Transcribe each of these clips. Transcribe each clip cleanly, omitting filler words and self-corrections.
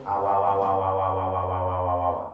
Ała, ała, ała, ała, ała, ała, ała, ała, ała.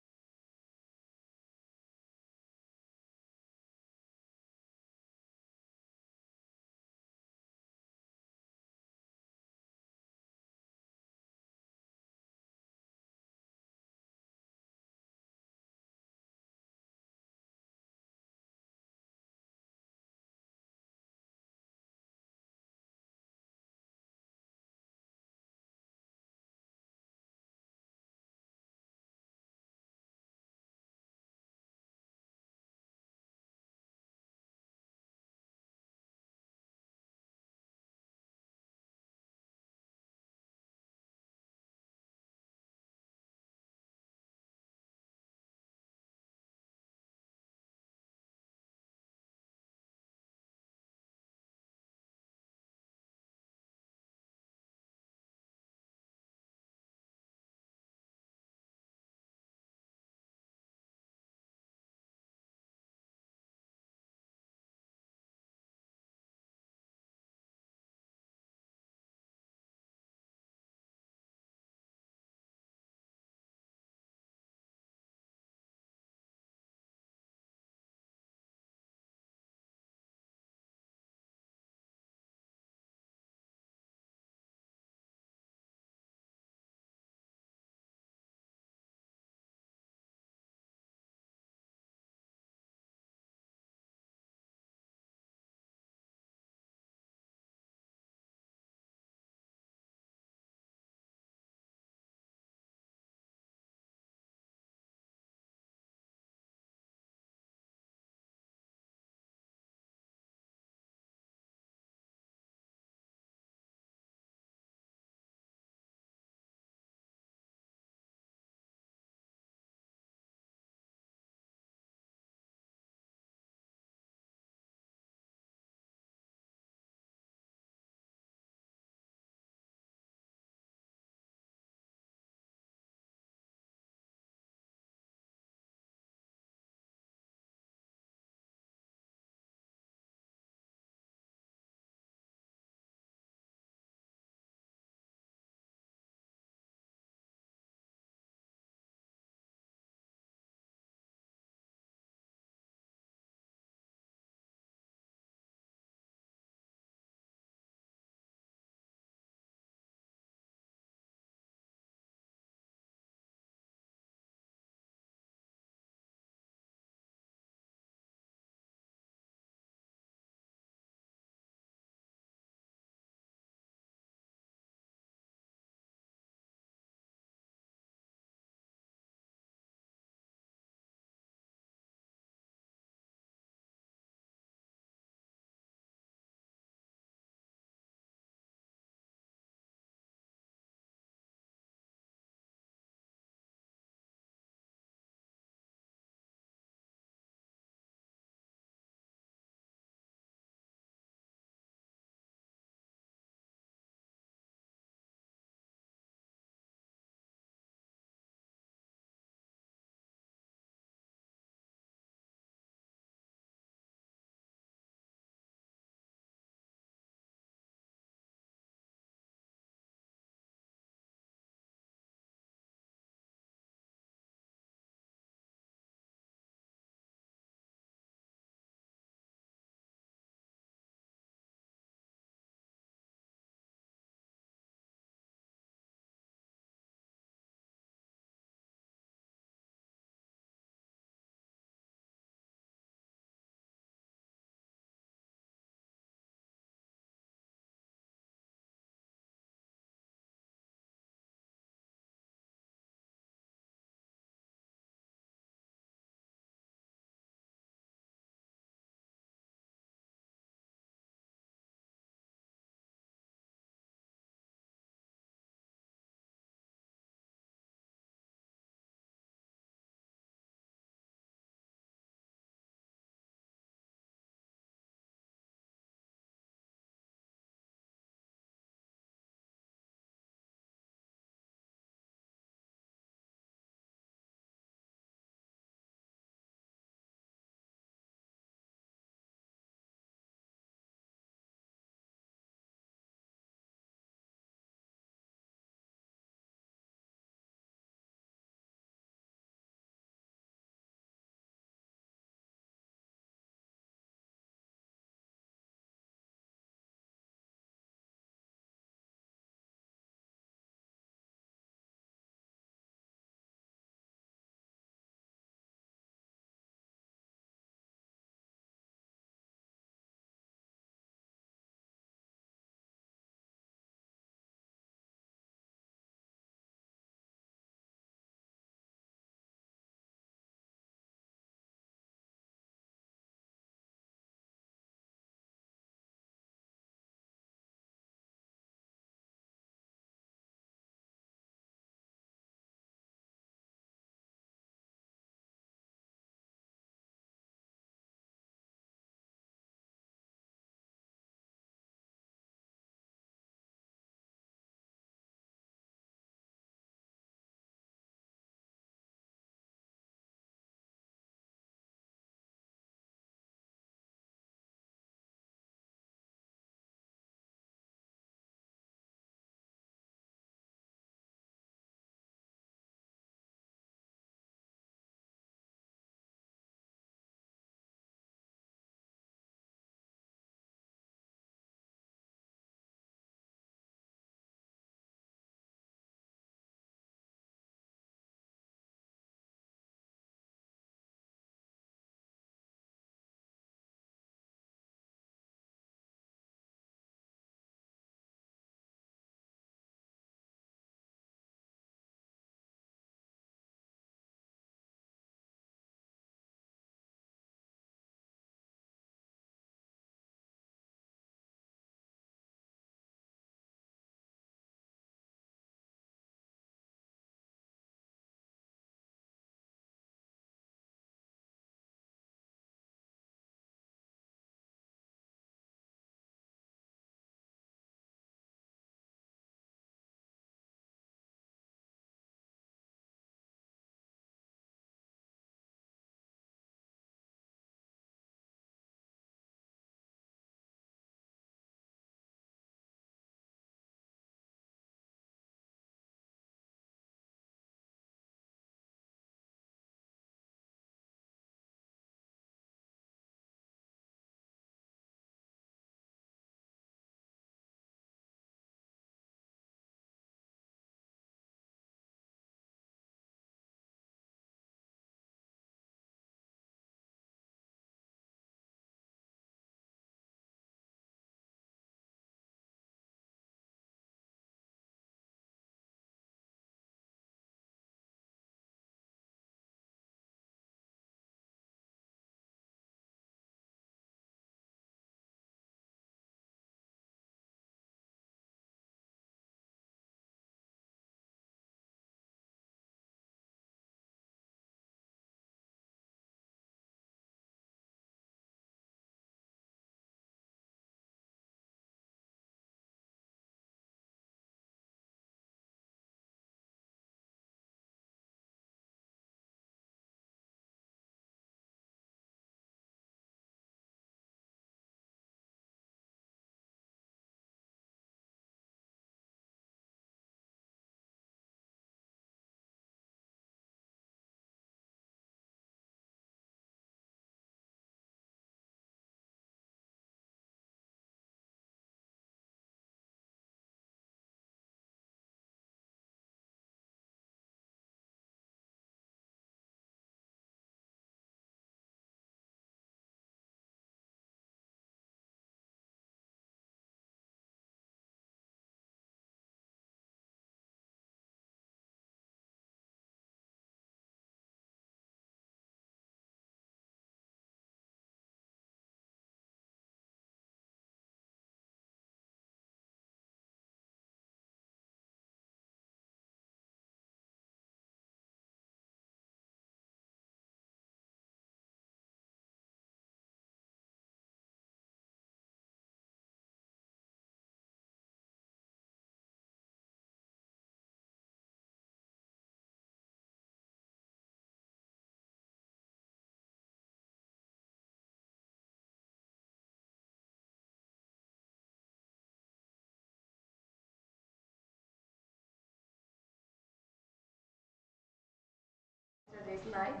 tonight.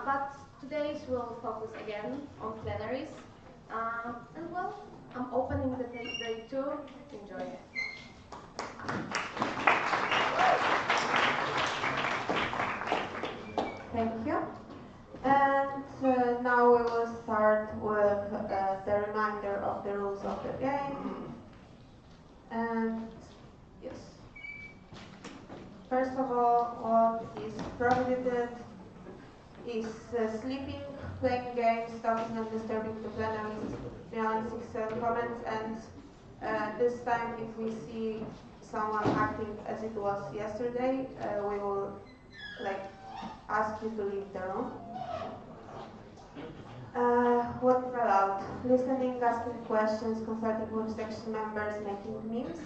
But today's will focus again on plenaries. And well, I'm opening the day 2. Enjoy it. Thank you. And now we will start with the reminder of the rules of the game. And yes, first of all, what is prohibited is sleeping, playing games, talking and disturbing the plenaries beyond 6 comments. And this time, if we see someone acting as it was yesterday, we will ask you to leave the room. What is allowed? Listening, asking questions, consulting with section members, making memes.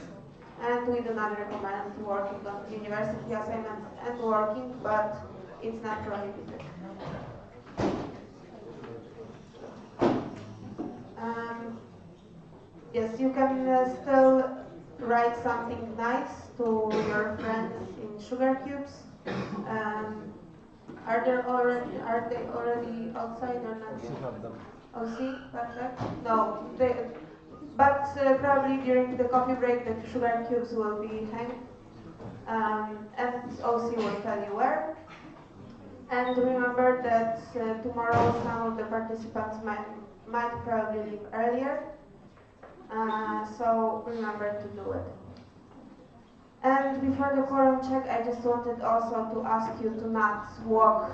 And we do not recommend working on university assignments and working, but it's not prohibited. Yes, you can still write something nice to your friends in sugar cubes. Are they already outside or not? Oh, see, perfect. No, but probably during the coffee break the sugar cubes will be hanged, and OC will tell you where. And remember that tomorrow some of the participants might probably leave earlier, so remember to do it. And before the quorum check, I just wanted also to ask you to not walk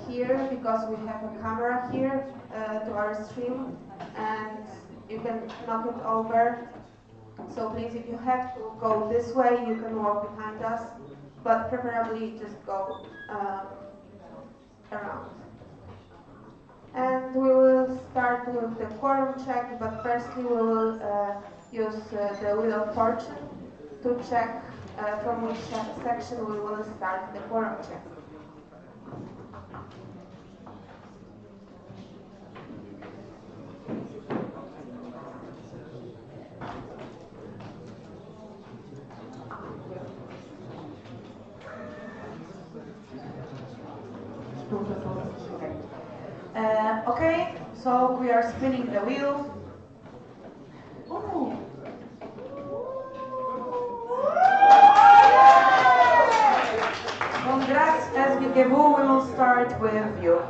here, because we have a camera here to our stream, and you can knock it over. So please, if you have to go this way, you can walk behind us, but preferably just go around. And we will start with the quorum check, but firstly we will use the Wheel of Fortune to check from which section we will start the quorum check. Okay, so we are spinning the wheel. Ooh. Congrats, SGKW, we will start with you.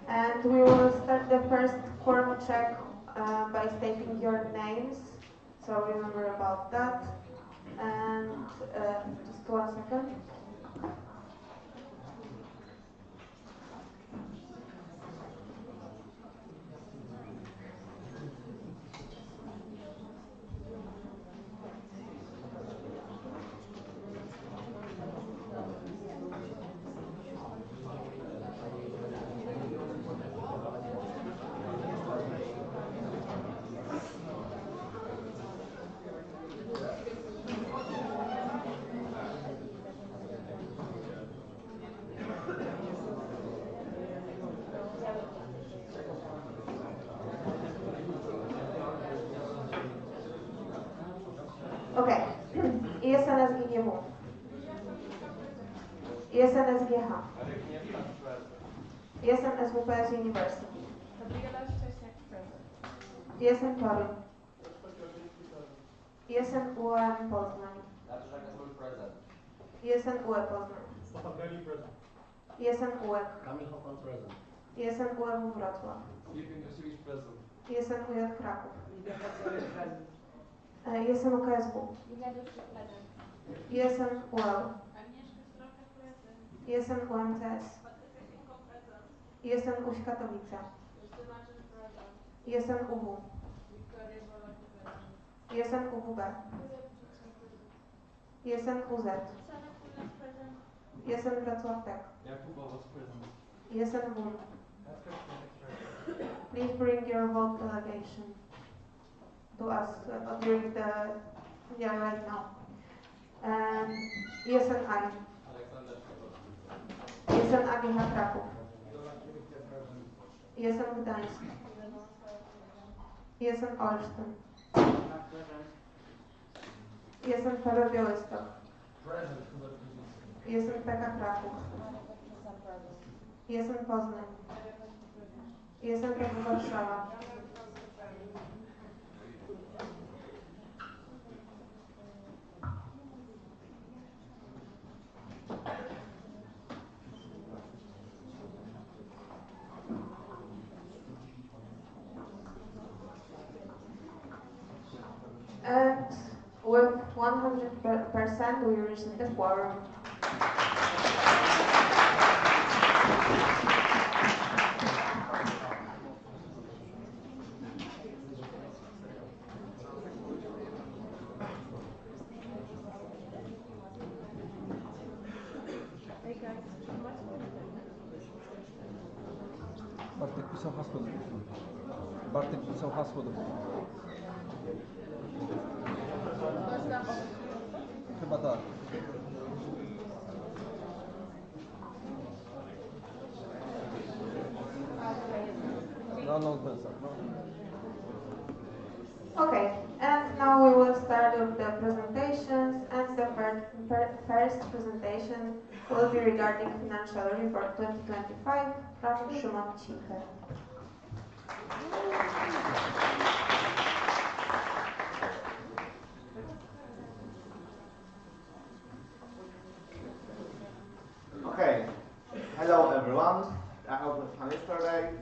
And we will start the first quorum check by stating your names, so remember about that. And just 1 second. Okay, ISN-SGGW, ISN-SGH, ISN-SWPS University, ISN-Toruń, ISN-UM Poznań, ISN-UE Poznań, ISN-UEK, ISN-UM Wrocław, ISN-UJ Kraków, ISN-UKSW, ISN-UL, ISN-UMCS, ISN-UŚ Katowice, ISN-UW, ISN-UWB, ISN-UZ, ISN-Wrocław Tech, ISN-WUN. Please bring your vote delegation to us during right now. ISN-I, ISN-AGH Kraków, Jestem Gdańsk. Jestem Olsztyn. Jestem Paweł Białystok. Jestem PK Kraków. Jestem Poznań. Jestem PK Warszawa. And with 100% we reached the quorum. Bartek pisał hasło do głosu. Bartek pisał hasło do głosu. Chyba tak. No, pensach, no. Okay, and now we will start with the presentations, and the first presentation will be regarding Financial Report 2025 from Szymon Cichy. Okay, hello everyone. I hope it's fun yesterday.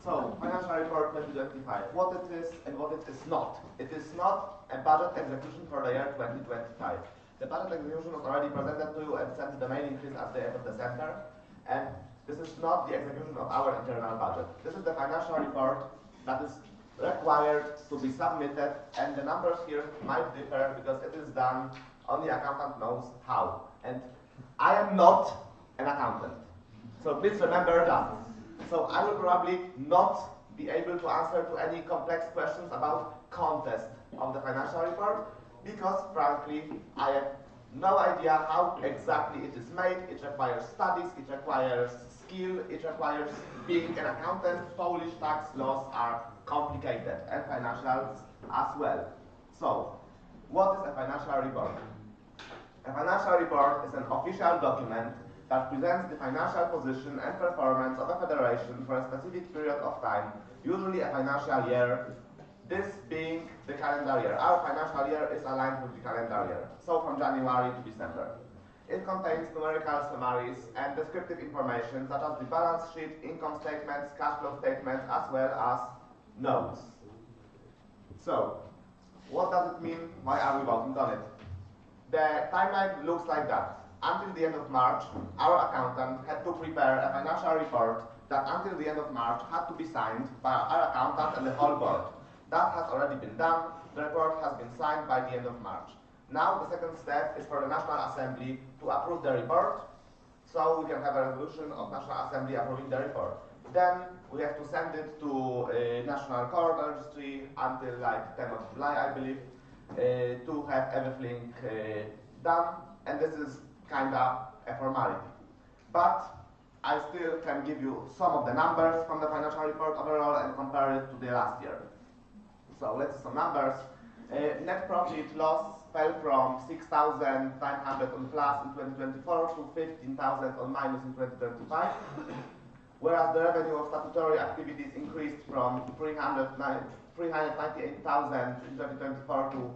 So, Financial Report 2025, what it is and what it is not. It is not a budget execution for the year 2025. The budget execution was already presented to you and sent the mailing list at the end of December. And this is not the execution of our internal budget. This is the financial report that is required to be submitted, and the numbers here might differ because it is done, only accountant knows how. And I am not an accountant. So please remember that. So I will probably not be able to answer to any complex questions about content of the financial report because frankly I have no idea how exactly it is made. It requires studies, it requires skill, it requires being an accountant. Polish tax laws are complicated and financials as well. So what is a financial report? A financial report is an official document that presents the financial position and performance of a federation for a specific period of time, usually a financial year, this being the calendar year. Our financial year is aligned with the calendar year, so from January to December. It contains numerical summaries and descriptive information such as the balance sheet, income statements, cash flow statements, as well as notes. So, what does it mean? Why are we voting on it? The timeline looks like that. Until the end of March, our accountant had to prepare a financial report that until the end of March had to be signed by our accountant and the whole board. That has already been done. The report has been signed by the end of March. Now the second step is for the National Assembly to approve the report, so we can have a resolution of National Assembly approving the report. Then we have to send it to National Court Registry until like 10th of July, I believe, to have everything done, and this is kind of a formality. But I still can give you some of the numbers from the financial report overall and compare it to the last year. So let's see some numbers. Net profit loss fell from 6,900 on plus in 2024 to 15,000 on minus in 2025. Whereas the revenue of statutory activities increased from 398,000 in 2024 to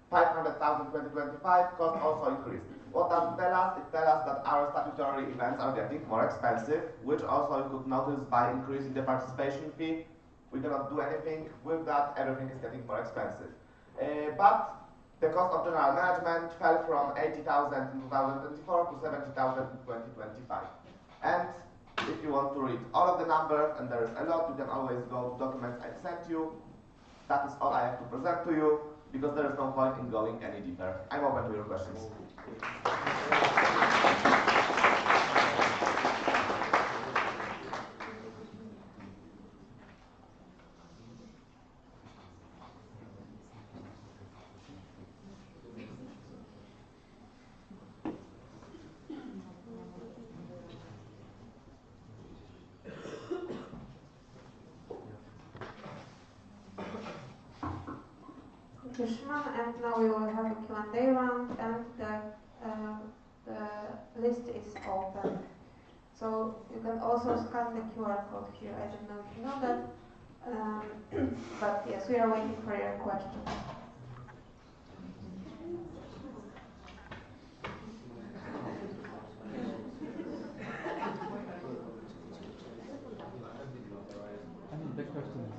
500,000 in 2025, cost also increased. What does it tell us? It tells us that our statutory events are getting more expensive, which also you could notice by increasing the participation fee. We cannot do anything with that, everything is getting more expensive. But the cost of general management fell from 80,000 in 2024 to 70,000 in 2025. And if you want to read all of the numbers, and there is a lot, you can always go to documents I sent you. That is all I have to present to you, because there is no point in going any deeper. I'm open to your questions. you, Szymon. And now we will have a Q&A round, and the list is open. So you can also scan the QR code here. I don't know if you know that, but yes, we are waiting for your questions. I mean, the question is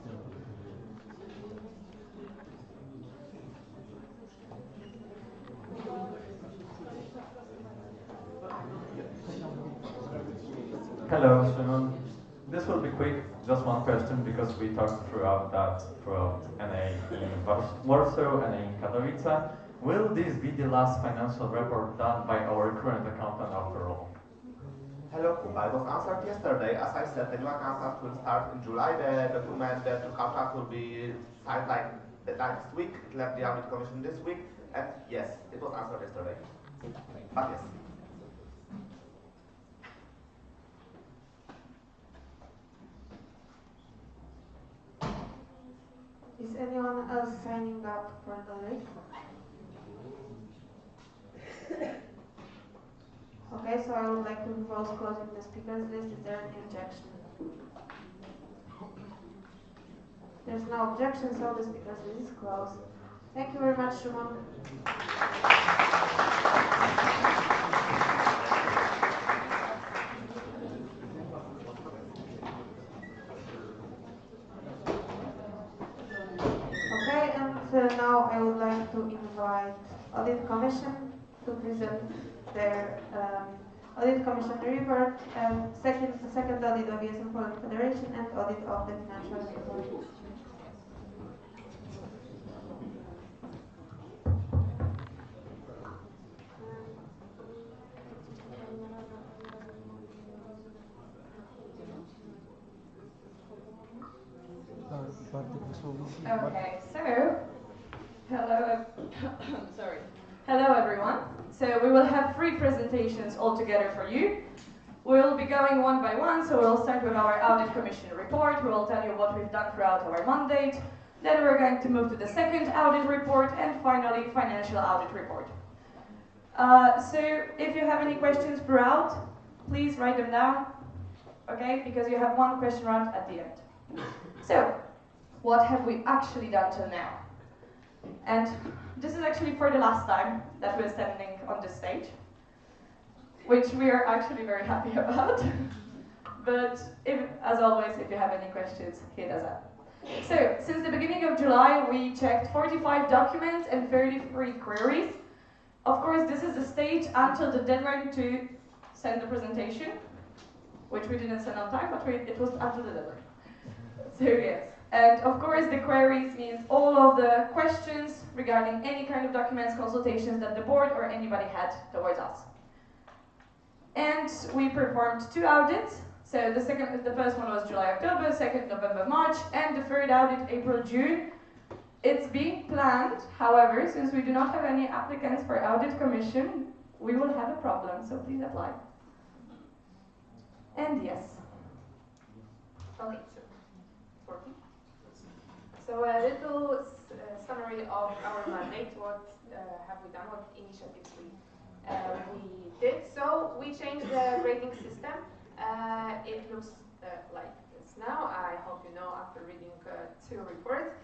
Hello, Szymon. This will be quick, just one question, because we talked throughout NA in Warsaw, NA in Katowice. Will this be the last financial report done by our current accountant after all? Hello, Kuba. It was answered yesterday. As I said, the new accountant will start in July. The document, the contract will be signed like the next week. It left the audit commission this week. And yes, it was answered yesterday. But yes. Is anyone else signing up for the list? Okay, so I would like to propose closing the speakers list. Is there any objection? There's no objection, so the speakers list is closed. Thank you very much, Szymon. Okay, and now I would like to invite Audit Commission to present their Audit Commission report and second audit of ESM Poland Federation and audit of the financial report. Okay, so hello, sorry. Hello everyone. So we will have 3 presentations altogether for you. We'll be going one by one, so we'll start with our Audit Commission report. We'll tell you what we've done throughout our mandate. Then we're going to move to the second audit report, and finally, financial audit report. So if you have any questions throughout, please write them down, okay? Because you have one question round at the end. So, what have we actually done till now? And this is actually for the last time that we're standing on this stage, which we are actually very happy about. But as always, if you have any questions, hit us up. So, since the beginning of July, we checked 45 documents and 33 queries. Of course, this is the stage until the deadline to send the presentation, which we didn't send on time, but it was until the deadline. So yes, and of course the queries means all of the questions regarding any kind of documents, consultations that the board or anybody had towards us. And we performed 2 audits. So the first one was July-October, second November-March, and the third audit April-June. It's being planned, however, since we do not have any applicants for audit commission, we will have a problem, so please apply. And yes. Okay, so a little summary of our mandate, what have we done, what initiatives we did. So we changed the grading system. It looks like this now. I hope you know after reading 2 reports.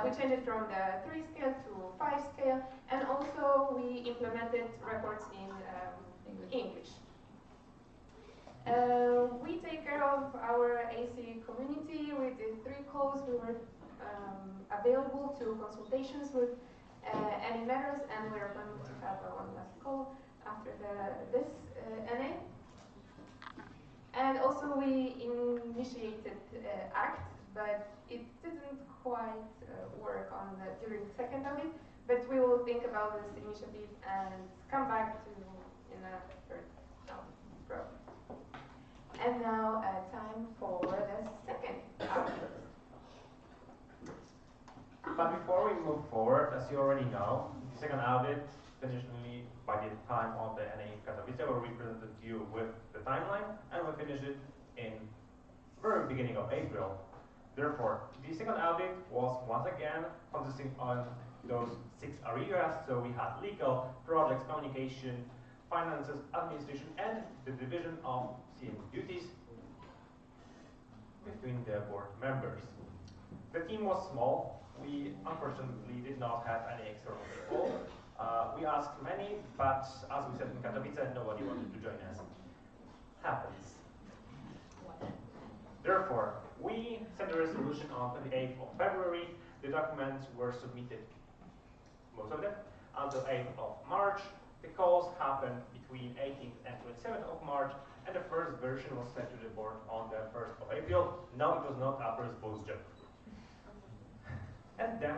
We changed it from the 3 scale to 5 scale, and also we implemented reports in English. We take care of our AC community. We did 3 calls. We were available to consultations with any matters, and we are planning to have one last call after this NA. And also we initiated ACT, but it didn't quite work on during the second audit, but we will think about this initiative and come back to in a third audit. And now time for the second audit. But before we move forward, as you already know, the second audit, traditionally by the time of the NA Katowice, where we presented you with the timeline, and we finished it in very beginning of April. Therefore, the second audit was once again consisting on those 6 areas. So we had legal, projects, communication, finances, administration, and the division of CM duties between the board members. The team was small. We unfortunately did not have any external people. We asked many, but as we said in Katowice, nobody wanted to join us. Happens. Therefore, we sent a resolution on 28th of February. The documents were submitted, most of them, until 8th of March. The calls happened between 18th and 27th of March, and the first version was sent to the board on the 1st of April. No, it was not April's post job. And then,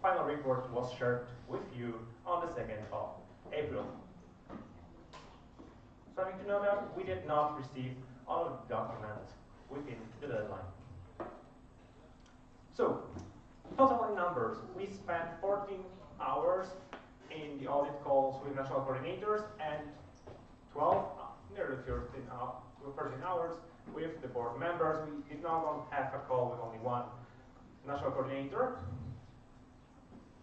final report was shared with you on the 2nd of April. Something to know that we did not receive all of the documents within the deadline. So, total in numbers, we spent 14 hours in the audit calls with national coordinators and 12, nearly 13 hours with the board members. We did not have a call with only one national coordinator,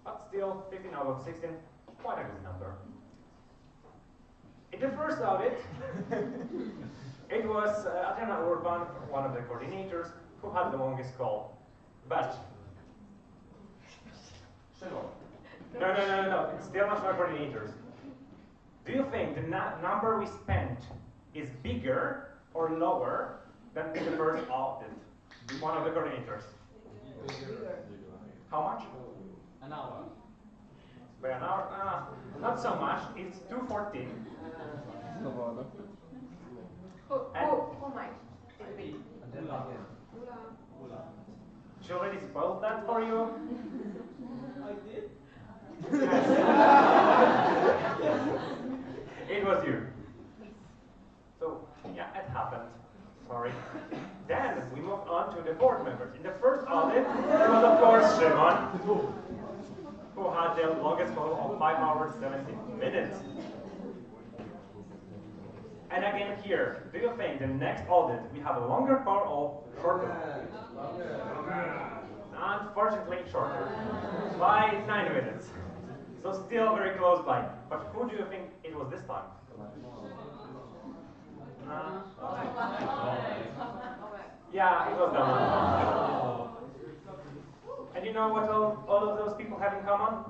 but still 15 out of 16, quite a good number. In the first audit, it was Adriana Urban, one of the coordinators, who had the longest call. But no, it's still national coordinators. Do you think the number we spent is bigger or lower than in the first audit? One of the coordinators. Bigger. How much? An hour. By an hour? Not so much. It's 2:14. Who might it be? She already spoiled that for you? I did? Yes. It was you. So, yeah, it happened. Sorry. Then we moved on to the board members. In the first audit, there was of course Szymon, who had the longest call of 5 hours 17 minutes. And again here, do you think the next audit we have a longer call or shorter? Unfortunately shorter, by 9 minutes. So still very close by. But who do you think it was this time? Yeah, it was Dama. And you know what all of those people have in common?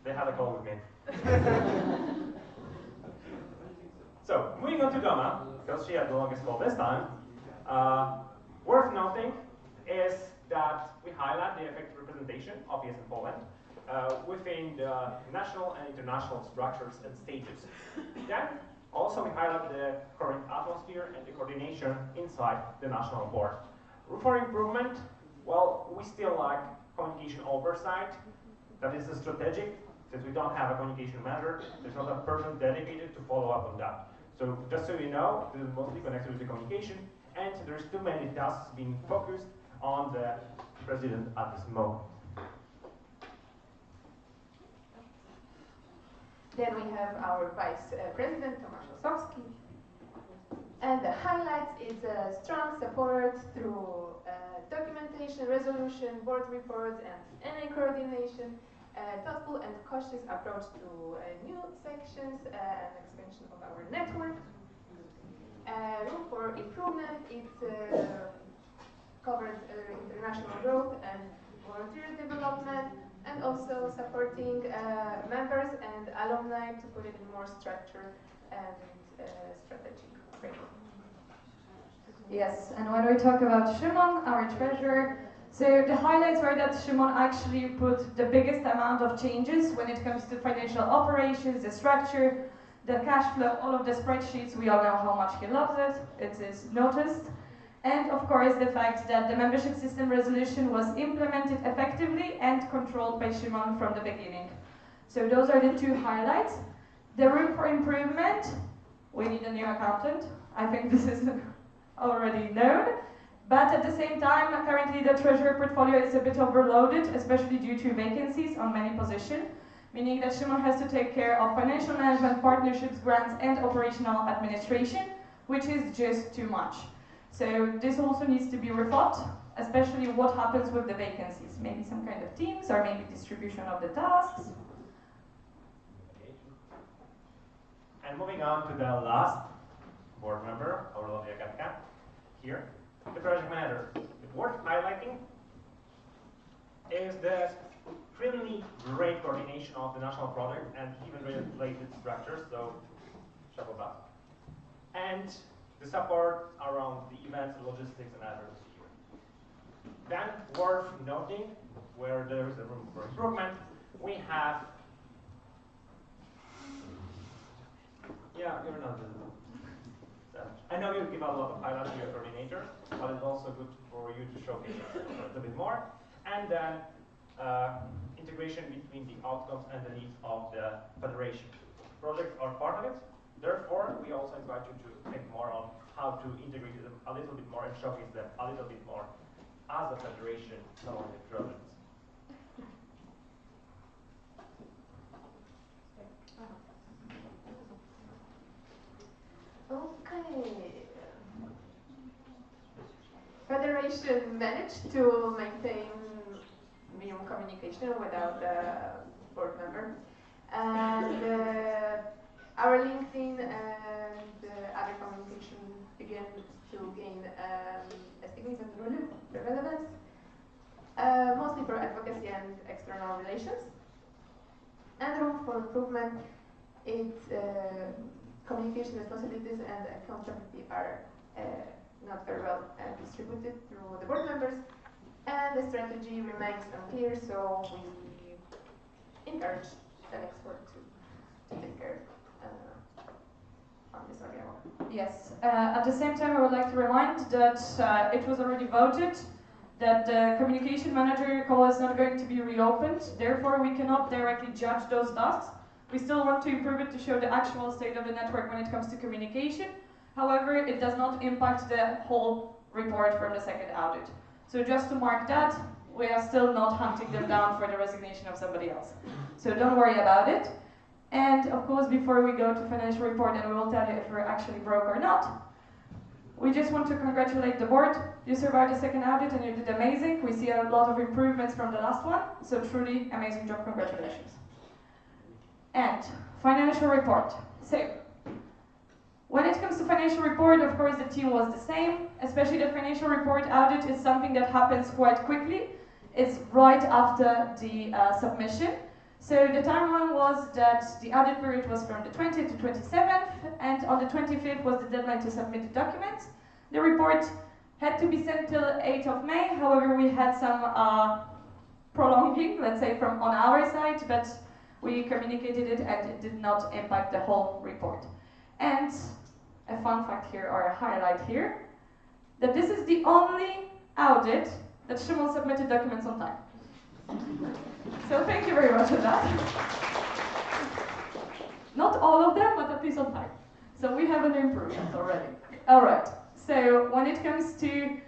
They had a call with me. So, moving on to Doma, because she had the longest call this time, worth noting is that we highlight the effective representation of ES in Poland within the national and international structures and stages. Then, also we highlight the current atmosphere and the coordination inside the national board. Room for improvement, well, we still lack communication oversight. That is strategic. Since we don't have a communication manager, there's not a person dedicated to follow up on that. So just so you know, this is mostly connected with the communication, and there's too many tasks being focused on the president at this moment. Then we have our Vice President, Tomasz Osowski. And the highlights is strong support through documentation, resolution, board reports, and NA coordination, thoughtful and cautious approach to new sections and expansion of our network. Room for improvement, it covers international growth and volunteer development, and also supporting members and alumni to put it in more structure and strategic framework. Yes, and when we talk about Szymon, our treasurer, so the highlights were that Szymon actually put the biggest amount of changes when it comes to financial operations, the structure, the cash flow, all of the spreadsheets. We all know how much he loves it. It is noticed. And of course the fact that the membership system resolution was implemented effectively and controlled by Szymon from the beginning. So those are the two highlights. The room for improvement, we need a new accountant. I think this is already known. But at the same time, currently the treasurer portfolio is a bit overloaded, especially due to vacancies on many positions, meaning that Szymon has to take care of financial management, partnerships, grants, and operational administration, which is just too much. So this also needs to be rethought. especially what happens with the vacancies, maybe some kind of teams or maybe distribution of the tasks. And moving on to the last board member, our lovely Agatka, here, the project manager. Worth highlighting is the extremely great coordination of the national project and even related structures, so chapeau bas. And the support around the events, logistics, and advocacy here. Then, worth noting, where there is a room for improvement, we have. Yeah, you're not visible. So, I know you give a lot of highlights to your coordinator, but it's also good for you to showcase it a little bit more. And then integration between the outcomes and the needs of the federation. Projects are part of it. Therefore, we also invite you to think more on how to integrate them a little bit more and showcase them a little bit more as a federation, not only projects. Okay. Federation managed to maintain minimum communication without the board member, and our LinkedIn and other communication began to gain a significant relevance, mostly for advocacy and external relations, and room for improvement. Its communication responsibilities and accountability are not very well distributed through the board members, and the strategy remains unclear, so we encourage the next board to take care on this area. Yes, at the same time I would like to remind that it was already voted that the communication manager call is not going to be reopened, therefore we cannot directly judge those tasks. We still want to improve it to show the actual state of the network when it comes to communication. However, it does not impact the whole report from the second audit. So just to mark that, we are still not hunting them down for the resignation of somebody else. So don't worry about it. And of course, before we go to financial report, and we will tell you if we're actually broke or not, we just want to congratulate the board. You survived the second audit and you did amazing. We see a lot of improvements from the last one. So truly amazing job, congratulations. And financial report. So, when it comes to financial report, of course, the team was the same. Especially the financial report audit is something that happens quite quickly. It's right after the submission. So the timeline was that the audit period was from the 20th to 27th, and on the 25th was the deadline to submit the documents. The report had to be sent till 8th of May. However, we had some prolonging, let's say, from on our side, but we communicated it and it did not impact the whole report. And a fun fact here, or a highlight here, that this is the only audit that Szymon submitted documents on time. So thank you very much for that. Not all of them, but at least on time. So we have an improvement already. Alright, so when it comes to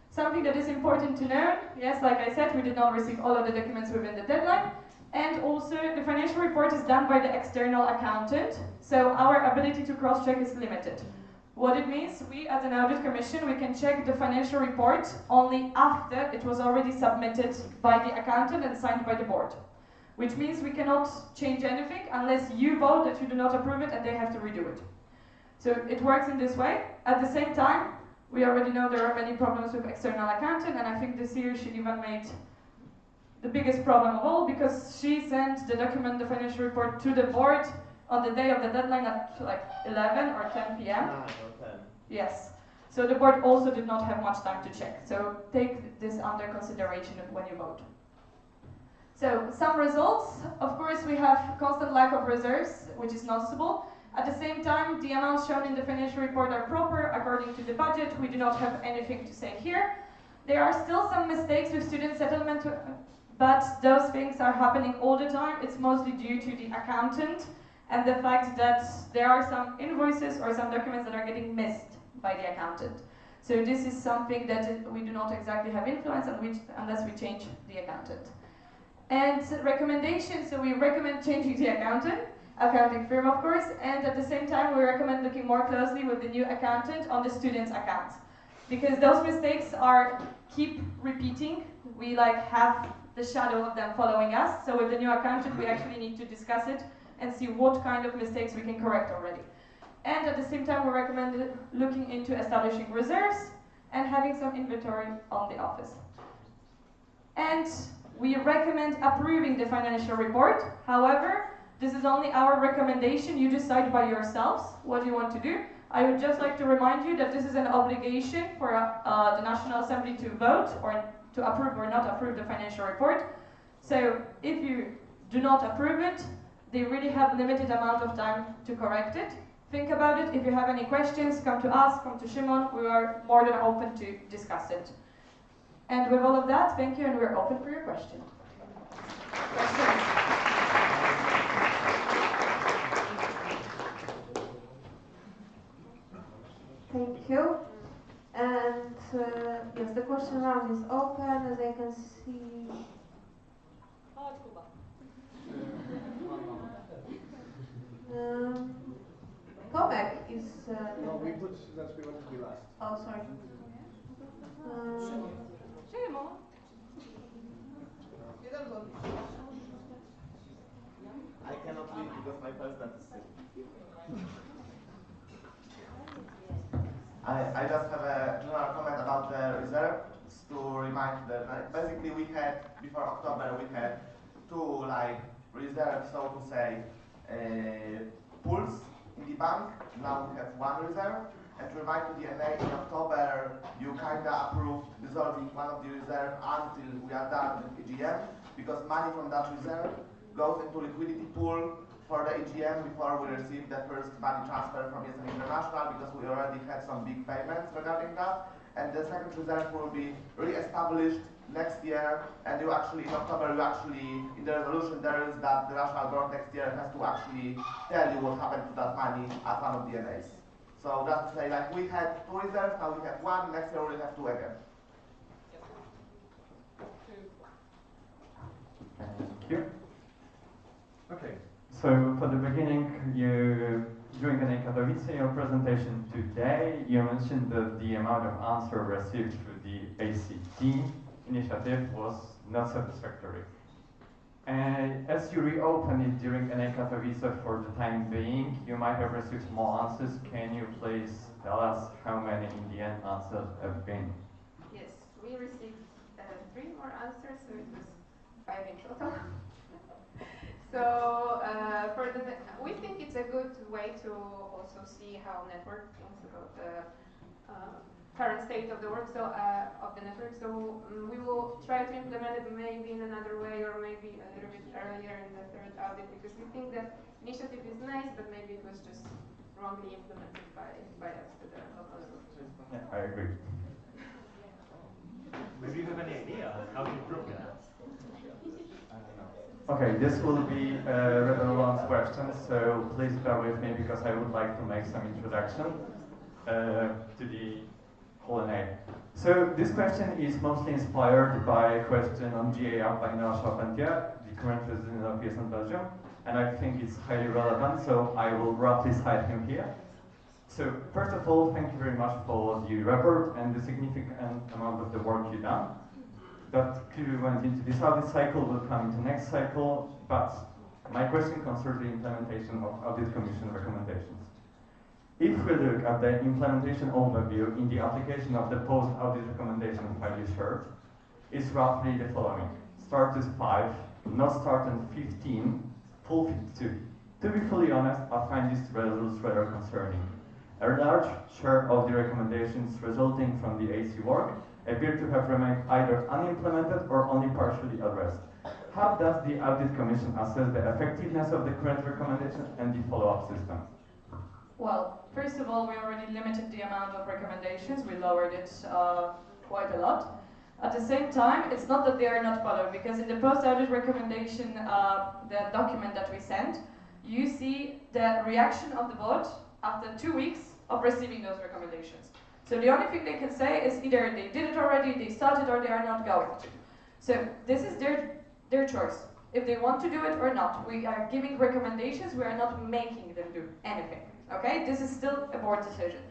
something that is important to know, yes, like I said, we did not receive all of the documents within the deadline. And also, the financial report is done by the external accountant, so our ability to cross-check is limited. What it means, we as an audit commission, we can check the financial report only after it was already submitted by the accountant and signed by the board. Which means we cannot change anything unless you vote that you do not approve it and they have to redo it. So it works in this way. At the same time, we already know there are many problems with external accountant, and I think this year she even made the biggest problem of all, because she sent the document, the financial report, to the board on the day of the deadline at like 11 or 10 p.m. 9 or 10. Yes. So the board also did not have much time to check. So take this under consideration when you vote. So some results. Of course, we have constant lack of reserves, which is noticeable. At the same time, the amounts shown in the financial report are proper according to the budget. We do not have anything to say here. There are still some mistakes with student settlement, but those things are happening all the time. It's mostly due to the accountant and the fact that there are some invoices or some documents that are getting missed by the accountant. So this is something that we do not exactly have influence on unless we change the accountant. And recommendations, so we recommend changing the accounting firm of course, and at the same time we recommend looking more closely with the new accountant on the students' accounts. because those mistakes keep repeating. We have the shadow of them following us. So with the new accountant, we actually need to discuss it and see what kind of mistakes we can correct already. And at the same time, we recommend looking into establishing reserves and having some inventory on the office. And we recommend approving the financial report. However, this is only our recommendation. You decide by yourselves what you want to do. I would just like to remind you that this is an obligation for the National Assembly to vote or to approve or not approve the financial report. So if you do not approve it, they really have limited amount of time to correct it. Think about it. If you have any questions, come to us, come to Shimon. We are more than open to discuss it. And with all of that, thank you, and we're open for your questions. Thank you. And yes, the question round is open, as I can see. Tomek is. No, we put that we want to be last. Oh, sorry. I cannot leave because my president is sick. I just have a general comment about the reserves to remind that basically we had, before October, we had two reserves, so to say, pools in the bank. Now we have one reserve. And to remind to the NA, in October, you kind of approved dissolving one of the reserves until we are done with EGM, because money from that reserve goes into liquidity pool for the EGM before we receive the first money transfer from ESM International, because we already had some big payments regarding that. And the second reserve will be re-established next year, and you actually, in October, in the resolution there is that the National Board next year has to actually tell you what happened to that money at one of the NAs. So just to say, we had two reserves, now we have one, next year we will have two again. Thank you. Okay. So for the beginning, during an Katowice, your presentation today, you mentioned that the amount of answer received through the ACT initiative was not satisfactory. As you reopen it during an Katowice for the time being, you might have received more answers. Can you please tell us how many in the end answers have been? Yes, we received 3 more answers, so it was 5 in total. So we think it's a good way to also see how network thinks about the current state of the work, of the network. So we will try to implement it maybe in another way, or maybe a little bit earlier in the 3rd audit, because we think that initiative is nice, but maybe it was just wrongly implemented by us to the local level. Yeah, I agree. Maybe you have any idea how to improve that? Okay, this will be a rather long question, so please bear with me because I would like to make some introduction to the Q&A. So this question is mostly inspired by a question on GAR by Noah Charpentier, the current president of ESM Belgium, and I think it's highly relevant, so I will roughly cite him here. So first of all, thank you very much for the report and the significant amount of the work you've done. That clearly went into this audit cycle, will come into next cycle, but my question concerns the implementation of Audit Commission recommendations. If we look at the implementation overview in the application of the post-audit recommendation file you shared, it's roughly the following. Start is 5, not start and 15, full 52. To be fully honest, I find these results rather concerning. A large share of the recommendations resulting from the AC work appear to have remained either unimplemented or only partially addressed. How does the Audit Commission assess the effectiveness of the current recommendations and the follow-up system? Well, first of all, we already limited the amount of recommendations. We lowered it quite a lot. At the same time, it's not that they are not followed, because in the post-audit recommendation, the document that we sent, you see the reaction of the board after 2 weeks of receiving those recommendations. So the only thing they can say is either they did it already, they started, or they are not going to. So this is their choice, if they want to do it or not. We are giving recommendations, we are not making them do anything. Okay, this is still a board decision.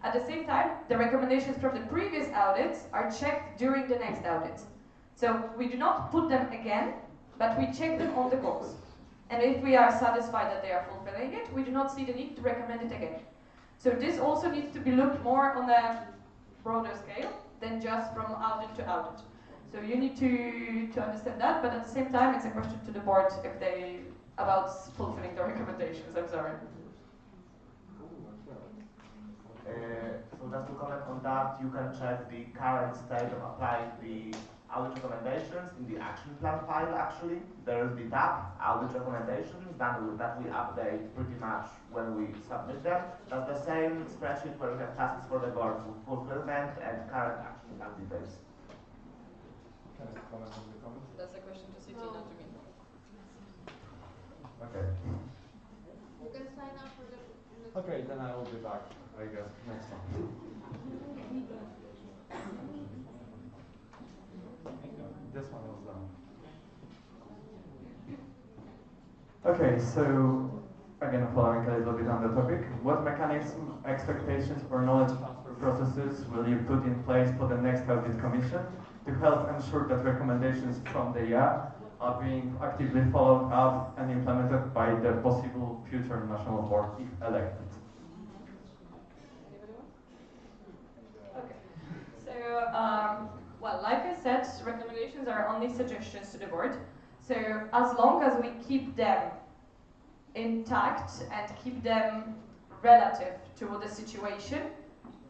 At the same time, the recommendations from the previous audits are checked during the next audit. So we do not put them again, but we check them on the goals. And if we are satisfied that they are fulfilling it, we do not see the need to recommend it again. So this also needs to be looked more on a broader scale than just from audit to audit. So you need to understand that, but at the same time, it's a question to the board if they about fulfilling the recommendations. I'm sorry. So just to comment on that, you can check the current state of applying the audit recommendations in the action plan file. Actually, there is the tab audit recommendations that we update pretty much when we submit them. That's the same spreadsheet where we have tasks for the board fulfillment and current action plan details. Can I comment on the comments? That's a question to City, not to me. Okay. You can sign up for the next Okay, then I will be back, I guess, next one. This one was done. Okay, so again, following a little bit on the topic, what mechanism, expectations, or knowledge transfer processes will you put in place for the next audit commission to help ensure that recommendations from the IA are being actively followed up and implemented by the possible future national board if elected? Okay. So, well, like I said, recommendations are only suggestions to the board. So as long as we keep them intact and keep them relative to the situation,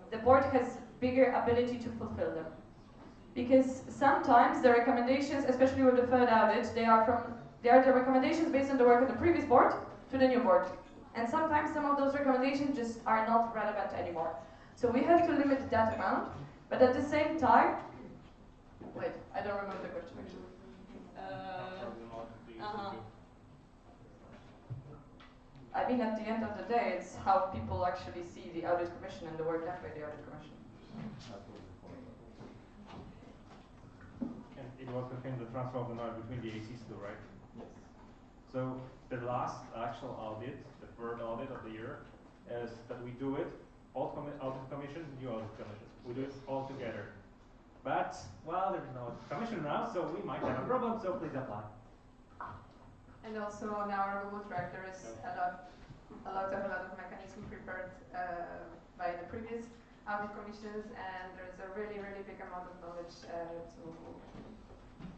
the board has bigger ability to fulfill them. Because sometimes the recommendations, especially with the third audit, they are the recommendations based on the work of the previous board to the new board. And sometimes some of those recommendations just are not relevant anymore. So we have to limit that amount, but at the same time, wait, I don't remember the question actually. I mean, at the end of the day, it's how people actually see the audit commission and the work done by the audit commission. And it was within the transfer of the knowledge between the ACs too, right? Yes. So the last actual audit, the third audit of the year, is that we do it, audit commission, new audit commission. We do it all together. But, well, there is no commission now, so we might have a problem, so please apply. And also on our Google Drive there is a lot of mechanisms prepared by the previous audit commissions, and there is a really big amount of knowledge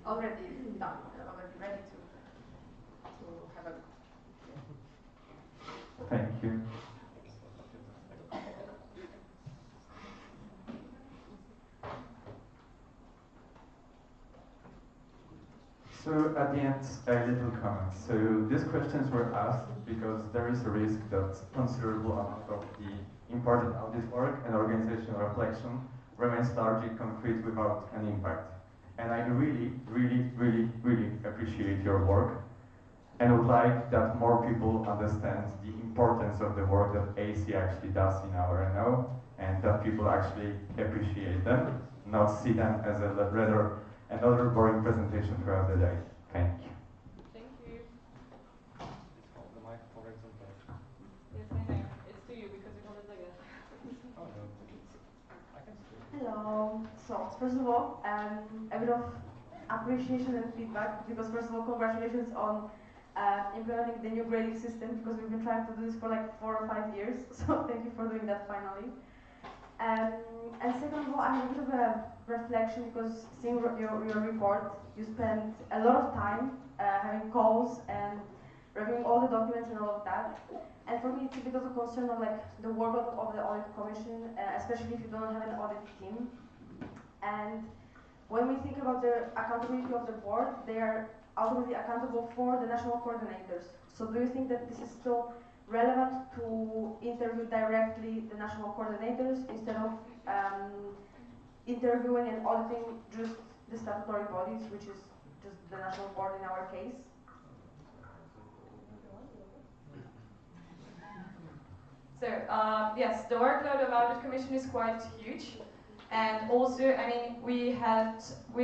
already done, already ready to have a. Thank you. So at the end, a little comment. So these questions were asked because there is a risk that considerable amount of the important audit work and organizational reflection remains largely concrete without an impact. And I really appreciate your work and would like that more people understand the importance of the work that AC actually does in our NO, and that people actually appreciate them, not see them as a rather another boring presentation throughout the day. Thank you. Thank you. The mic for example. Yes, I know. It's to you because you hold it like that. Oh no. I can see. Hello. So, first of all, a bit of appreciation and feedback, because first of all, congratulations on implementing the new grading system, because we've been trying to do this for like 4 or 5 years, so thank you for doing that finally. And second of all, I have a bit of a reflection, because seeing your report, you spent a lot of time having calls and reviewing all the documents and all of that. And for me, it's a bit of a concern of like the workload of the audit commission, especially if you don't have an audit team. And when we think about the accountability of the board, they are ultimately accountable for the national coordinators. So do you think that this is still relevant to interview directly the national coordinators instead of interviewing and auditing just the statutory bodies, which is just the national board in our case? So, yes, the workload of audit commission is quite huge. And also, I mean, we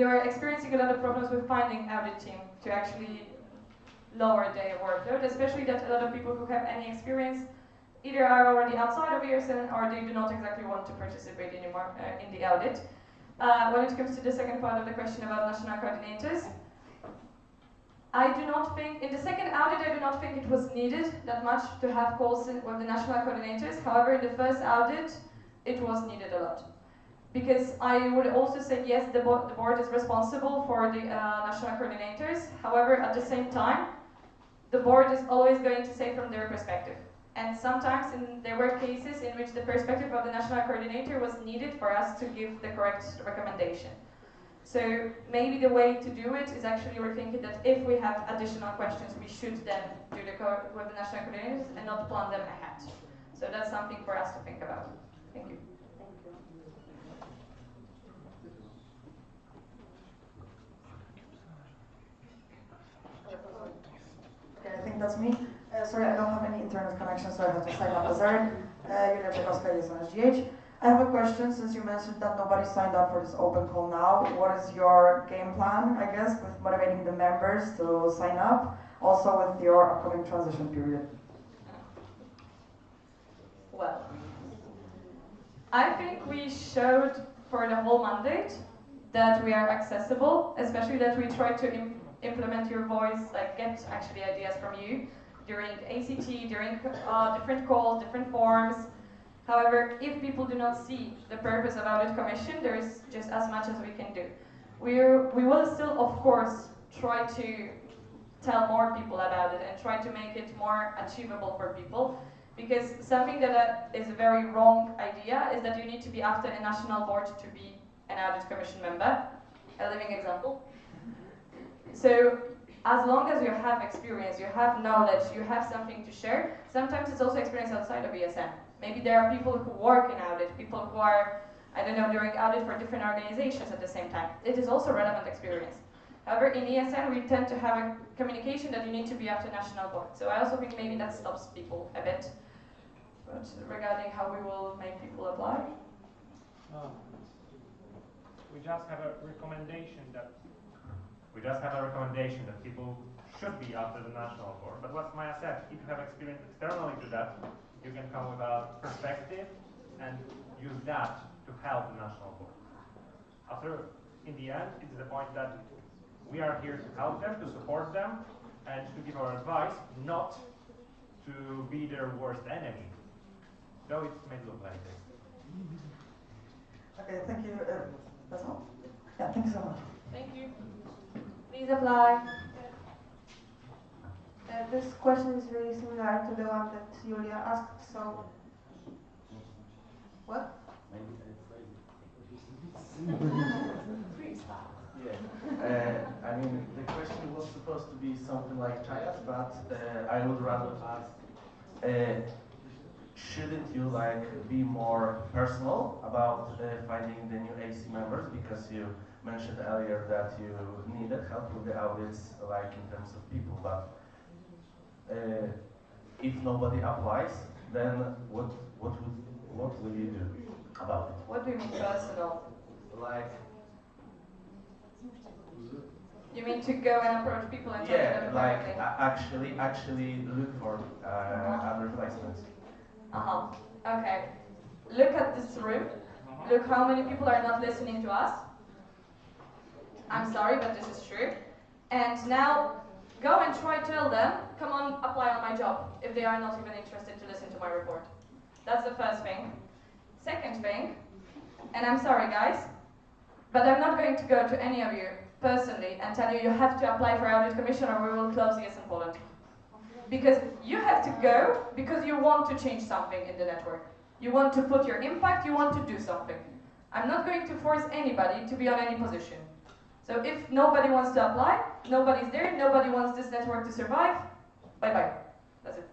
are experiencing a lot of problems with finding audit team to actually lower their workload, especially that a lot of people who have any experience either are already outside of ESN or they do not exactly want to participate anymore in the audit. When it comes to the second part of the question about national coordinators, I do not think, in the second audit, I do not think it was needed that much to have calls with the national coordinators. However, in the first audit, it was needed a lot. Because I would also say, yes, the board is responsible for the national coordinators. However, at the same time, the board is always going to say from their perspective. And sometimes there were cases in which the perspective of the national coordinator was needed for us to give the correct recommendation. So maybe the way to do it is actually we're thinking that if we have additional questions, we should then do with the national coordinators and not plan them ahead. So that's something for us to think about. Thank you. Okay, I think that's me. Sorry, I don't have any internet connection, so I have to sign up as Eric. Julia Czechowska is on SGH. I have a question, since you mentioned that nobody signed up for this open call now. What is your game plan, I guess, with motivating the members to sign up? Also with your upcoming transition period. Well, I think we showed for the whole mandate that we are accessible, especially that we try to implement your voice, like get actually ideas from you during ACT, during different calls, different forums. However, if people do not see the purpose of Audit Commission, there is just as much as we can do. We will still, of course, try to tell more people about it and try to make it more achievable for people. Because something that is a very wrong idea is that you need to be after a national board to be an Audit Commission member. A living example. So, as long as you have experience, you have knowledge, you have something to share, sometimes it's also experience outside of ESN. Maybe there are people who work in audit, people who are, I don't know, doing audit for different organizations at the same time. It is also relevant experience. However, in ESN, we tend to have a communication that you need to be after national board. So I also think maybe that stops people a bit. But regarding how we will make people apply? We just have a recommendation that people should be after the national board. But what Maya said, if you have experience externally to that, you can come with a perspective and use that to help the national board. In the end, it's the point that we are here to help them, to support them, and to give our advice, not to be their worst enemy, though it may look like this. Okay, thank you. That's all? Yeah, thank you so much. Thank you. Please apply. This question is really similar to the one that Julia asked, so... What? Yeah. I mean, the question was supposed to be something like Chaya's, but I would rather ask, shouldn't you be more personal about finding the new AC members, because you mentioned earlier that you needed help with the audits, in terms of people, but if nobody applies, then what will you do about it? What do you mean personal? You mean to go and approach people and talk to them directly? actually look for other replacements. Okay. Look at this room. Look how many people are not listening to us. I'm sorry, but this is true. And now, go and try tell them, come on, apply on my job, if they are not even interested to listen to my report. That's the first thing. Second thing, and I'm sorry guys, but I'm not going to go to any of you personally and tell you have to apply for Audit Commission or we will close ES in Poland. Because you have to go because you want to change something in the network. You want to put your impact, you want to do something. I'm not going to force anybody to be on any position. So if nobody wants to apply, nobody's there, nobody wants this network to survive, bye-bye. That's it.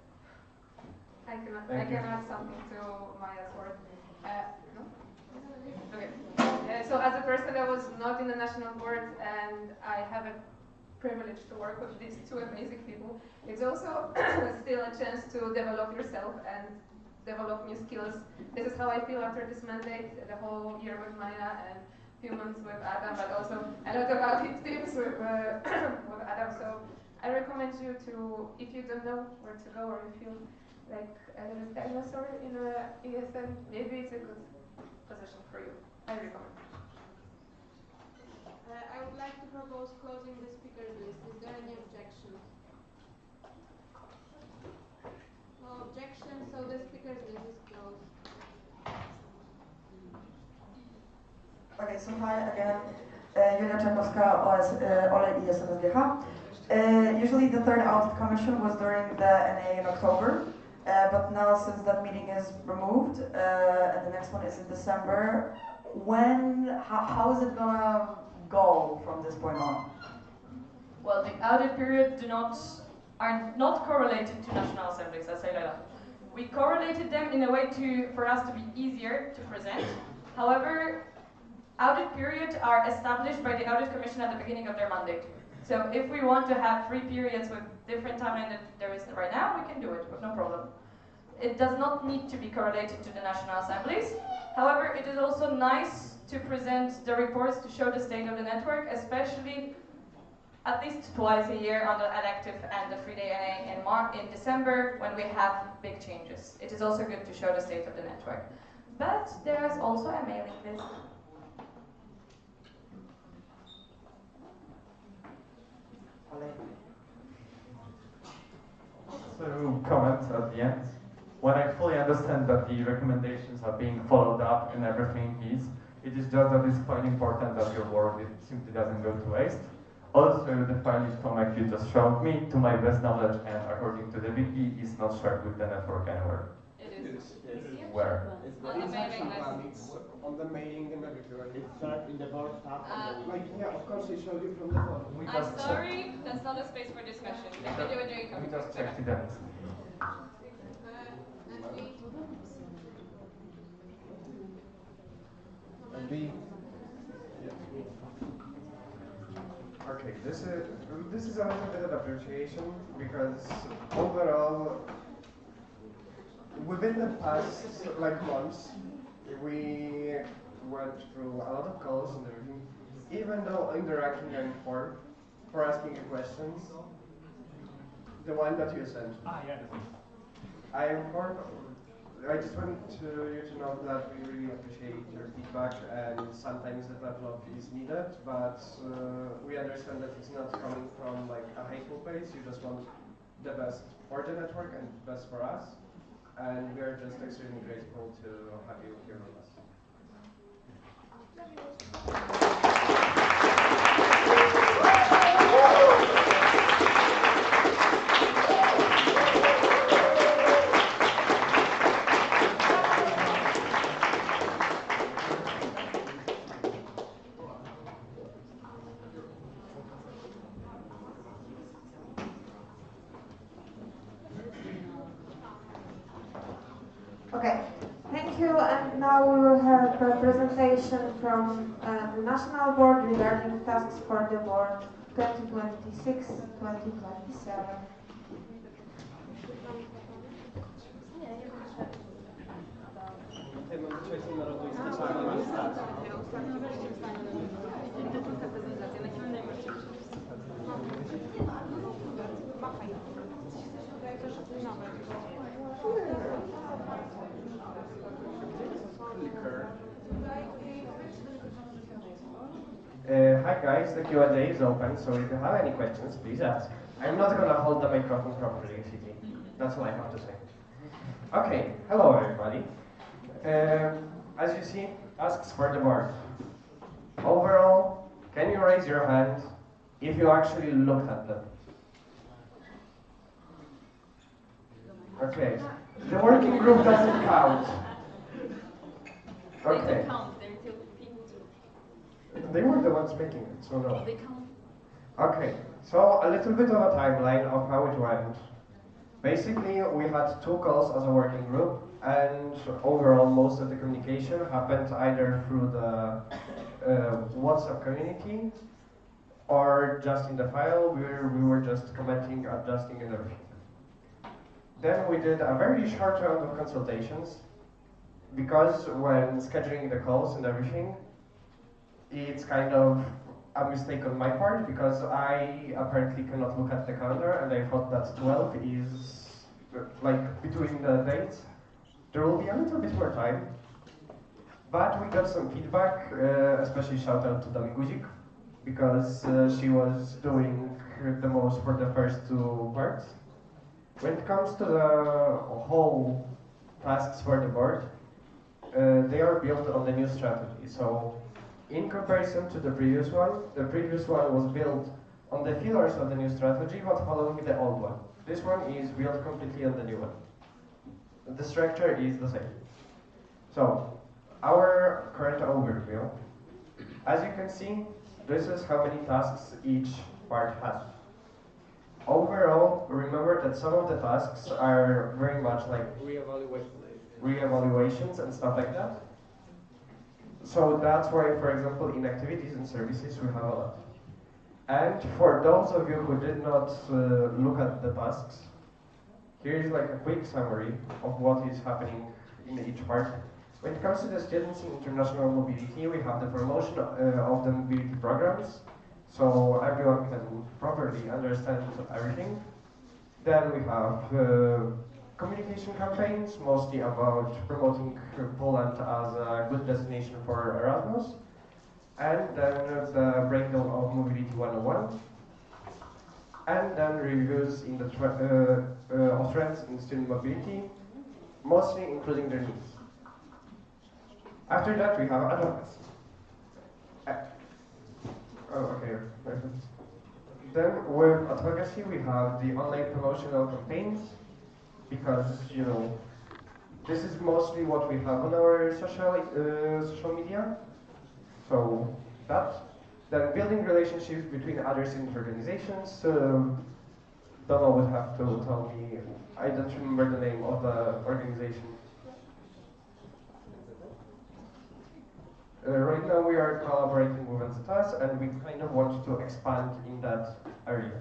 I can add something to Maya's word. No? Okay. So as a person that was not in the national board and I have a privilege to work with these two amazing people, it's also still a chance to develop yourself and develop new skills. This is how I feel after this mandate, the whole year with Maya and few months with Adam, but also a lot of audit tips with Adam. So I recommend you to, if you don't know where to go or you feel like as a dinosaur in a ESN, maybe it's a good position for you. I recommend. I would like to propose closing the speakers list. Is there any objection? No objection, so the speakers list is closed. Okay, so hi again, Julia Czakowska, OLE ESNSDH. Usually the third audit commission was during the NA in October, but now since that meeting is removed and the next one is in December, how is it gonna go from this point on? Well, the audit period are not correlated to national assemblies, as I said. We correlated them in a way for us to be easier to present. However, audit periods are established by the audit commission at the beginning of their mandate. So if we want to have 3 periods with different timeline that there is right now, we can do it, but no problem. It does not need to be correlated to the national assemblies. However, it is also nice to present the reports to show the state of the network, especially at least twice a year on the elective and the 3-day NA in December when we have big changes. It is also good to show the state of the network. But there is also a mailing list. So, comment at the end. When I fully understand that the recommendations are being followed up and everything it is just that it's quite important that your work simply doesn't go to waste. Also, the file is like you just showed me, to my best knowledge, and according to the wiki, is not shared with the network anywhere. It is. Where? On the mailing list. It's on the mailing and everywhere. It's shared in the board tab. Like, yeah, of course they showed it from the phone. I'm sorry, that's not a space for discussion. They can do it during We just coffee. checked it out. Okay, this is a little bit of appreciation because overall, within the past months, we went through a lot of calls and everything. Even though in the ranking I'm for asking you questions, the one that you sent. I am for. I just want you to know that we really appreciate your feedback, and sometimes the level up is needed, but we understand that it's not coming from a hateful place. You just want the best for the network and best for us, and we are just extremely grateful to have you here with us. Okay, thank you. And now we will have a presentation from the National Board regarding tasks for the board 2026-2027. Hi guys, the Q&A is open, so if you have any questions, please ask. I'm not gonna hold the microphone properly, CT. That's all I have to say. Okay, hello everybody. As you see, asks for the board. Overall, can you raise your hand if you actually looked at them? Okay, the working group doesn't count. Okay. They don't count, they're still people. They were the ones making it, so no. They count. Okay, so a little bit of a timeline of how it went. Basically, we had 2 calls as a working group, and overall most of the communication happened either through the WhatsApp community or just in the file where we were just commenting, adjusting and everything. Then we did a very short round of consultations because when scheduling the calls and everything, it's kind of a mistake on my part because I apparently cannot look at the calendar and I thought that 12 is like between the dates, there will be a little bit more time. But we got some feedback, especially shout out to Dami Guzik, because she was doing the most for the first two parts. When it comes to the whole tasks for the board, they are built on the new strategy. So in comparison to the previous one was built on the pillars of the new strategy, but following the old one. This one is built completely on the new one. The structure is the same. So, our current overview. As you can see, this is how many tasks each part has. Overall, remember that some of the tasks are very much like re-evaluations and stuff like that. So that's why, for example, in activities and services, we have a lot. And for those of you who did not look at the tasks, here is like a quick summary of what is happening in each part. When it comes to the students in international mobility, we have the promotion of the mobility programs, so everyone can properly understand everything. Then we have communication campaigns, mostly about promoting Poland as a good destination for Erasmus. And then the breakdown of Mobility 101. And then reviews in the of trends in student mobility, mostly including their needs. After that, we have advocacy. Then with advocacy, we have the online promotional campaigns, because this is mostly what we have on our social media. So that. Then building relationships between others in organizations. Donna would have to tell me. I don't remember the name of the organization. Right now we are collaborating with NZS and we kind of want to expand in that area.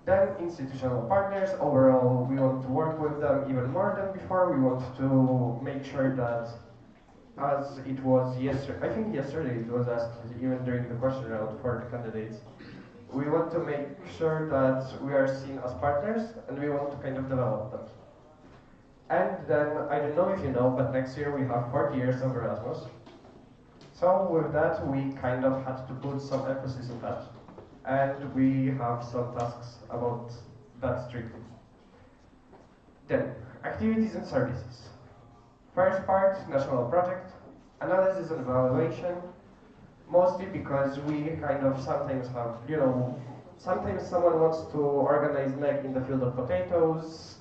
Then institutional partners, overall we want to work with them even more than before. We want to make sure that, as it was yesterday, I think yesterday it was asked even during the question round for the candidates, we want to make sure that we are seen as partners and we want to kind of develop them. And then, I don't know if you know, but next year we have 40 years of Erasmus. So with that, we kind of had to put some emphasis on that. And we have some tasks about that strictly. Then, activities and services. First part, national project, analysis and evaluation, mostly because we kind of sometimes have, sometimes someone wants to organize like in the field of potatoes,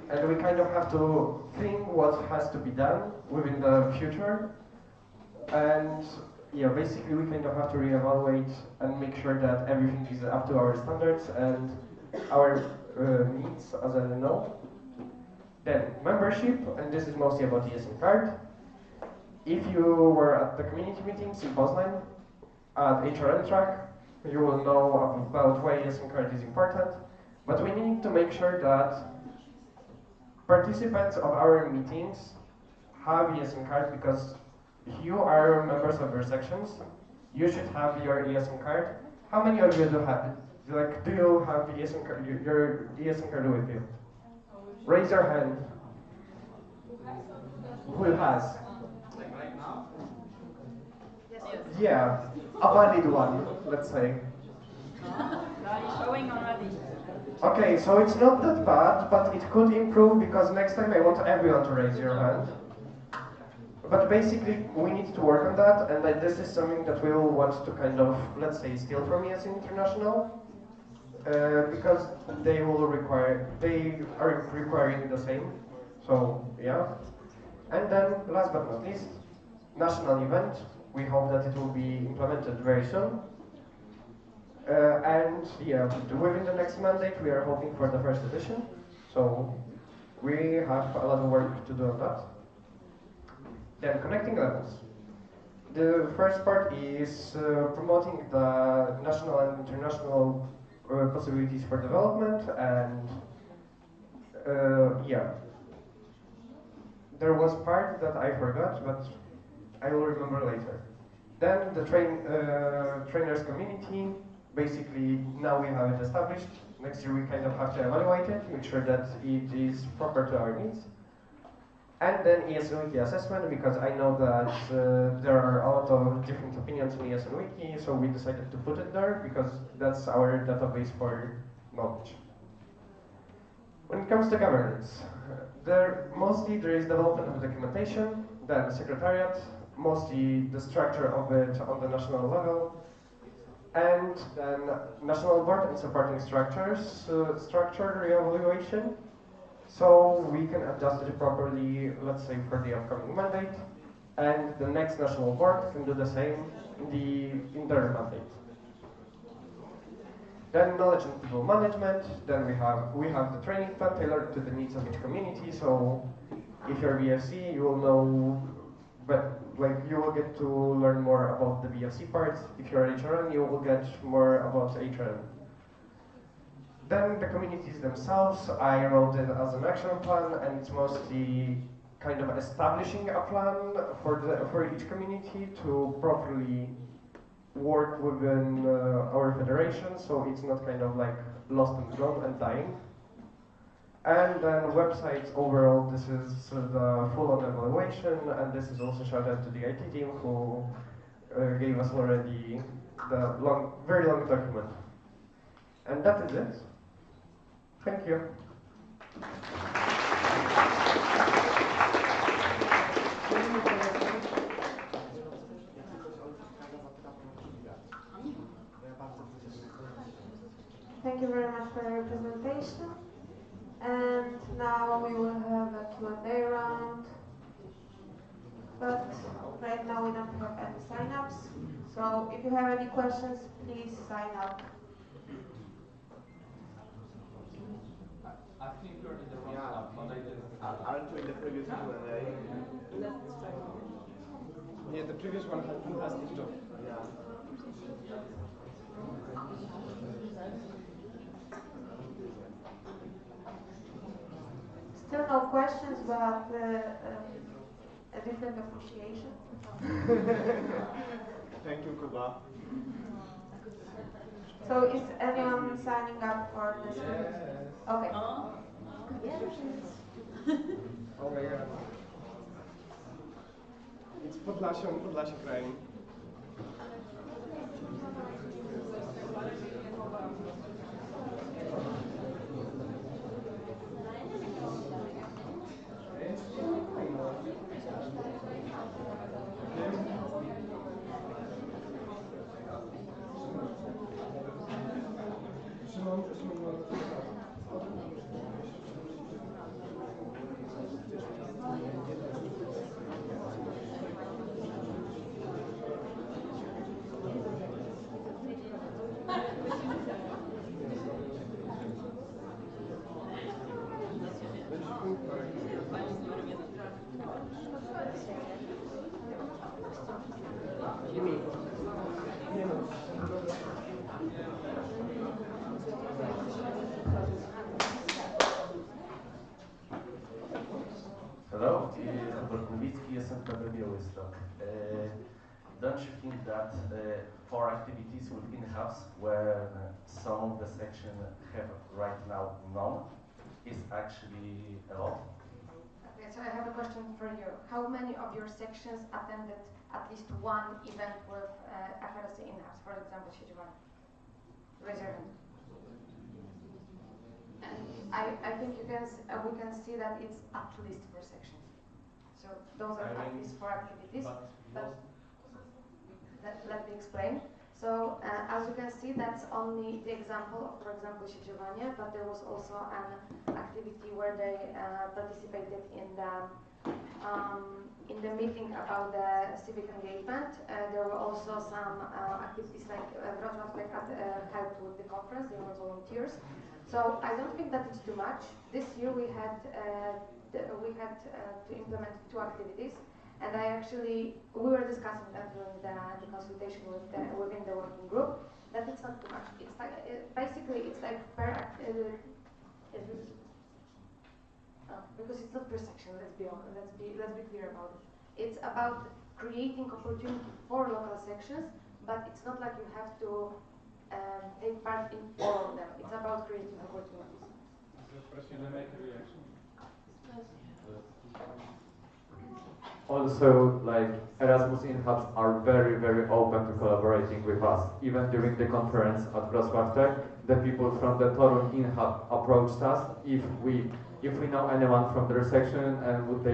and we kind of have to think what has to be done within the future. And yeah, basically we kind of have to reevaluate and make sure that everything is up to our standards and our needs as a know. Then membership, and this is mostly about ESM card. If you were at the community meetings in Poznan, at HRN track, you will know about why ESM card is important. But we need to make sure that participants of our meetings have ESM card, because you are members of your sections, you should have your ESM card. How many of you do have it? Like, do you have the ESM card, your ESM card with you? Raise your hand. Who has? Like right now? Yes. Yeah, a valid one, let's say. Showing already. Okay, so it's not that bad, but it could improve, because next time I want everyone to raise your hand. But basically, we need to work on that, and this is something that we will want to kind of, let's say, steal from ES International, because they are requiring the same. So yeah. And then, last but not least, national event. We hope that it will be implemented very soon. And yeah, within the next mandate, we are hoping for the first edition. So we have a lot of work to do on that. Then connecting levels. The first part is promoting the national and international possibilities for development, and yeah. There was part that I forgot, but I will remember later. Then the trainers community. Basically, now we have it established. next year we kind of have to evaluate it, make sure that it is proper to our needs. And then ESN Wiki assessment, because I know that there are a lot of different opinions on ESN Wiki, so we decided to put it there because that's our database for knowledge. When it comes to governance, mostly there is development of documentation, then secretariat, mostly the structure of it on the national level, and then national board and supporting structures, structure reevaluation, so we can adjust it properly, let's say for the upcoming mandate, and the next national board can do the same in their mandate. Then knowledge and people management, then we have the training plan tailored to the needs of each community, so if you're BFC, you will know, but like you will get to learn more about the BFC part. If you're HRM, you will get more about HRM. Then the communities themselves, I wrote it as an action plan, and it's mostly kind of establishing a plan for each community to properly work within our federation, so it's not kind of like lost and gone and dying. And then websites overall, this is the full-on evaluation, and this is also shout out to the IT team who gave us already the very long document. And that is it. Thank you. Thank you very much for your presentation. And now we will have a Q&A round. But right now we don't have any sign-ups. So if you have any questions, please sign up. I think you're in the wrong lab, but I didn't. Aren't you in the previous Q&A? Yeah, the previous one had fantastic job. Yeah. Still no questions, but a different appreciation. Thank you, Kuba. So is anyone signing up for this? Yes. Okay. Oh my god. It's Podlasie Krain. Hello, Robert Nowicki, SNPB Białystok. Don't you think that for activities within hubs where some of the section have right now none is actually a lot? Okay, so I have a question for you. How many of your sections attended at least one event with FRC in-house, for example, Siedziewanie? Raise your hand. And I think we can see that it's at least 4 sections. So those are at least 4 activities. But let me explain. So as you can see, that's only the example of, for example, Siedziewanie, but there was also an activity where they participated in the meeting about the civic engagement. There were also some activities like Wrocław helped with the conference. There were volunteers. So I don't think that it's too much. This year we had to implement 2 activities, and we were discussing that during the consultation within the working group, that it's not too much. It's like basically it's like because it's not per section. Let's be clear about it. It's about creating opportunity for local sections, but it's not like you have to take part in all of them. It's about creating opportunities. Also, like Erasmus in-hubs are very, very open to collaborating with us. Even during the conference at Wrocław Tech, the people from the Torun in-hub approached us if we know anyone from their section and would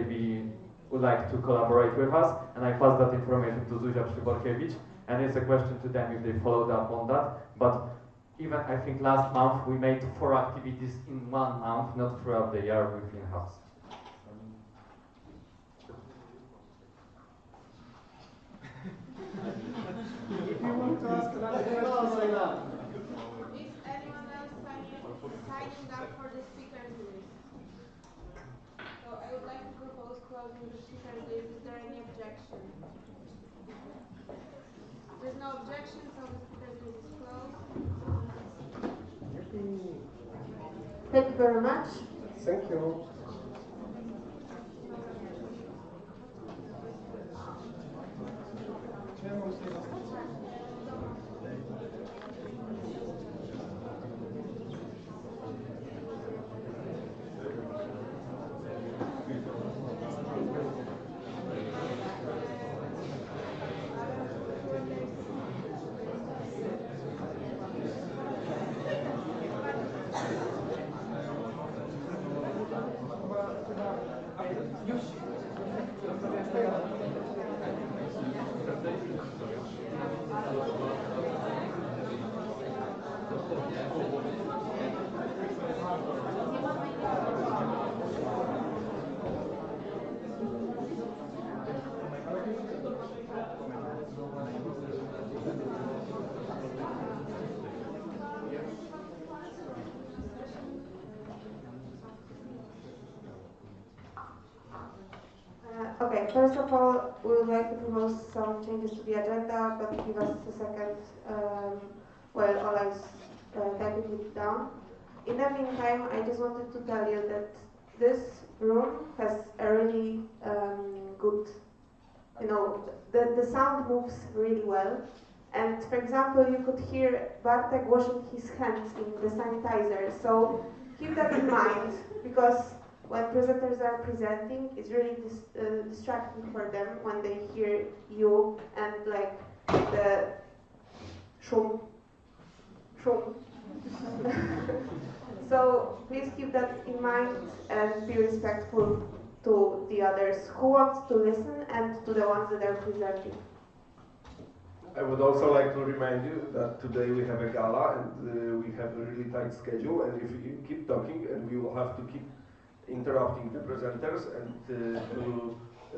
like to collaborate with us. And I passed that information to Zuzia Przyborkiewicz, and it's a question to them if they followed up on that. But even I think last month we made 4 activities in 1 month, not throughout the year with in-hubs. If you want to ask another question, sign up. Is anyone else signing up for the speakers list? So I would like to propose closing the speakers list. Is there any objection? There's no objection, so the speakers list is closed. Thank you very much. Thank you. Okay, first of all, we would like to propose some changes to the agenda, but give us a second while Ola is typing it down. In the meantime, I just wanted to tell you that this room has a really good, the sound moves really well. And for example, you could hear Bartek washing his hands in the sanitizer. So keep that in mind, because when presenters are presenting, it's really distracting for them when they hear you and like the shum. So please keep that in mind and be respectful to the others who want to listen and to the ones that are presenting. I would also like to remind you that today we have a gala and we have a really tight schedule, and if you keep talking, and we will have to keep interrupting the presenters and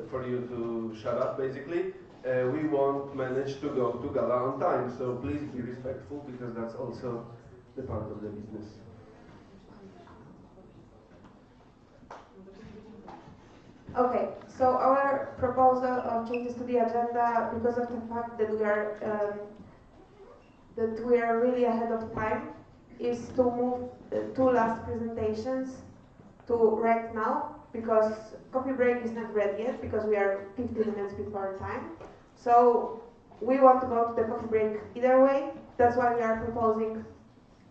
for you to shut up basically, we won't manage to go to gala on time, so please be respectful, because that's also the part of the business. Okay, so our proposal of changes to the agenda, because of the fact that we are really ahead of time, is to move the 2 last presentations to right now, because coffee break is not ready yet, because we are 15 minutes before time. So we want to go to the coffee break either way. That's why we are proposing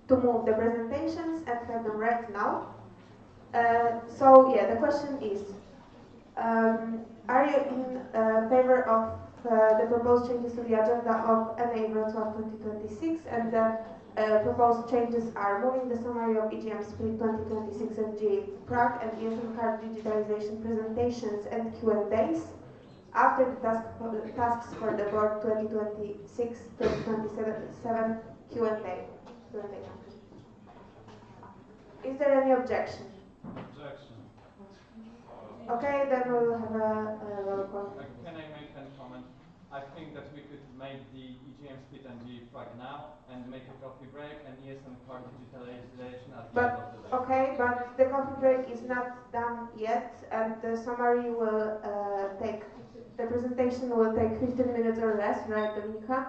to move the presentations and have them right now. So yeah, the question is, are you in favor of the proposed changes to the agenda of NA Wrocław 2026? And the proposed changes are moving the summary of EGM Split 2026 and G Prague and ESM card digitalization presentations and Q&As after the tasks for the board 2026-2027 Q&A. Is there any objection? Objection. Okay, then we will have a roll call. Can I make a comment? I think that we could make the EGM split and G plug now and make a coffee break and ESM card digitalization at the end of the day. Okay, but the coffee break is not done yet, and the summary will the presentation will take 15 minutes or less, right, Dominika?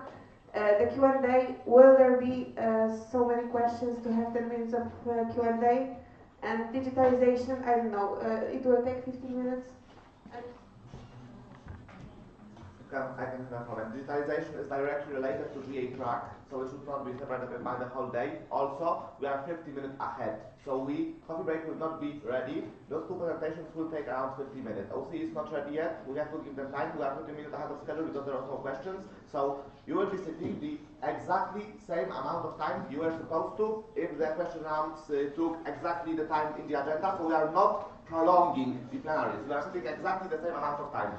The Q&A, will there be so many questions to have 10 minutes of Q&A? And digitalization, I don't know, it will take 15 minutes. I can have a problem. Digitalization is directly related to GA track, so it should not be separated by the whole day. Also, we are 50 minutes ahead, so coffee break will not be ready. Those two presentations will take around 50 minutes. OC is not ready yet. We have to give them time. We are 50 minutes ahead of schedule because there are no questions. So you will be sitting the exactly same amount of time you were supposed to if the question rounds took exactly the time in the agenda. So we are not prolonging the plenaries. We are sitting exactly the same amount of time.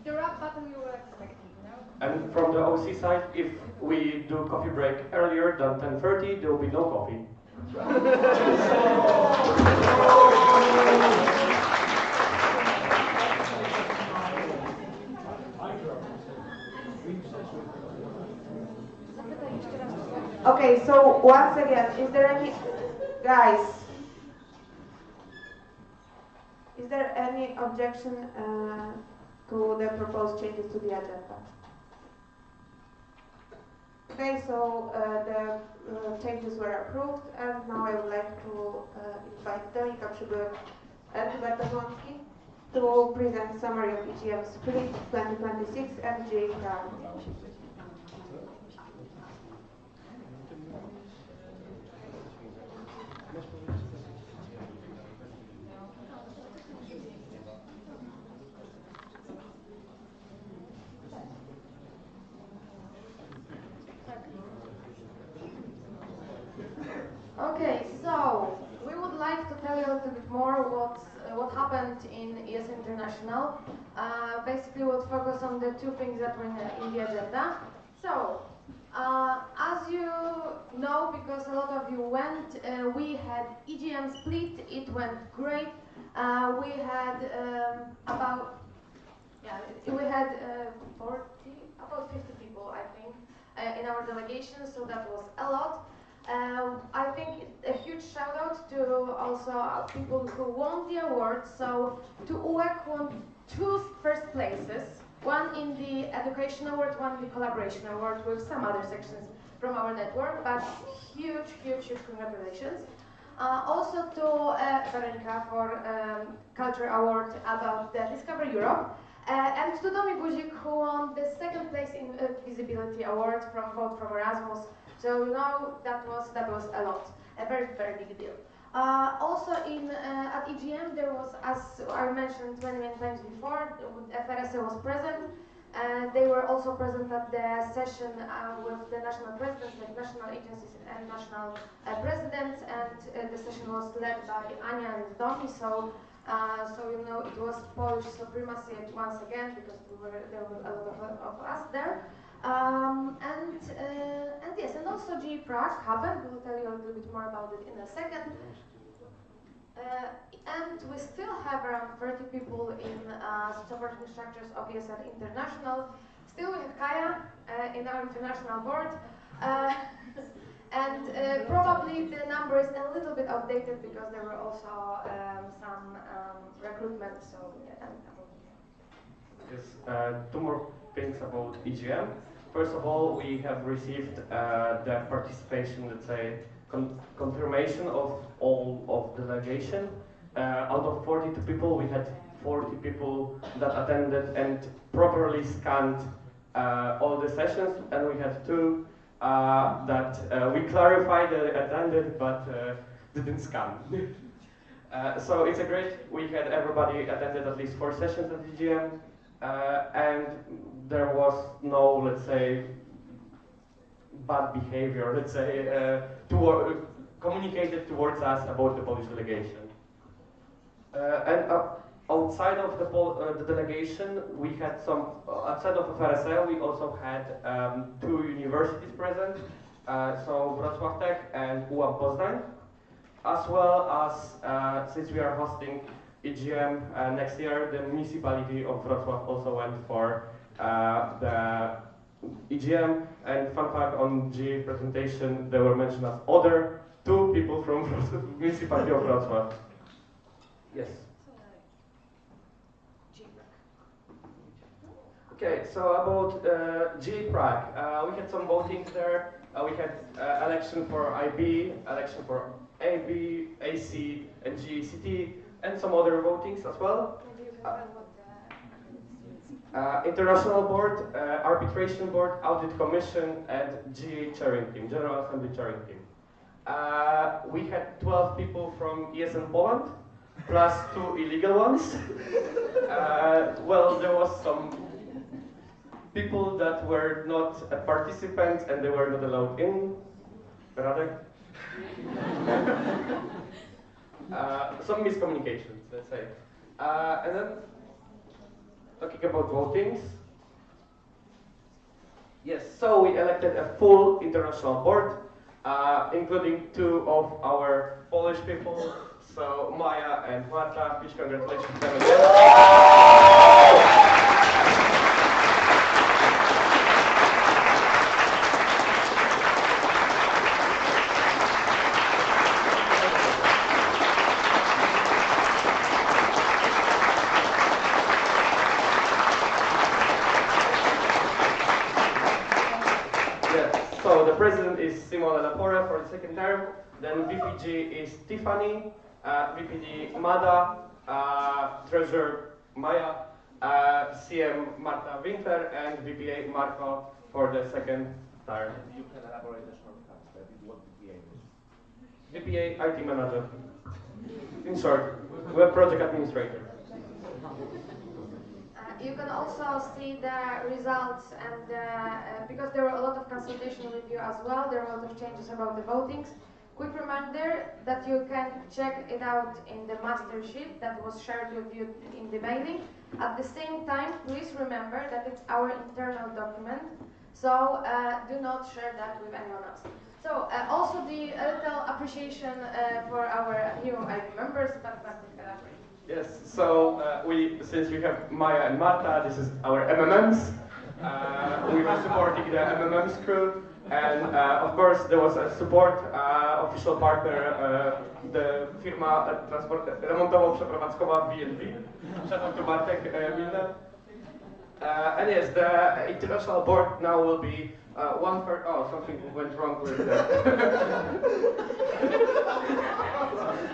The wrap button you were expecting, no? And from the OC side, if we do coffee break earlier than 10:30, there will be no coffee. Okay, so once again, is there any, guys, is there any objection to the proposed changes to the agenda? Okay, so the changes were approved, and now I would like to invite Danica Przybyłek and Hubert Złącki to present summary of EGM Split 2026 and GA Prague. Okay, so we would like to tell you a little bit more what happened in ES International. Basically, we'll focus on the two things that were in the agenda. So, as you know, because a lot of you went, we had EGM Split. It went great. We had about 50 people, I think, in our delegation. So that was a lot. I think a huge shout out to also people who won the award. So to UEC won two first places, one in the education award, one in the collaboration award with some other sections from our network, but huge congratulations. Also to Veronika for Culture Award about the Discover Europe. And to Domi Guzik, who won the second place in Visibility Award from Vote from Erasmus. So you know that was a lot, a very big deal. Also at EGM there was, as I mentioned many times before, FRSA was present. They were also present at the session with the national presidents, like national agencies and national presidents, and the session was led by Ania and Domi. So you know it was Polish supremacy once again because there were a lot of us there. And yes, and also GE Prague happened. We'll tell you a little bit more about it in a second. And we still have around 30 people in supporting structures of ESL International. Still we have Kaya in our international board. And probably the number is a little bit outdated because there were also some recruitment. So yeah, Yes, two more things about EGM. First of all, we have received the participation, let's say, confirmation of all of delegation. Out of 42 people, we had 40 people that attended and properly scanned all the sessions, and we had two that we clarified that attended but didn't scan. So it's a great, we had everybody attended at least 4 sessions at EGM, and there was no, let's say, bad behavior, let's say, communicated towards us about the Polish delegation. And outside of the delegation, we had some, outside of FRSL, we also had 2 universities present, so Wrocław Tech and UAM Poznań, as well as, since we are hosting EGM next year, the municipality of Wrocław also went for the EGM. And fun fact on GA presentation, they were mentioned as other 2 people from municipality of Wrocław. Yes. Okay, so about GA Prague, we had some voting there. We had election for IB, election for AB, AC, and GACT, and some other votings as well. International Board, Arbitration Board, Audit Commission, and GA chairing team, General Assembly chairing team. We had 12 people from ESN Poland, plus 2 illegal ones. Well, there was some people that were not participants and they were not allowed in, rather. Some miscommunications, let's say. And then, talking about votings. Yes, so we elected a full international board, including 2 of our Polish people, so Maya and Marta. Huge congratulations to them again. So the president is Simona Lapora for the 2nd term, then VPG is Tiffany, VPD Mada, treasurer Maya, CM Marta Winkler, and VPA Marco for the 2nd term. You can elaborate a shortcut, what VPA is. VPA IT manager. In short, web project administrator. You can also see the results, and because there were a lot of consultation with you as well, there were a lot of changes about the votings. Quick reminder that you can check it out in the master sheet that was shared with you in the mailing. At the same time, please remember that it's our internal document, so do not share that with anyone else. So also the little appreciation for our new IB members, but elaborate. Yes, so since we have Maya and Marta, this is our MMMs. We were supporting the MMMs crew, and of course there was a support official partner, the firma remontowo-przeprowadzkowa B&B. Shout out to Bartek Milner. And yes, the international board now will be 1/3. Oh, something went wrong with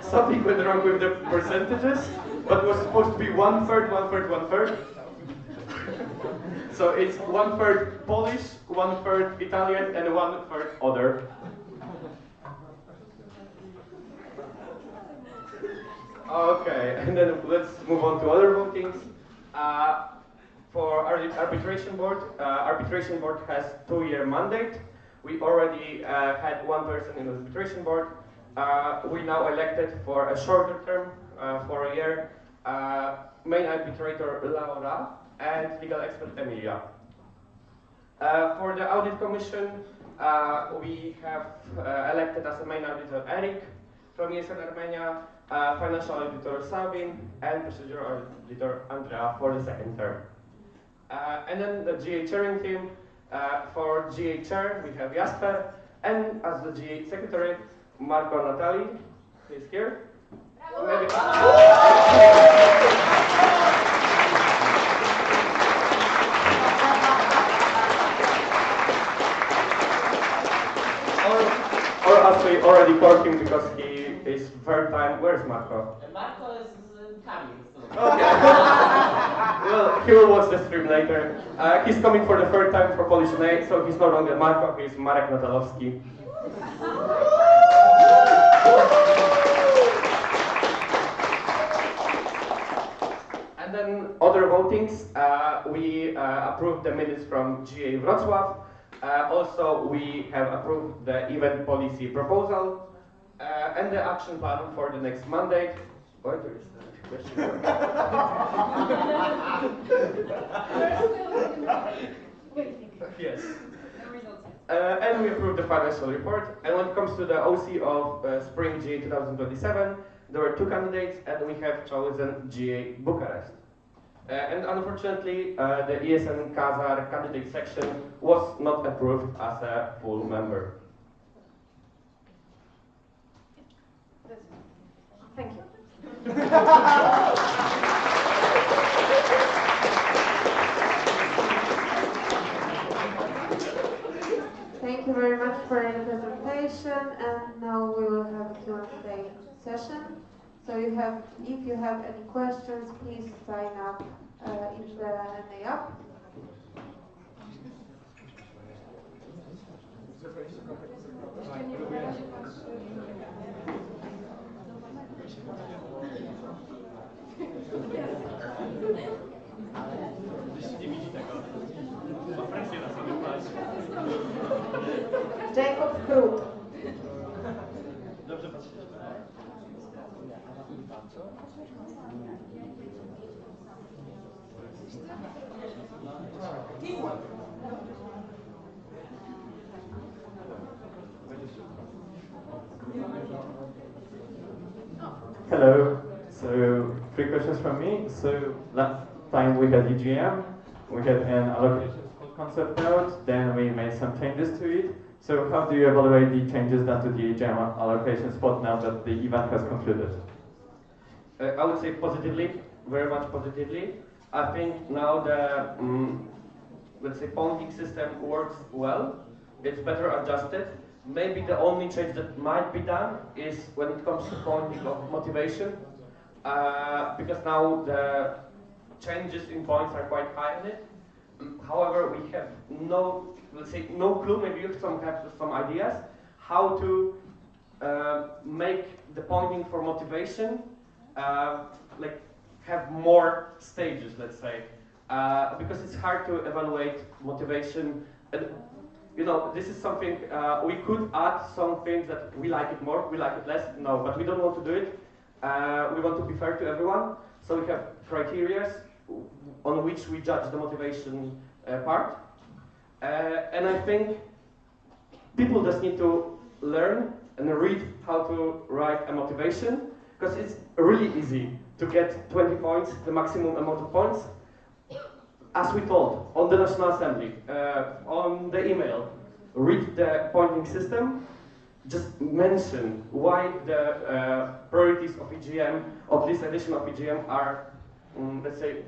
something went wrong with the percentages, but it was supposed to be 1/3, 1/3, 1/3. So it's 1/3 Polish, 1/3 Italian, and 1/3 other. Okay, and then let's move on to other votings. For our arbitration board has 2-year mandate. We already had 1 person in the arbitration board. We now elected for a shorter term, for a year, main arbitrator Laura and legal expert Emilia. For the audit commission, we have elected as a main auditor Eric from ESN Armenia, financial auditor Sabin, and procedural auditor Andrea for the 2nd term. And then the GA chairing team, for GA chair we have Jasper, and as the GA secretary, Marco Natali, who is here. Or actually already working because he is 3rd time. Where's Marco? Marco is coming. Okay. Well, he will watch the stream later. He's coming for the 3rd time for Polish Night, so he's no longer Marco, he's Marek Natalowski. And then other votings, we approved the minutes from GA Wrocław. Also, we have approved the event policy proposal and the action plan for the next mandate. Why there is the question? Yes. And we approved the financial report. And when it comes to the OC of Spring GA 2027, there were 2 candidates, and we have chosen GA Bucharest. And unfortunately, the ESN Kazar candidate section was not approved as a full member. Thank you. Thank you very much for your presentation, and now we will have a Q&A session. So if you have any questions, please sign up in the day up. Jeszcze nie udało się Jacob Krut. Dobrze. Hello. So 3 questions from me. So last time we had EGM, we had an allocation concept note, then we made some changes to it. So how do you evaluate the changes done to the EGM allocation spot now that the event has concluded? I would say positively, very much positively. I think now the, let's say, pointing system works well. It's better adjusted. Maybe the only change that might be done is when it comes to pointing of motivation, because now the changes in points are quite high in it. However, we have no, let's say, no clue. Maybe you have some ideas how to make the pointing for motivation like have more stages, let's say, because it's hard to evaluate motivation. And, you know, this is something we could add some things that we like it more, we like it less. No, but we don't want to do it. We want to be fair to everyone, so we have criteria on which we judge the motivation part. And I think people just need to learn and read how to write a motivation, because it's really easy to get 20 points, the maximum amount of points. As we told on the National Assembly, on the email, read the pointing system, just mention why the priorities of EGM, of this edition of EGM are, let's say,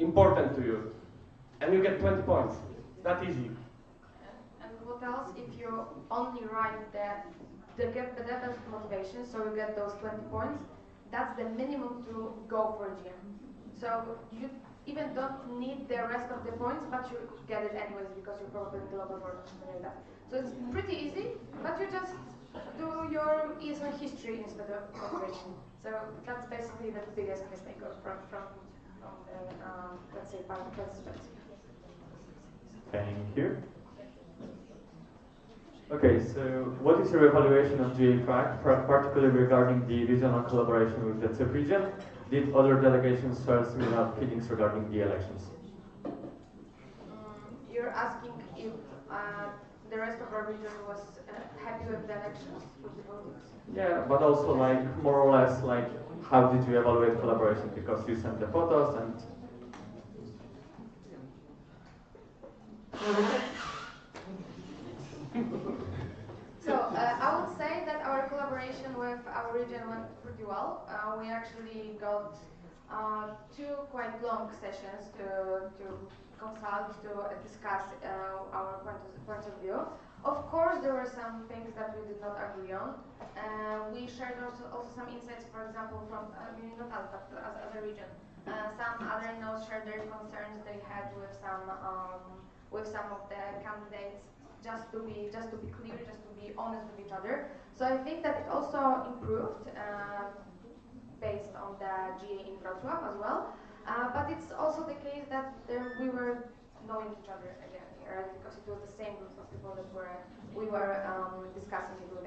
important to you. And you get 20 points. That easy. And what else if you only write the depth motivation, so you get those 20 points, that's the minimum to go for EGM. So you even don't need the rest of the points, but you get it anyways because you're probably global board or something like that. So it's pretty easy, but you just do your ESL history instead of motivation. So that's basically the biggest mistake from the, let's say, participants. Thank you. Okay, so what is your evaluation of GA track, particularly regarding the regional collaboration with the CEP region? Did other delegations share similar feelings regarding the elections? You're asking if the rest of our region was happy with the elections, with the voting? Yeah, but also like more or less like how did you evaluate collaboration? Because you sent the photos and So I would say that our collaboration with our region went pretty well. We actually got 2 quite long sessions to consult, to discuss our points of view. Of course, there were some things that we did not agree on. We shared also some insights, for example, from, not us, but as a region. Some other nodes shared their concerns they had with some of the candidates, just to be clear, just to be honest with each other. So I think that it also improved based on the GA in Wrocław as well. But it's also the case that we were knowing each other again, right? Because it was the same group of people that we were discussing it with.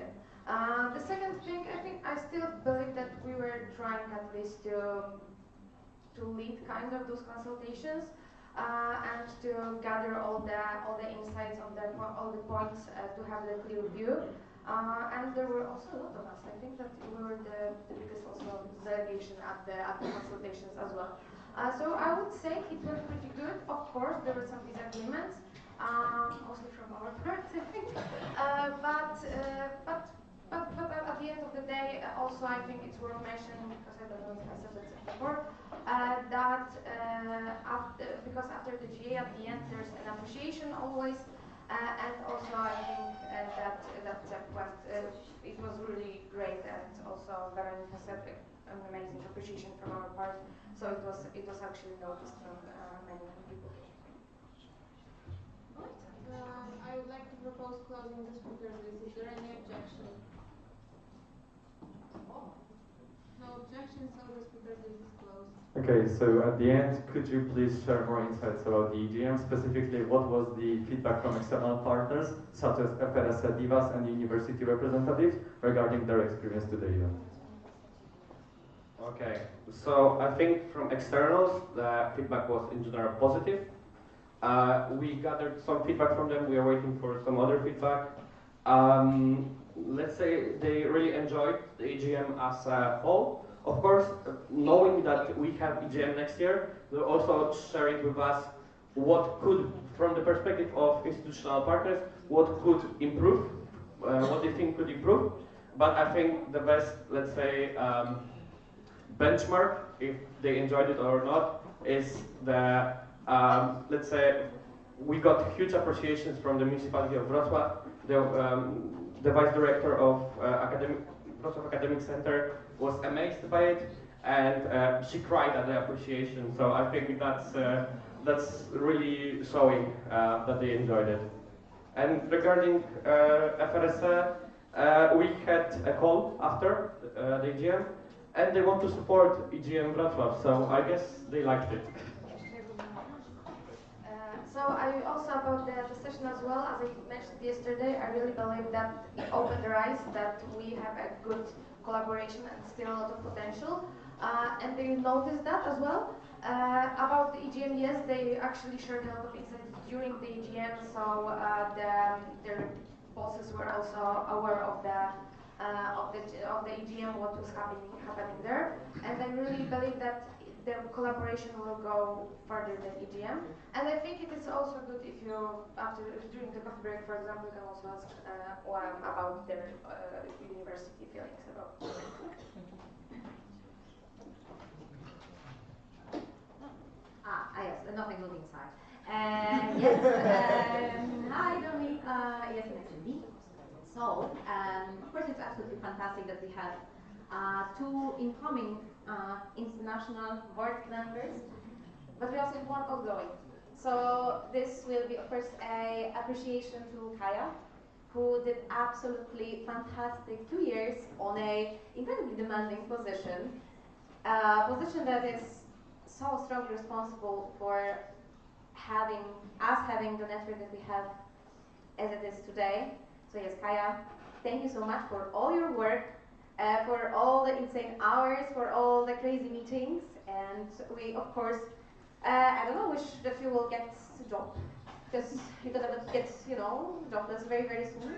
The second thing, I still believe that we were trying at least to lead kind of those consultations. And to gather all the insights on all the points to have the clear view. And there were also a lot of us. I think that we were the biggest also delegation at the consultations as well. So I would say it went pretty good. Of course, there were some disagreements, mostly from our part, I think. But at the end of the day, also I think it's worth mentioning, because I don't know if I said that before, because after the GA at the end there's an appreciation always, and also I think that it was really great, and also Veronica said an amazing appreciation from our part. So it was actually noticed from many people. I would like to propose closing the speakers list. Is there any objection? No objections, so the speakers list is closed. Okay, so at the end, could you please share more insights about the EGM? Specifically, what was the feedback from external partners, such as FRS Divas and university representatives, regarding their experience to the event? Okay, so I think from externals, the feedback was in general positive. We gathered some feedback from them. We are waiting for some other feedback. Let's say they really enjoyed the EGM as a whole. Of course, knowing that we have EGM next year, they're also sharing with us what could, from the perspective of institutional partners, what could improve, what they think could improve. But I think the best, let's say, benchmark, if they enjoyed it or not, is the, let's say, we got huge appreciations from the municipality of Wrocław. The vice director of Wrocław Academic Center was amazed by it, and she cried at the appreciation. So I think that's really showing that they enjoyed it. And regarding FRSE, we had a call after the EGM, and they want to support EGM Wrocław, so I guess they liked it. So I also about the session as well, as I mentioned yesterday, I really believe that it opened their eyes that we have a good collaboration and still a lot of potential. And they noticed that as well. About the EGM, yes, they actually shared a lot of insights during the EGM, so their bosses were also aware of the EGM, what was happening there. And I really believe that the collaboration will go further than EGM. And I think it is also good if you, during the coffee break, for example, you can also ask about their university feelings about it. Yes, nothing moving inside. Yes, hi, Domi. Yes, nice to meet you. So, of course, it's absolutely fantastic that we have two incoming international board members, but we also have one outgoing. So this will be, of course, an appreciation to Kaya, who did absolutely fantastic 2 years on a incredibly demanding position, a position that is so strongly responsible for having the network that we have as it is today. So yes, Kaya, thank you so much for all your work, for all the insane hours, for all the crazy meetings, and we, of course, I don't know, wish that you will get a job, because you're gonna get, jobless very, very soon.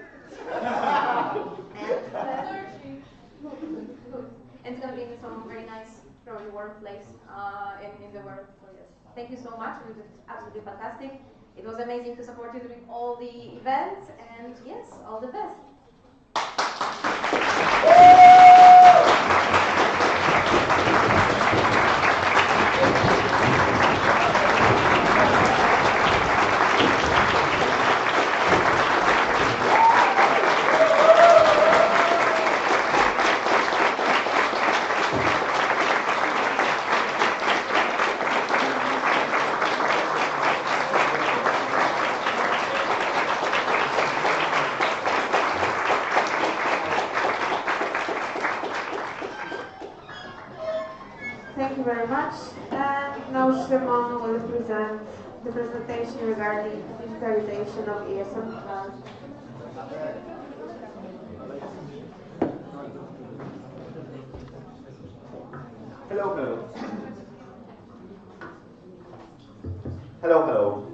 And it's gonna be in some very nice, probably workplace in the world. So yes, thank you so much. It was absolutely fantastic. It was amazing to support you during all the events, and yes, all the best. Thank you very much. And now Shimon will present the presentation regarding digitalization of ESM class. Hello, hello. Hello, hello.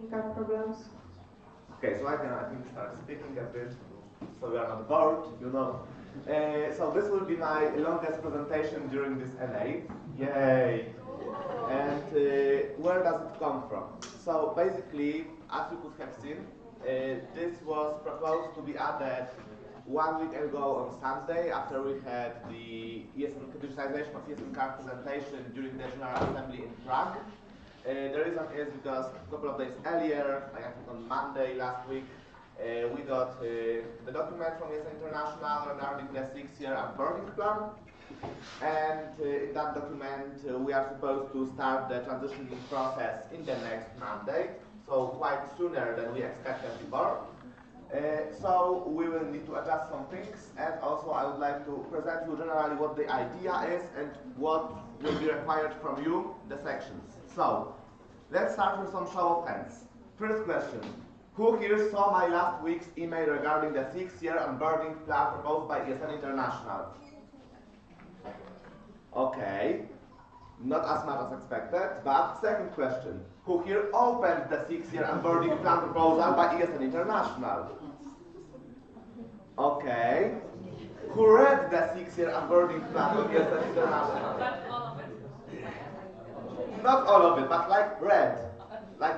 Technical problems. Okay, so I can start speaking a bit, so we are not bored, so this will be my longest presentation during this NA. Yay! And where does it come from? So basically, as you could have seen, this was proposed to be added 1 week ago on Sunday, after we had the digitization of ESN card presentation during the General Assembly in Prague. The reason is because a couple of days earlier, like I think on Monday last week, we got the document from ESN International regarding the 6-year onboarding plan. And in that document, we are supposed to start the transitioning process in the next Monday, so quite sooner than we expected before. So we will need to adjust some things, and also I would like to present you generally what the idea is and what will be required from you, the sections. So let's start with some show of hands. First question. Who here saw my last week's email regarding the 6-year onboarding plan proposed by ESN International? Okay, not as much as expected, but second question. Who here opened the 6-year onboarding plan proposal by ESN International? Okay. Who read the 6-year onboarding plan of ESN International? Not all of it, but like read. Like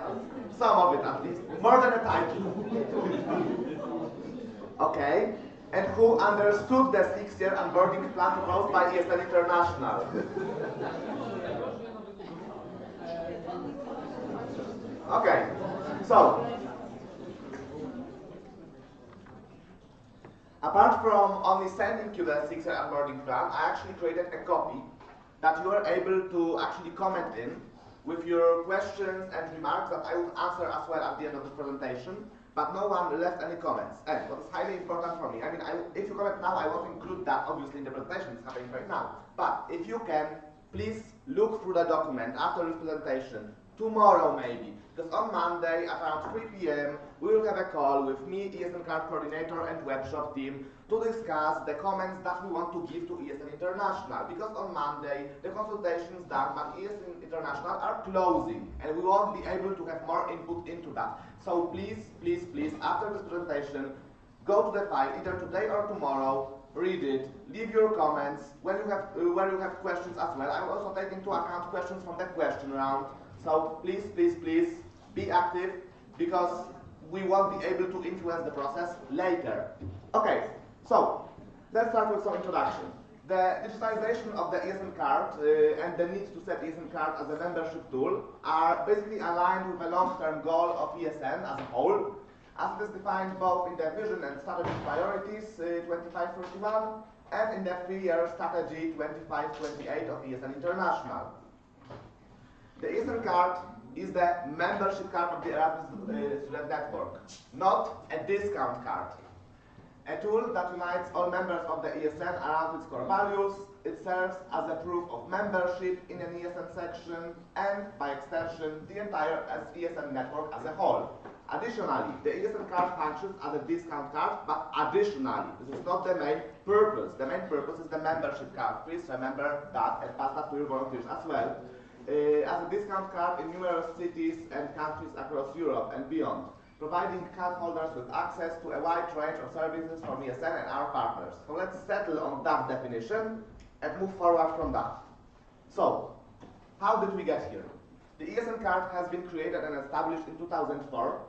some of it at least. More than a title. Okay. And who understood the 6-year onboarding plan proposed by ESN International? Okay, so apart from only sending you the 6-year onboarding plan, I actually created a copy that you are able to actually comment in with your questions and remarks that I will answer as well at the end of the presentation. But no one left any comments. And what is highly important for me, I mean, if you comment now, I won't include that obviously in the presentation, it's happening right now. But if you can, please look through the document after this presentation, tomorrow maybe, because on Monday at around 3 p.m. we will have a call with me, ESN Card Coordinator and Webshop team to discuss the comments that we want to give to ESN International. Because on Monday the consultations done by ESN International are closing and we won't be able to have more input into that. So please, please, please, after this presentation, go to the file either today or tomorrow, read it, leave your comments when you have questions as well. I will also take into account questions from the question round. So please, please, please be active because we won't be able to influence the process later. Okay, so let's start with some introduction. The digitization of the ESN card and the need to set ESN card as a membership tool are basically aligned with a long-term goal of ESN as a whole, as it is defined both in the vision and strategy priorities 2531 and in the 3-year strategy 2528 of ESN International. The ESN card is the membership card of the Erasmus Student Network, not a discount card. A tool that unites all members of the ESN around its core values. It serves as a proof of membership in an ESN section and, by extension, the entire ESN network as a whole. Additionally, the ESN card functions as a discount card, but additionally, this is not the main purpose. The main purpose is the membership card. Please remember that and pass that to your volunteers as well. As a discount card in numerous cities and countries across Europe and beyond, providing cardholders with access to a wide range of services from ESN and our partners. So let's settle on that definition and move forward from that. So, how did we get here? The ESN card has been created and established in 2004,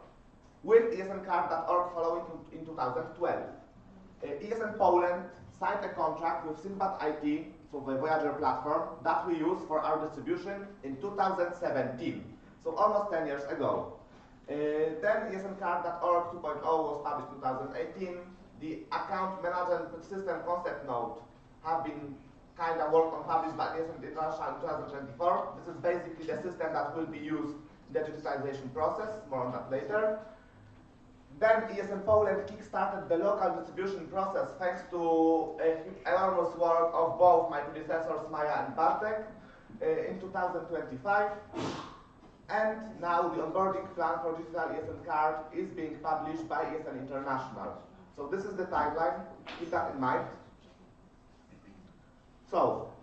with ESNcard.org following in 2012. ESN Poland signed a contract with Sinbad IT, so the Voyager platform, that we use for our distribution in 2017, so almost 10 years ago. Then ESNcard.org 2.0 was published in 2018. The account management system concept note have been kind of worked on, published by ESN International in 2024. This is basically the system that will be used in the digitization process, more on that later. Then ESN Poland kickstarted the local distribution process thanks to enormous work of both my predecessors, Maja and Bartek, in 2025. And now the onboarding plan for digital ESN card is being published by ESN International. So this is the timeline, keep that in mind. So,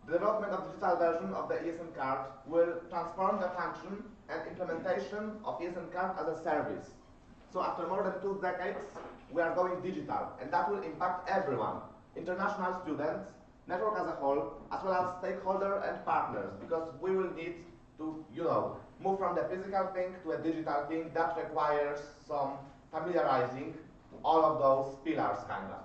the development of digital version of the ESN card will transform the function and implementation of ESN card as a service. So after more than 2 decades, we are going digital, and that will impact everyone, international students, network as a whole, as well as stakeholders and partners, because we will need to, move from the physical thing to a digital thing that requires some familiarizing all of those pillars, kind of.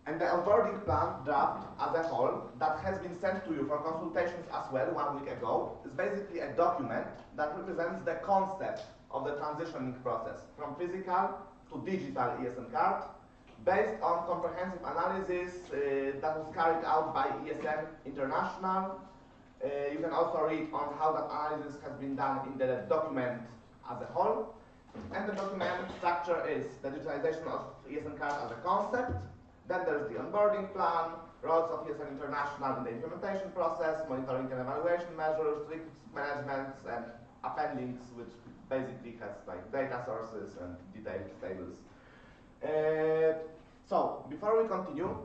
And the onboarding plan draft as a whole that has been sent to you for consultations as well 1 week ago is basically a document that represents the concept of the transitioning process from physical to digital ESN card based on comprehensive analysis that was carried out by ESN International. You can also read on how that analysis has been done in the document as a whole. And the document structure is the digitalization of ESN card as a concept. Then there's the onboarding plan, roles of ESN International in the implementation process, monitoring and evaluation measures, risk management, and appendix, which basically has like data sources and detailed tables. So before we continue,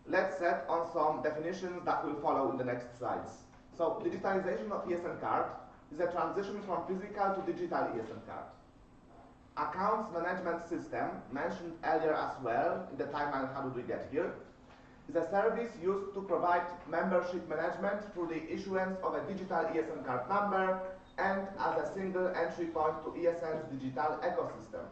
let's set on some definitions that will follow in the next slides. So digitalization of ESN card is a transition from physical to digital ESN card. Accounts management system, mentioned earlier as well in the timeline how did we get here, is a service used to provide membership management through the issuance of a digital ESN card number and as a single entry point to ESN's digital ecosystem.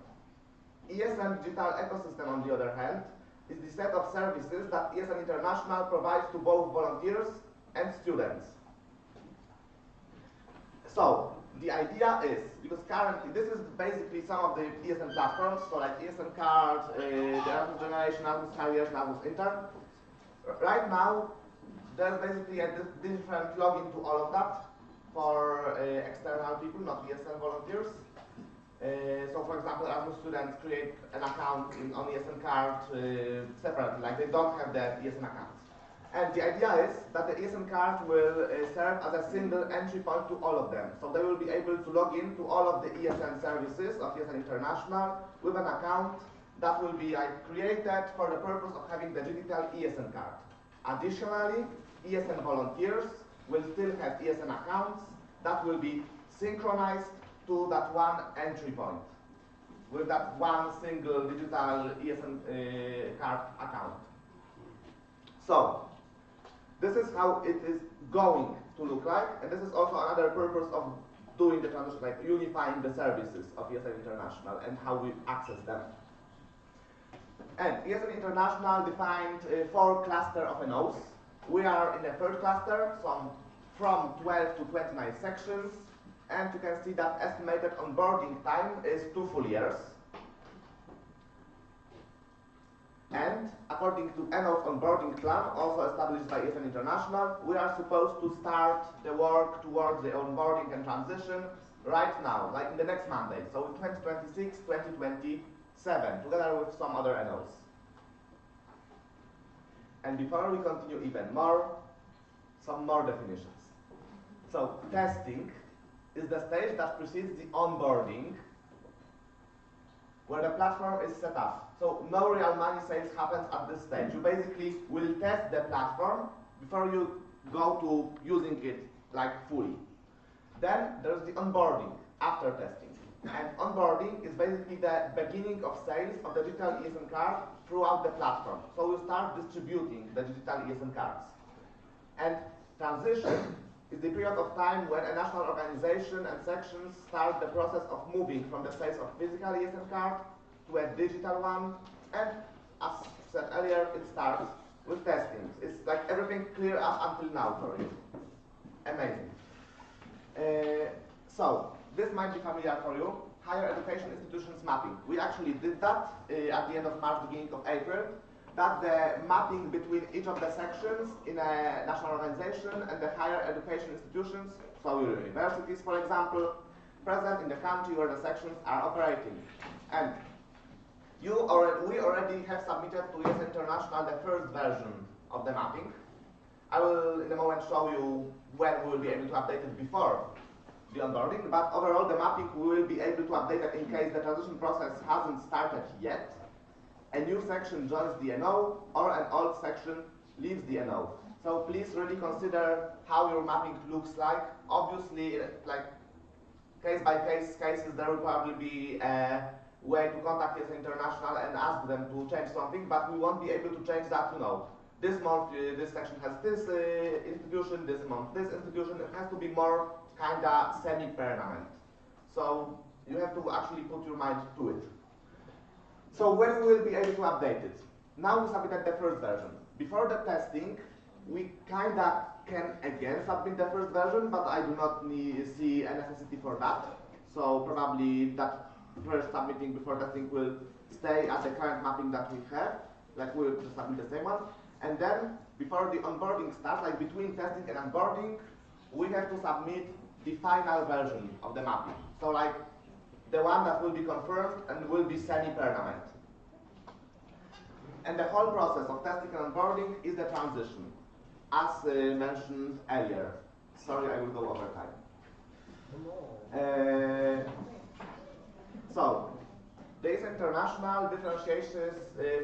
ESN digital ecosystem, on the other hand, is the set of services that ESN International provides to both volunteers and students. So, the idea is, because currently, this is basically some of the ESN platforms, so like ESN Card, the Erasmus Generation, Erasmus Careers, Erasmus Intern. Right now, there's basically a different login to all of that for external people, not ESN volunteers. So for example, Erasmus students create an account on ESN Card separately, like they don't have their ESN account. And the idea is that the ESN card will serve as a single entry point to all of them. So they will be able to log in to all of the ESN services of ESN International with an account that will be created for the purpose of having the digital ESN card. Additionally, ESN volunteers will still have ESN accounts that will be synchronized to that one entry point with that one single digital ESN card account. So, this is how it is going to look like, and this is also another purpose of doing the transition, like unifying the services of ESN International and how we access them. And ESN International defined 4 clusters of NOs. We are in the 3rd cluster, so from 12 to 29 sections, and you can see that estimated onboarding time is 2 full years. And according to NO's onboarding plan, also established by ESN International, we are supposed to start the work towards the onboarding and transition right now, like in the next Monday, so in 2026, 2027, together with some other NOs. And before we continue even more, some more definitions. So testing is the stage that precedes the onboarding, where the platform is set up. So no real money sales happens at this stage. You basically will test the platform before you go to using it like fully. Then there's the onboarding after testing. And onboarding is basically the beginning of sales of the digital ESN card throughout the platform. So you start distributing the digital ESN cards. And transition is the period of time when a national organization and sections start the process of moving from the sales of physical ESN card to a digital one, and as said earlier, it starts with testing. It's like everything clear up until now for you. Amazing. So, this might be familiar for you. Higher education institutions mapping. We actually did that at the end of March, beginning of April. That's the mapping between each of the sections in a national organization and the higher education institutions, so your universities, for example, present in the country where the sections are operating. And we already have submitted to ESN International the first version of the mapping. I will in a moment show you when we will be able to update it before the onboarding, but overall the mapping we will be able to update it in case the transition process hasn't started yet. A new section joins the NO, or an old section leaves the NO. So please really consider how your mapping looks like. Obviously, like case by case cases, there will probably be a way to contact ESN International and ask them to change something, but we won't be able to change that, this month this section has this institution, this month this institution. It has to be more kinda semi-permanent. So You have to actually put your mind to it. So when we will be able to update it? Now we submitted the first version. Before the testing, we kinda can again submit the first version, but I do not see a necessity for that. So probably that first submitting before testing will stay at the current mapping that we have, like we'll just submit the same one. And then before the onboarding starts, like between testing and onboarding, we have to submit the final version of the mapping. So like the one that will be confirmed and will be semi-permanent. And the whole process of testing and onboarding is the transition, as mentioned earlier. Sorry, I will go over time. So, there is international differentiates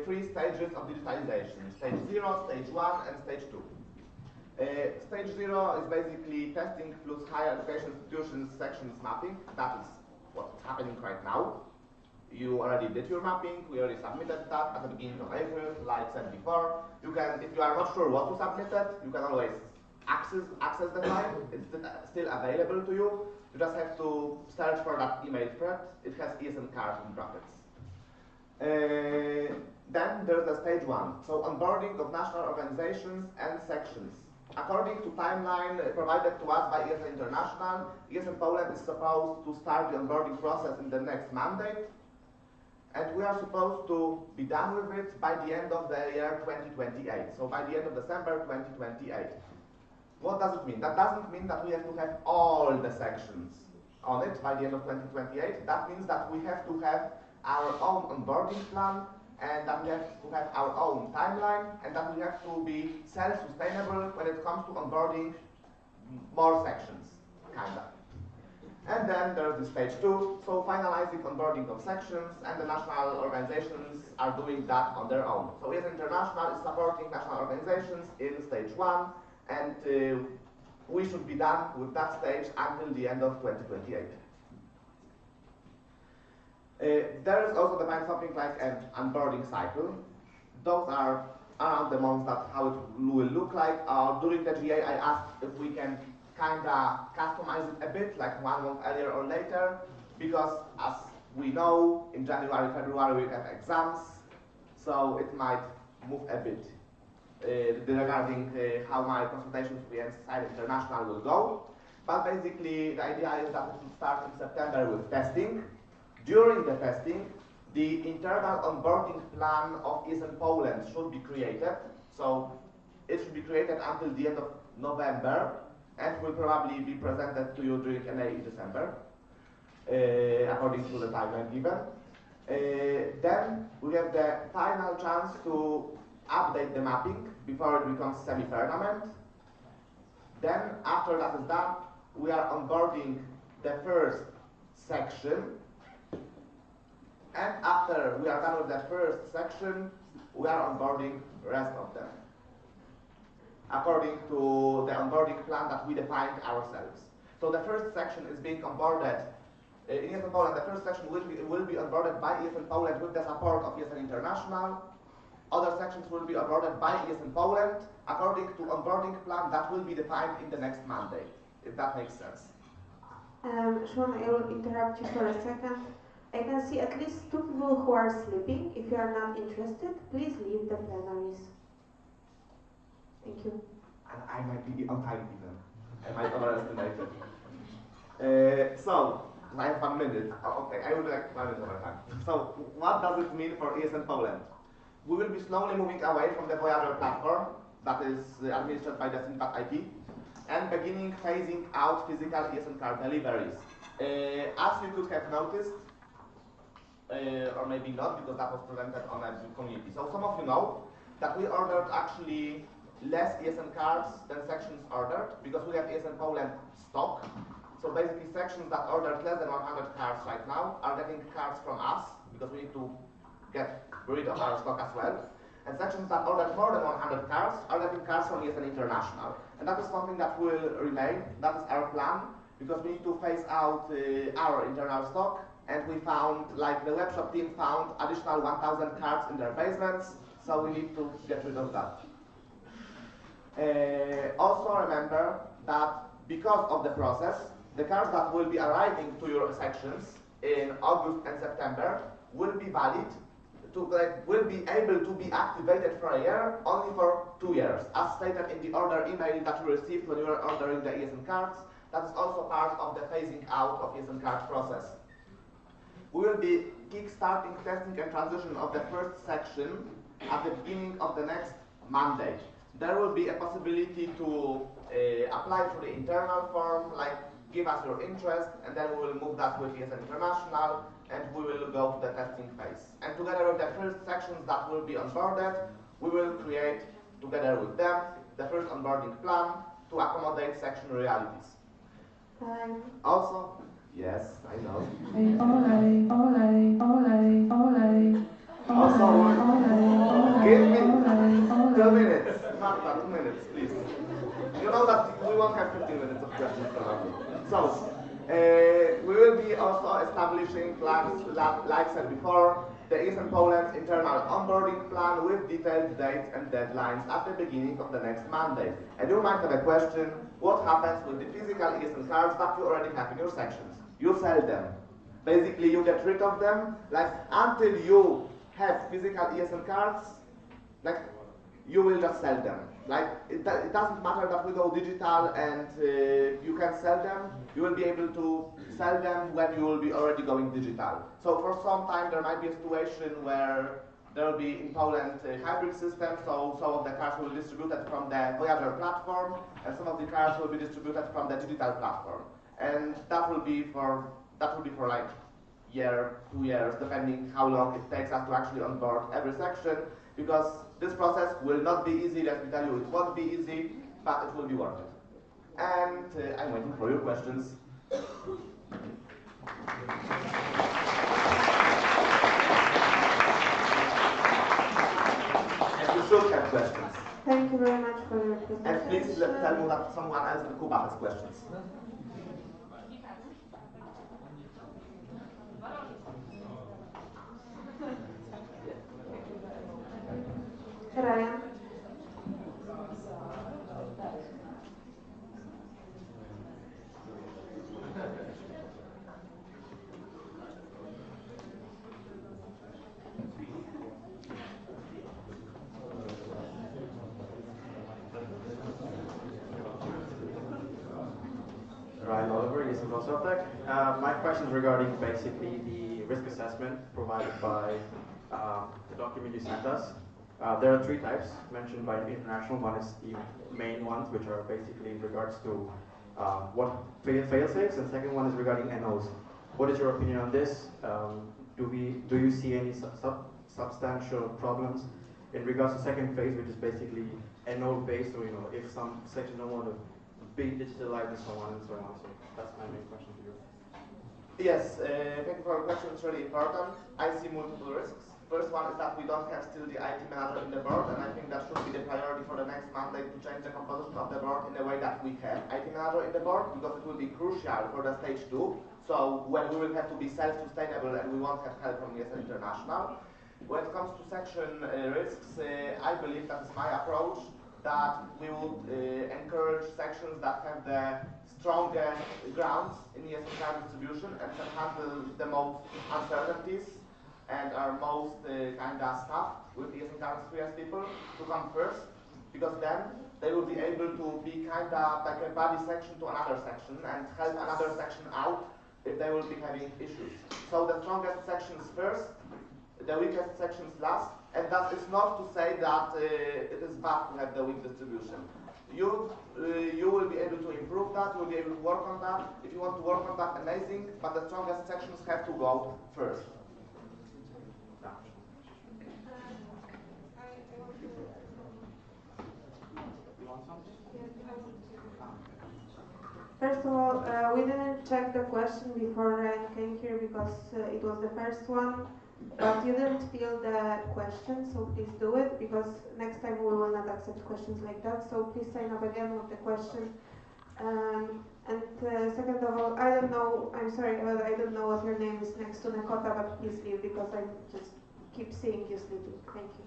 3 stages of digitalization: stage 0, stage 1, and stage 2. Stage 0 is basically testing plus higher education institutions sections mapping. That is what's happening right now. You already did your mapping, we already submitted that at the beginning of April, like said before. You can, if you are not sure what to submit it, you can always access the file. It's still available to you. You just have to search for that email thread. It has ESN card in brackets. Then there's the stage 1, so onboarding of national organizations and sections. According to timeline provided to us by ESN International, ESN Poland is supposed to start the onboarding process in the next mandate, and we are supposed to be done with it by the end of the year 2028, so by the end of December 2028. What does it mean? That doesn't mean that we have to have all the sections on it by the end of 2028. That means that we have to have our own onboarding plan, and that we have to have our own timeline, and that we have to be self-sustainable when it comes to onboarding more sections, kinda. And then there's the stage 2, so finalizing onboarding of sections, and the national organizations are doing that on their own. So ESN International is supporting national organizations in stage 1, and we should be done with that stage until the end of 2028. There is also defined something like an onboarding cycle. Those are around the months that how it will look like. During the GA, I asked if we can kinda customize it a bit, like 1 month earlier or later, because as we know, in January, February we have exams, so it might move a bit regarding how my consultations with ESN International will go. But basically, the idea is that it will start in September with testing. During the testing, the internal onboarding plan of ESN Poland should be created. So it should be created until the end of November, and will probably be presented to you during NA in December, according to the timeline given. Then we have the final chance to update the mapping before it becomes semi-permanent. Then, after that is done, we are onboarding the first section. And after we are done with that first section, we are onboarding the rest of them, according to the onboarding plan that we defined ourselves. So the first section is being onboarded in ESN Poland. The first section will be onboarded by ESN Poland with the support of ESN International. Other sections will be onboarded by ESN Poland according to onboarding plan that will be defined in the next mandate, if that makes sense. Sean, I will interrupt you for a second. I can see at least 2 people who are sleeping. If you are not interested, please leave the plenaries. Thank you. And I might be on time even. I might overestimate it. So, I have 1 minute. Oh, okay, I will do like 1 minute over time. So, what does it mean for ESN Poland? We will be slowly moving away from the Voyager platform that is administered by the Synpat IT and beginning phasing out physical ESN card deliveries. As you could have noticed, or maybe not, because that was presented on a community. So some of you know that we ordered actually less ESN cards than sections ordered, because we have ESN Poland stock. So basically sections that ordered less than 100 cards right now are getting cards from us, because we need to get rid of our stock as well. And sections that ordered more than 100 cards are getting cards from ESN International. And that is something that will remain. That is our plan, because we need to phase out our internal stock. And we found, like the webshop team found additional 1,000 cards in their basements, so we need to get rid of that. Also remember that because of the process, the cards that will be arriving to your sections in August and September will be valid, will be able to be activated for a year, only for 2 years, as stated in the order email that you received when you were ordering the ESN cards. That is also part of the phasing out of ESN card process. We will be kick-starting testing and transition of the first section at the beginning of the next Monday. There will be a possibility to apply for the internal form, like give us your interest, and then we will move that with ESN International, and we will go to the testing phase. And together with the first sections that will be onboarded, we will create, together with them, the first onboarding plan to accommodate section realities. Also, yes, I know. Also, give me 2 minutes. Marta, 2 minutes, please. You know that we won't have 15 minutes of questions probably. So, we will be also establishing plans, like I said before, the ESN Poland's internal onboarding plan with detailed dates and deadlines at the beginning of the next Monday. And you might have a question, what happens with the physical ESN cards that you already have in your sections? You sell them. Basically, you get rid of them, like, until you have physical ESN cards, like, you will just sell them. Like, it doesn't matter that we go digital and you can sell them. You will be able to sell them when you will be already going digital. So for some time there might be a situation where there will be in Poland a hybrid system, so some of the cards will be distributed from the Voyager platform and some of the cards will be distributed from the digital platform. And that will be for like year, 2 years, depending how long it takes us to actually onboard every section, because this process will not be easy, let me tell you, it won't be easy, but it will be worth it. And I'm waiting for your questions. And you should have questions. Thank you very much for your presentation. And please tell me that someone else in Cuba has questions. Ryan. Ryan Oliver, yes, from Wrocław. My question is regarding basically the risk assessment provided by the document you sent us. There are 3 types mentioned by International. One is the main ones, which are basically in regards to what fail-safes, and second one is regarding NOs. What is your opinion on this? Do you see any substantial problems in regards to second phase, which is basically NO-based, or if some sections don't want to be digitalized and so on and so on? So that's my main question to you. Yes, thank you for your question. It's really important. I see multiple risks. First one is that we don't have still the IT manager in the board, and I think that should be the priority for the next Monday to change the composition of the board in a way that we have IT manager in the board, because it will be crucial for the stage 2. So when we will have to be self-sustainable and we won't have help from ESN International. When it comes to section risks, I believe that is my approach, that we would encourage sections that have the strongest grounds in ESN card distribution and can handle the most uncertainties and are most kind of staffed with ESN card experienced people to come first, because then they will be able to be kind of like a buddy section to another section and help another section out if they will be having issues. So the strongest sections first, the weakest sections last, and that is not to say that it is bad to have the weak distribution. You will be able to improve that, you will be able to work on that. If you want to work on that, amazing, but the strongest sections have to go first. First of all, we didn't check the question before Ryan came here because it was the first one, but you didn't fill the question, so please do it, because next time we will not accept questions like that, so please sign up again with the question. And second of all, I don't know, I'm sorry, but I don't know what your name is next to Nekota, but please leave, because I just keep seeing you sleeping. Thank you.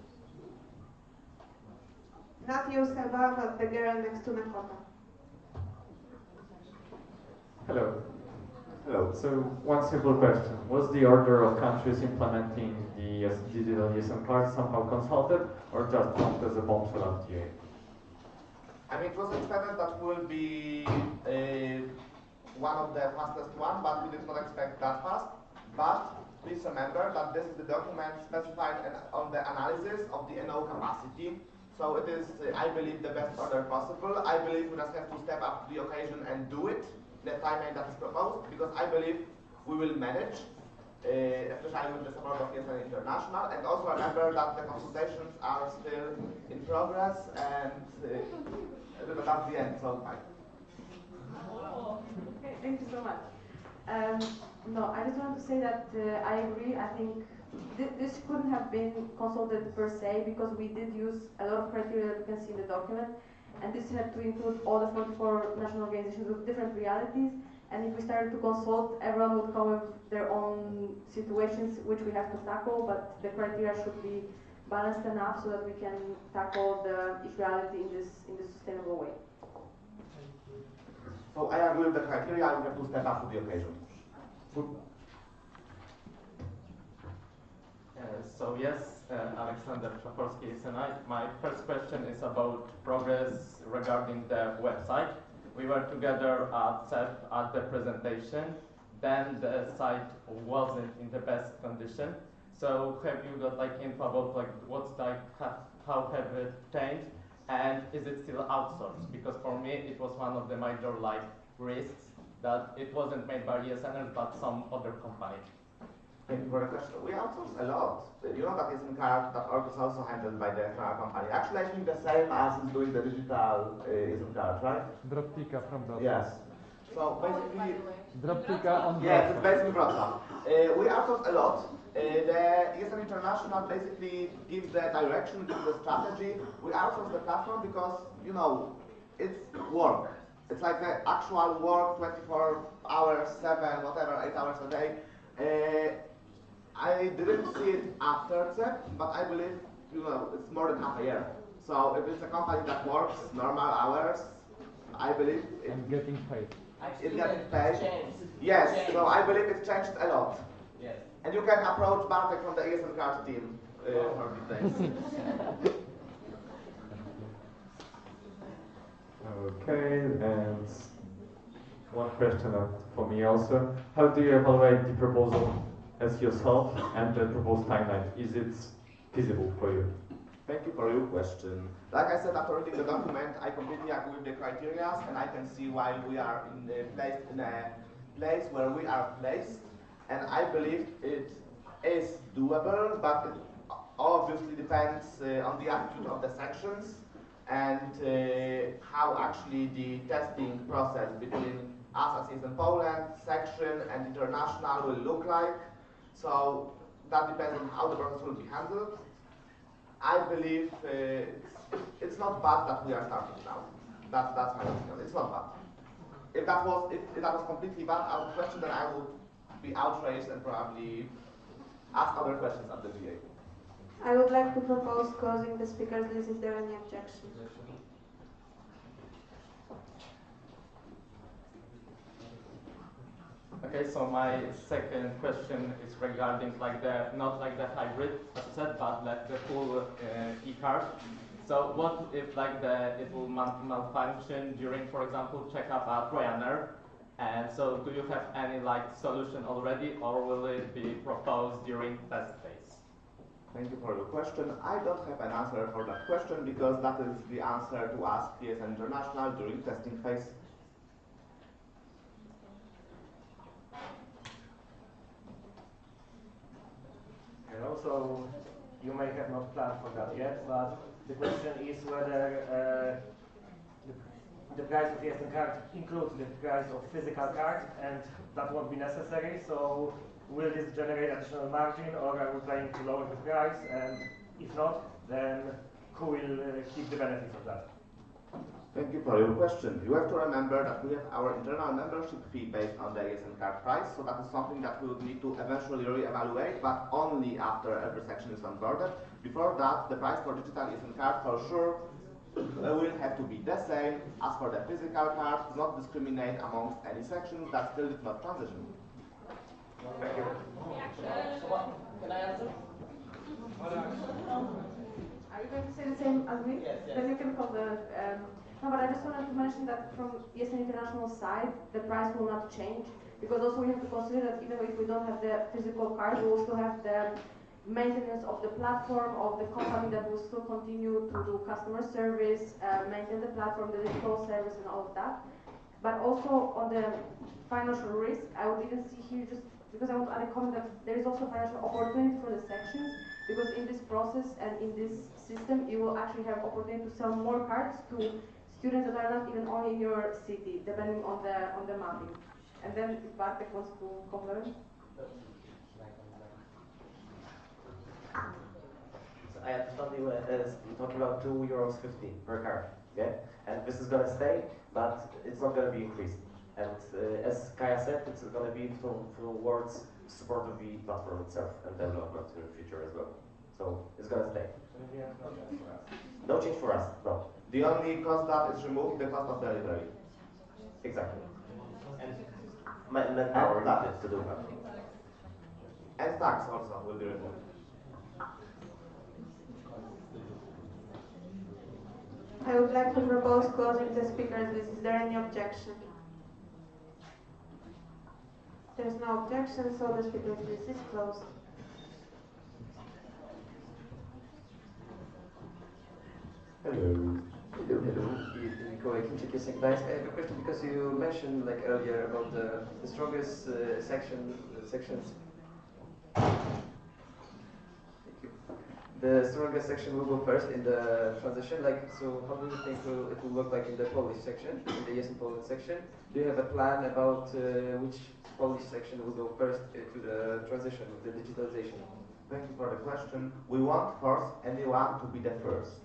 Not you, Seba, but the girl next to Nekota. Hello. Hello. So one simple question. Was the order of countries implementing the digital ESM card somehow consulted or just dropped as a bombshell at GA? I mean, it was expected that will be one of the fastest one, but we did not expect that fast. But please remember that this is the document specified on the analysis of the NO capacity. So it is, I believe, the best order possible. I believe we just have to step up to the occasion and do it in the timeline that is proposed, because I believe we will manage, especially with the support of ESN International. And also remember that the consultations are still in progress, and that's the end. So bye. Okay, thank you so much. No, I just wanted to say that I agree. I think this couldn't have been consulted per se, because we did use a lot of criteria that you can see in the document, and this had to include all the 44 national organizations with different realities. And if we started to consult, everyone would come with their own situations which we have to tackle, but the criteria should be balanced enough so that we can tackle each reality in this sustainable way. So I agree with the criteria. I will have to step up to the occasion. So yes, Alexander Czaporski is and I. My first question is about progress regarding the website. We were together at CEF at the presentation. Then the site wasn't in the best condition. So have you got like info about like what's like how have it changed, and is it still outsourced? Because for me it was one of the major like risks that it wasn't made by ESNers but some other company. Thank you for the question. We outsource a lot. You know that ESN card that is also handled by the external company. Actually, I think the same as is doing the digital ESN card, right? Droptika from Wrocław. Yes. So basically, Droptika on Wrocław. yes, it's basically Wrocław. We outsource a lot. The ESN International basically gives the direction, gives the strategy. We outsource the platform because, you know, it's work. It's like the actual work, 24 hours, 7, whatever, 8 hours a day. I didn't see it after CEP, but I believe, you know, it's more than half a year. So if it's a company that works normal hours, I believe it... And getting paid. It's getting paid. Yes, so I believe it changed a lot. Yes. And you can approach Bartek from the ESN card team for details. Okay, and one question for me also. How do you evaluate the proposal as yourself and the proposed timeline? Is it feasible for you? Thank you for your question. Like I said, after reading the document, I completely agree with the criteria, and I can see why we are placed in a place where we are placed. And I believe it is doable, but it obviously depends on the attitude of the sections and how actually the testing process between us as in Poland, section, and international will look like. So that depends on how the process will be handled. I believe it's not bad that we are starting now. That's my opinion. It's not bad. If that was completely bad out of question, then I would be outraged and probably ask other questions at the GA. I would like to propose closing the speakers list if there are any objections. Okay, so my second question is regarding like not like the hybrid, as I said, but like the full e-card. So what if like it will malfunction during, for example, checkup at Ryanair? And so do you have any like solution already, or will it be proposed during test phase? Thank you for your question. I don't have an answer for that question because that is the answer to ask ESN International during testing phase. And also, you may have not planned for that yet, but the question is whether the price of ESN card includes the price of physical card, and that won't be necessary. So will this generate additional margin, or are we planning to lower the price? And if not, then who will keep the benefits of that? Thank you for your question. You have to remember that we have our internal membership fee based on the ESN card price, so that is something that we would need to eventually re-evaluate, but only after every section is onboarded. Before that, the price for digital ESN card for sure will have to be the same as for the physical card, not discriminate amongst any sections that still did not transition. Thank you. Can I answer? Are you going to say the same as me? Yes, yes. Then you can comment. No, but I just wanted to mention that from ESN International side, the price will not change, because also we have to consider that even if we don't have the physical card, we will still have the maintenance of the platform of the company that will still continue to do customer service, maintain the platform, the digital service and all of that. But also on the financial risk, I would even see here, just because I want to add a comment, that there is also financial opportunity for the sections, because in this process and in this system, you will actually have opportunity to sell more cards to students that are not even only in your city, depending on the mapping. And then if Bartek wants to complement. I understand you talking about €2.50 per card, okay? And this is going to stay, but it's not going to be increased. And as Kaya said, it's going to be towards support of the platform itself and development in the future as well. So it's going to stay. No change for us, no. The only cost that is removed, the cost of delivery. Exactly. And manpower needed to do that. And tax also will be removed. I would like to propose closing the speakers list. Is there any objection? There's no objection, so the speakers list is closed. Hello. Hello, hello. Mikołaj Klimczyk, Jestem Gdańsk. I have a question because you mentioned like earlier about the strongest sections. The strongest section will go first in the transition. Like, so how do you think it will look like in the Polish section, in the Yes in Poland section? Do you have a plan about which Polish section will go first to the transition with the digitalization? Thank you for the question. We won't force anyone to be the first.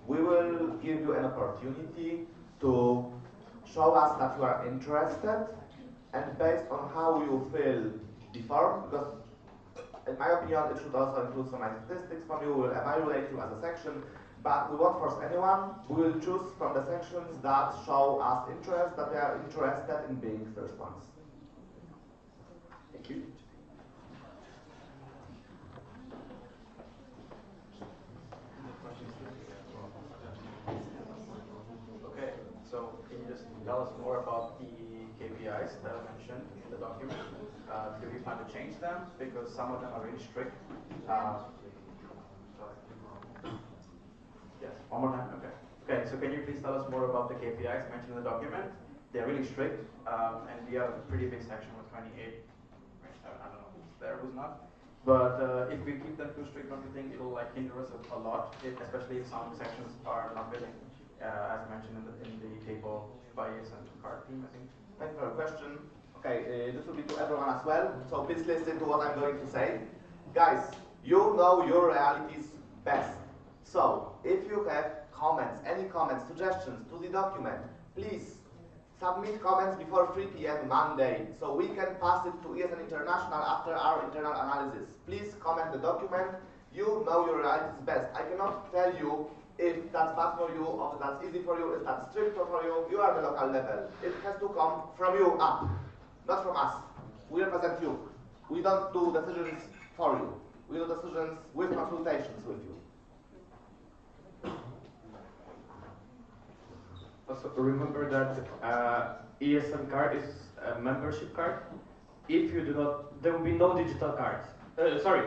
We will give you an opportunity to show us that you are interested, and based on how you feel before, because in my opinion it should also include some statistics from you, we will evaluate you as a section, but we won't force anyone. We will choose from the sections that show us interest, that they are interested in being first ones. Thank you. Okay, so can you just tell us more about the KPIs that are mentioned in the document? Do we plan to change them? Because some of them are really strict. Yes, one more time, okay. Okay, so can you please tell us more about the KPIs mentioned in the document? They're really strict, and we have a pretty big section with 28, I don't know who's there, who's not. But if we keep them too strict, don't you think it'll like hinder us a lot, especially if some sections are not billing, as mentioned in the table by ESN card team, I think? Thank you for the question. Okay, this will be to everyone as well, so please listen to what I'm going to say. Guys, you know your realities best. So, if you have comments, any comments, suggestions to the document, please submit comments before 3 p.m. Monday, so we can pass it to ESN International after our internal analysis. Please comment the document. You know your realities best. I cannot tell you if that's bad for you, or if that's easy for you, if that's strict for you. You are the local level. It has to come from you up, not from us. We represent you. We don't do decisions for you. We do decisions with consultations with you. Also, remember that ESN card is a membership card. If you do not, there will be no digital cards. Sorry.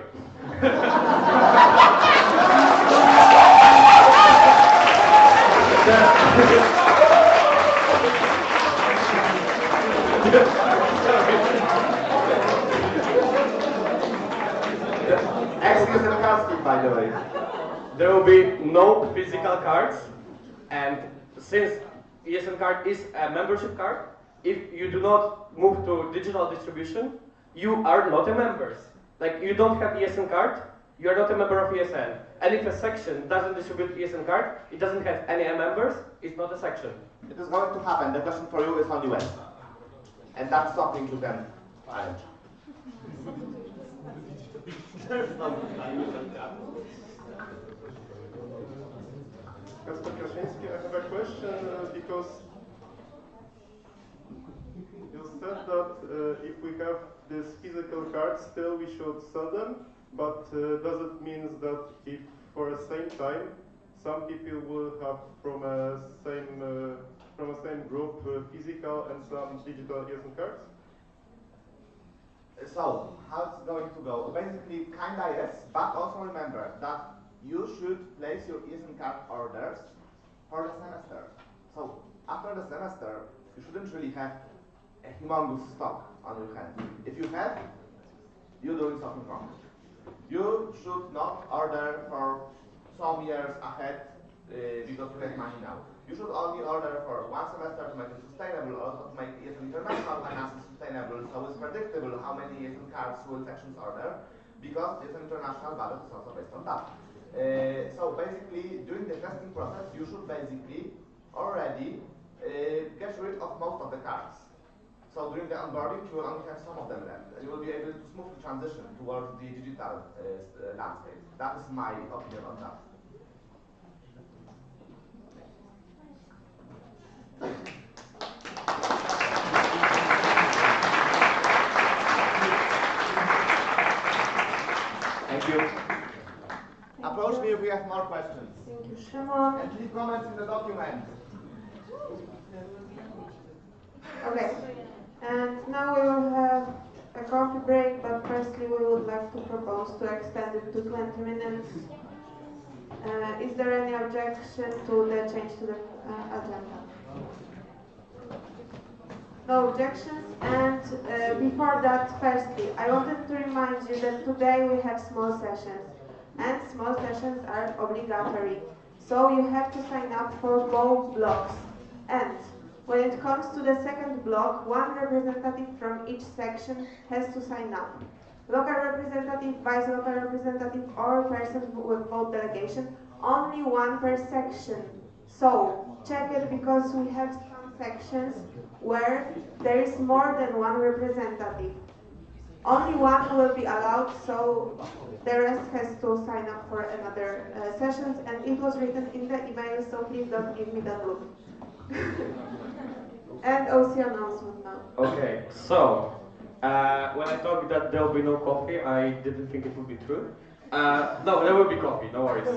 Excuse and casting, by the way. There will be no physical cards, and since ESN card is a membership card, if you do not move to digital distribution, you are not a member. Like, you don't have ESN card, you are not a member of ESN. And if a section doesn't distribute ESN card, it doesn't have any members, it's not a section. It is going to happen. The question for you is only when. And that's something you can arrange. I have a question because you said that if we have these physical cards, still we should sell them. But does it mean that if for the same time some people will have from a same group physical and some digital ESN cards? So, how it's going to go? Basically, kinda yes, but also remember that you should place your ESN card orders for the semester. So, after the semester, you shouldn't really have a humongous stock on your hand. If you have, you're doing something wrong. You should not order for some years ahead because you have money now. You should only order for one semester to make it sustainable, also to make ESN international finances sustainable, so it's predictable how many ESN cards will sections order, because ESN international budget is also based on that. So basically, during the testing process, you should basically already get rid of most of the cards. So during the onboarding, you will only have some of them left, and you will be able to smoothly transition towards the digital landscape. That is my opinion on that. Thank you. Approach me if we have more questions. Thank you, Shimon. And leave comments in the document. Okay, and now we will have a coffee break, but firstly we would like to propose to extend it to 20 minutes. Is there any objection to the change to the agenda? No objections, and before that, firstly, I wanted to remind you that today we have small sessions, and small sessions are obligatory, so you have to sign up for both blocks. And when it comes to the second block, one representative from each section has to sign up. Local representative, vice local representative, or person with vote delegation, only one per section. So check it, because we have some sections where there is more than one representative. Only one will be allowed, so the rest has to sign up for another sessions, and it was written in the email, so please don't give me that look. And OC announcement now. Okay, so when I told you that there will be no coffee, I didn't think it would be true. No, there will be coffee, no worries.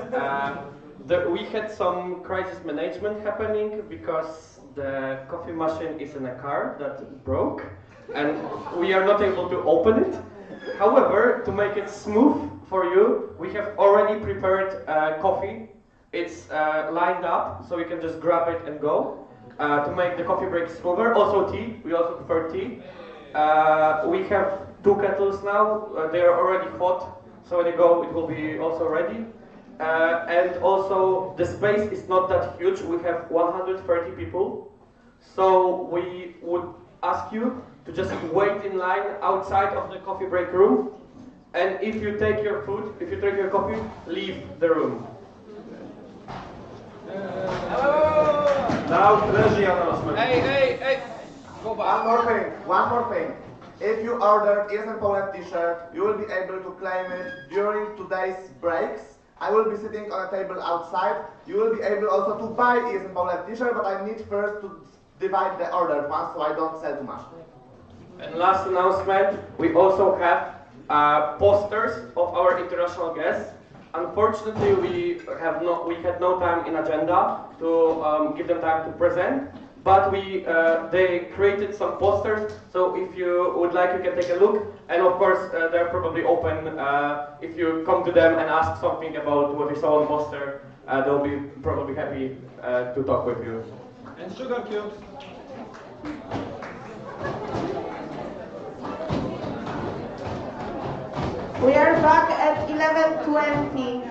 We had some crisis management happening because the coffee machine is in a car that broke, and we are not able to open it. However, to make it smooth for you, we have already prepared coffee. It's lined up, so we can just grab it and go. To make the coffee break smoother. Also tea, we also prefer tea. We have 2 kettles now, they are already hot, so when you go it will be also ready. And also the space is not that huge, we have 130 people, so we would ask you to just wait in line outside of the coffee break room, and if you take your food, if you take your coffee, leave the room. Now, announcement. Hey! One more thing. If you ordered ESN Poland t-shirt, you will be able to claim it during today's breaks. I will be sitting on a table outside. You will be able also to buy ESN Poland t-shirt, but I need first to divide the ordered ones so I don't sell too much. And last announcement, we also have posters of our international guests. Unfortunately, we had no time in agenda to give them time to present, but they created some posters, so if you would like, you can take a look, and of course they're probably open. If you come to them and ask something about what you saw on the poster, they'll be probably happy to talk with you. And sugar cubes. We are back at 11:20.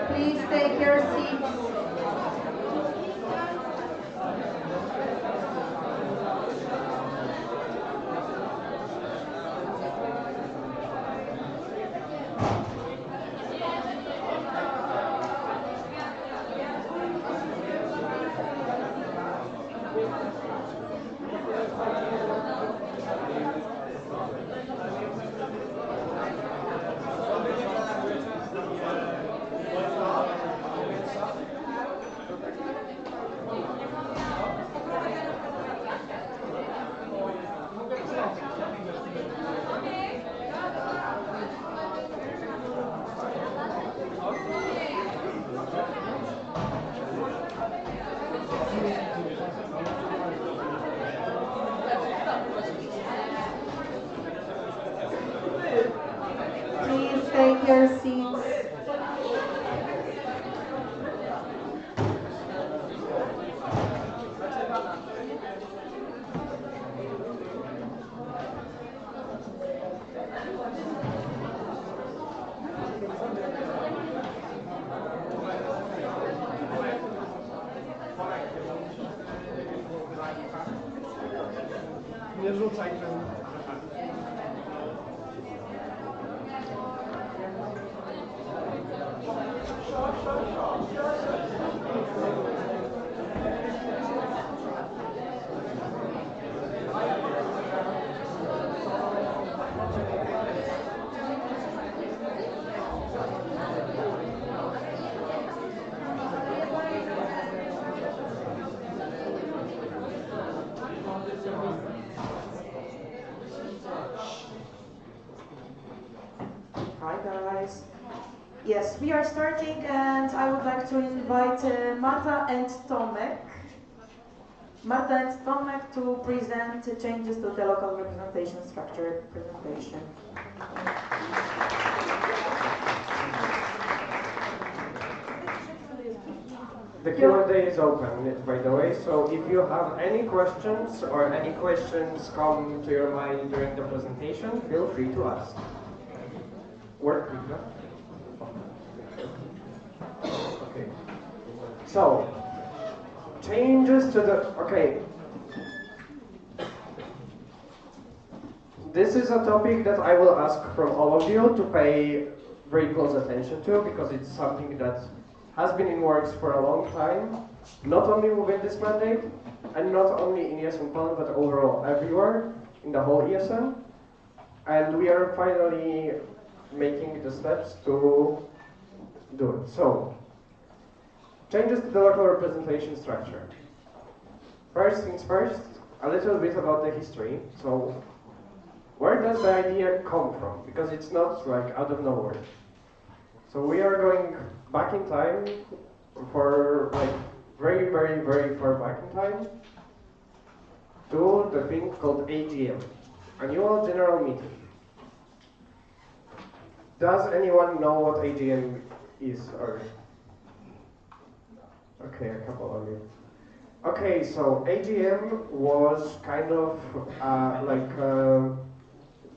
Please take your seats. Please take your seats. Nie rzucaj tym. Hi guys. Yes, we are starting and I would like to invite Marta and Tomek. Marta and Tomek to present changes to the local representation structure presentation. The Q&A is open, by the way, so if you have any questions or any questions come to your mind during the presentation, feel free to ask. Work, Rika? Okay. So, changes to the... Okay. This is a topic that I will ask from all of you to pay very close attention to, because it's something that has been in works for a long time, not only within this mandate, and not only in ESN Poland, but overall everywhere in the whole ESN. And we are finally making the steps to do it. So, changes to the local representation structure. First things first, a little bit about the history. So, where does the idea come from? Because it's not like out of nowhere. So we are going back in time for like very, very, very far back in time to the thing called AGM, Annual General Meeting. Does anyone know what AGM is? Or okay, a couple of you. Okay, so AGM was kind of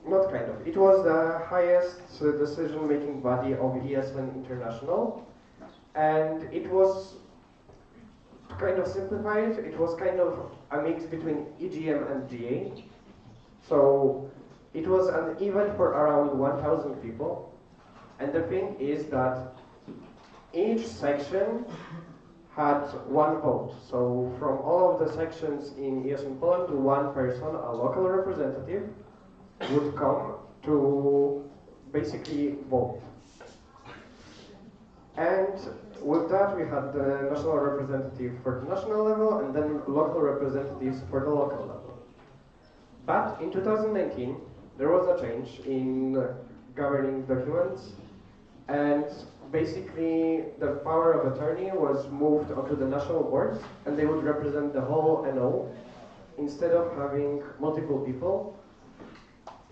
not kind of, it was the highest decision-making body of ESN International, and it was, to kind of simplify it, it was kind of a mix between EGM and GA. So it was an event for around 1,000 people, and the thing is that each section had one vote. So from all of the sections in ESN Poland, one person, a local representative, would come to basically vote. And with that we had the national representative for the national level and then local representatives for the local level. But in 2019 there was a change in governing documents, and basically the power of attorney was moved onto the national boards, and they would represent the whole NO instead of having multiple people.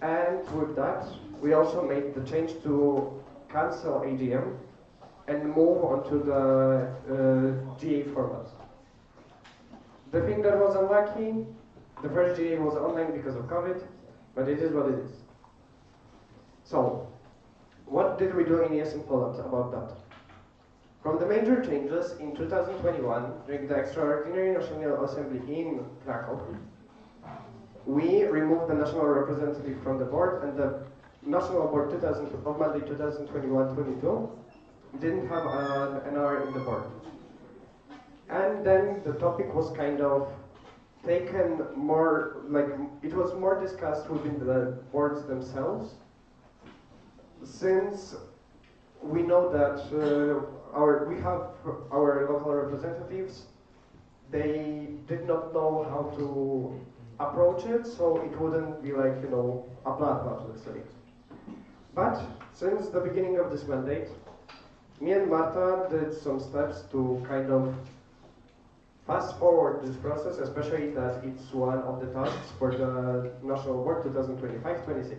And with that, we also made the change to cancel AGM and move on to the GA format. The thing that was unlucky, the first GA was online because of COVID, but it is what it is. So, what did we do in ES in Poland about that? From the major changes in 2021, during the extraordinary National Assembly in Krakow, we removed the national representative from the board, and the national board of Monday 2021-22 didn't have an NR in the board. And then the topic was kind of taken more, like, it was more discussed within the boards themselves, since we know that we have our local representatives, they did not know how to approach it, so it wouldn't be like, you know, a bloodbath, let's say. But since the beginning of this mandate, me and Marta did some steps to kind of fast forward this process, especially that it's one of the tasks for the National Board 2025-26.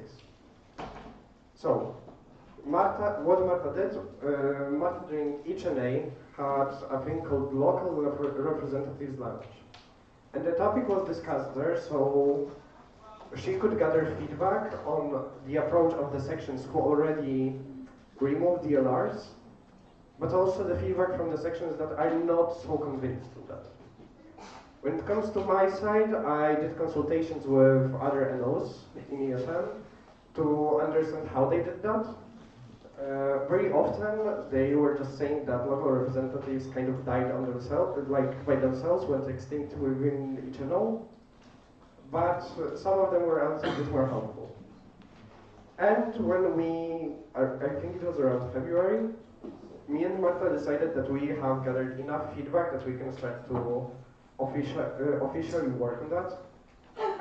So, what Marta did, Marta during each NA had a thing called local representatives lunch. And the topic was discussed there, so she could gather feedback on the approach of the sections who already removed the LRs, but also the feedback from the sections that are not so convinced of that. When it comes to my side, I did consultations with other NOs in ESN to understand how they did that. Very often, they were just saying that local representatives kind of died on themselves, like by themselves, went extinct within each NO. But some of them were a little bit more helpful. And when I think it was around February, me and Marta decided that we have gathered enough feedback that we can start to officially work on that.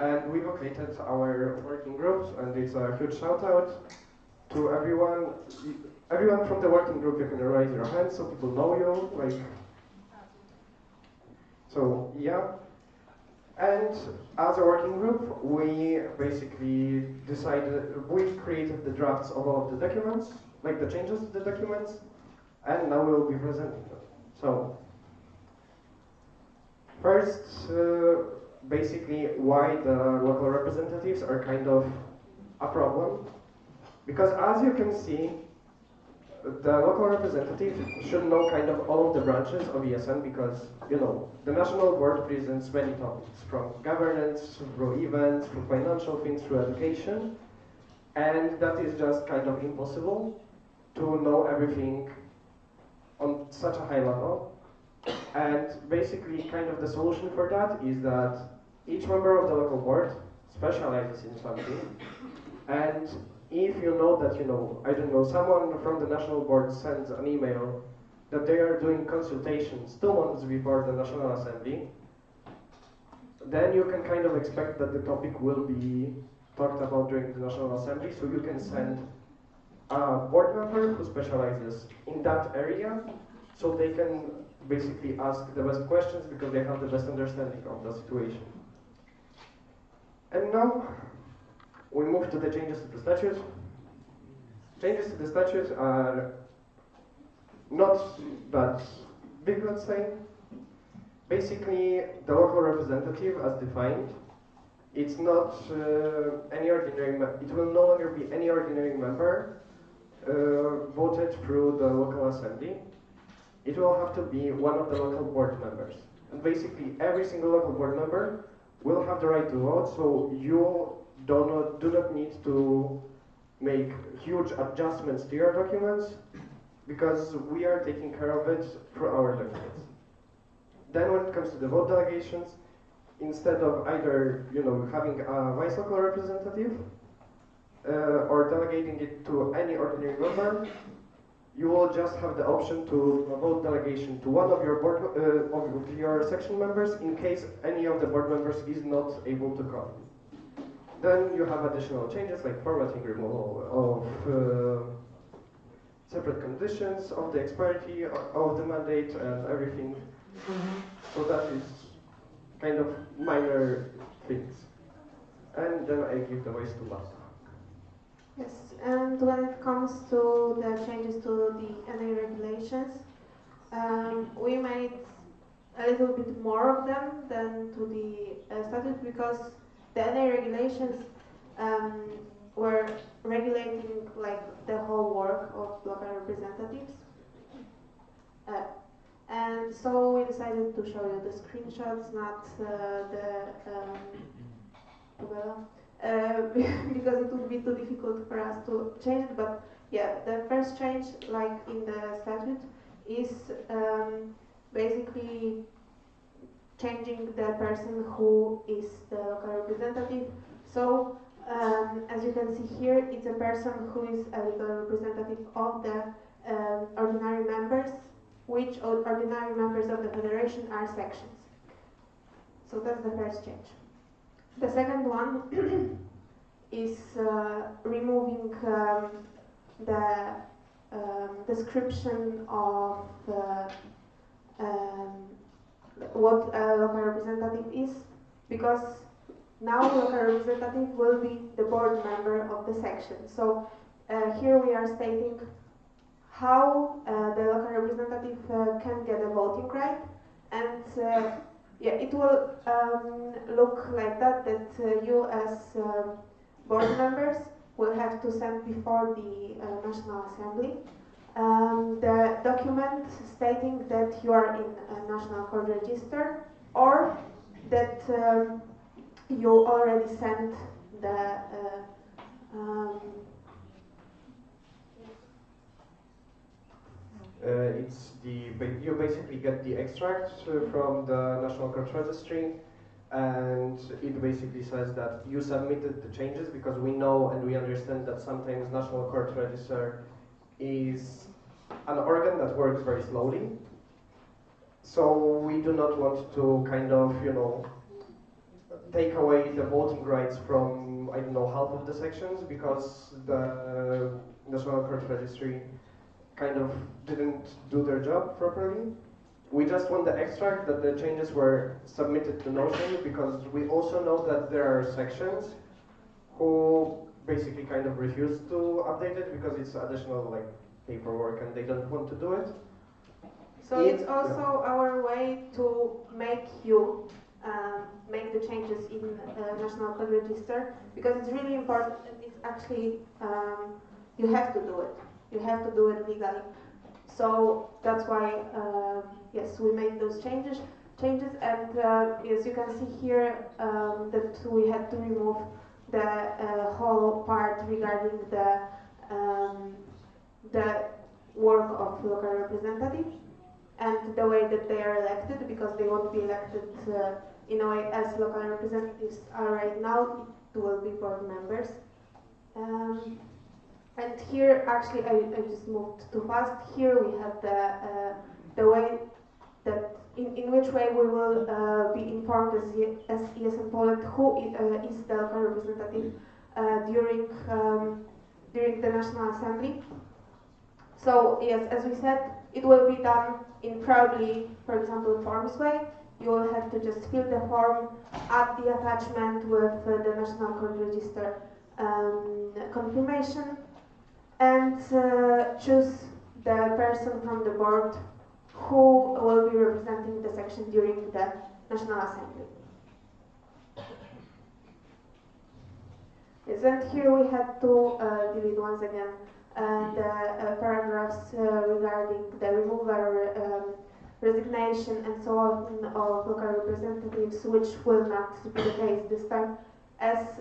And we located our working groups, and it's a huge shout out to everyone. Everyone from the working group, you can raise your hands so people know you. Like, so yeah. And as a working group, we basically we created the drafts of all of the documents, like the changes to the documents, and now we'll be presenting them. So, first, basically why the local representatives are kind of a problem. Because as you can see, the local representative should know kind of all of the branches of ESN, because, you know, the national board presents many topics, from governance, through events, through financial things, through education, and that is just kind of impossible to know everything on such a high level. And basically, kind of the solution for that is that each member of the local board specializes in something, and if you know that, you know, I don't know, someone from the national board sends an email that they are doing consultations 2 months before the National Assembly, then you can kind of expect that the topic will be talked about during the National Assembly, so you can send a board member who specializes in that area, so they can basically ask the best questions because they have the best understanding of the situation. And now, we move to the changes to the statute. Changes to the statute are not that big, let's say. Basically, the local representative, as defined, it's not any ordinary it will no longer be any ordinary member voted through the local assembly. It will have to be one of the local board members. And basically, every single local board member will have the right to vote, so you do not need to make huge adjustments to your documents, because we are taking care of it through our documents. Then when it comes to the vote delegations, instead of either, you know, having a vice local representative or delegating it to any ordinary member, you will just have the option to vote delegation to one of your board of your section members in case any of the board members is not able to come. Then you have additional changes like formatting, removal of separate conditions of the expiry of the mandate and everything. So that is kind of minor things. And then I give the voice to Marta. Yes, and when it comes to the changes to the NA regulations, we made a little bit more of them than to the statute, because the NA regulations were regulating like the whole work of local representatives. And so we decided to show you the screenshots, not because it would be too difficult for us to change it. But yeah, the first change, like in the statute, is basically changing the person who is the local representative. So as you can see here, it's a person who is a legal representative of the ordinary members, which ordinary members of the federation are sections. So that's the first change. The second one is removing the description of what a local representative is, because now local representative will be the board member of the section. So here we are stating how the local representative can get a voting right, and yeah, it will look like that, you as board members will have to send before the National Assembly the document stating that you are in a National Court Register, or that you already sent the you basically get the extract from the National Court Registry, and it basically says that you submitted the changes, because we know and we understand that sometimes National Court Register is an organ that works very slowly. So we do not want to kind of, take away the voting rights from, I don't know, half of the sections, because the National Court Registry kind of didn't do their job properly. We just want the extract that the changes were submitted to Notion, because we also know that there are sections who basically kind of refuse to update it because it's additional paperwork and they don't want to do it. So it's also our way to make you make the changes in National Code Register, because it's really important. It's actually you have to do it. You have to do it legally. So that's why yes, we made those changes, and as you can see here, that we had to remove the whole part regarding the work of local representatives and the way that they are elected, because they won't be elected in a way as local representatives are right now. It will be board members. And here, actually, I just moved too fast. Here we have the way that in which way we will be informed as ESN Poland who is the local representative during the National Assembly. So yes, as we said, it will be done in probably, for example, forms way. You will have to just fill the form, add the attachment with the National Court Register confirmation, and choose the person from the board who will be representing the section during the National Assembly. Yes, and here we had to delete once again the paragraphs regarding the removal, resignation, and so on of local representatives, which will not be the case this time, as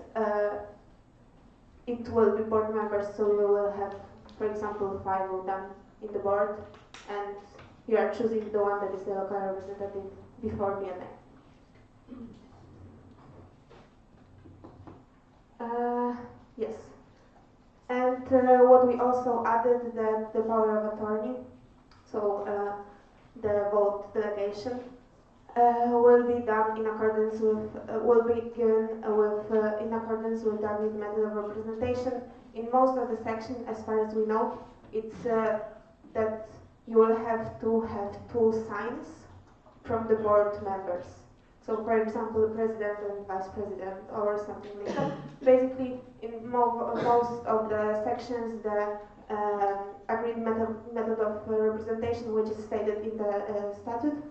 it will be board members, so you will have, for example, 5 of them in the board, and you are choosing the one that is the local representative before the NA. Yes. And what we also added, the power of attorney, so the vote delegation will be done in accordance with, will be given with, in accordance with the agreed method of representation. In most of the sections, as far as we know, it's that you will have to have 2 signs from the board members. So, for example, the president and vice president, or something like that. Basically, in most of the sections, the agreed method of representation, which is stated in the statute,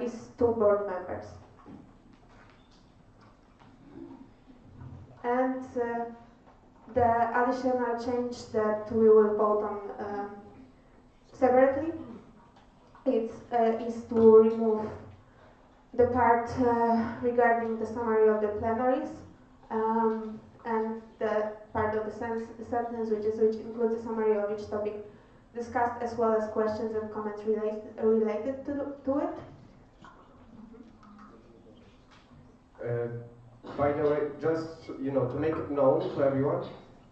is 2 board members. And the additional change that we will vote on separately is to remove the part regarding the summary of the plenaries and the part of the sentence which includes a summary of each topic discussed, as well as questions and comments related to it. By the way, just to make it known to everyone,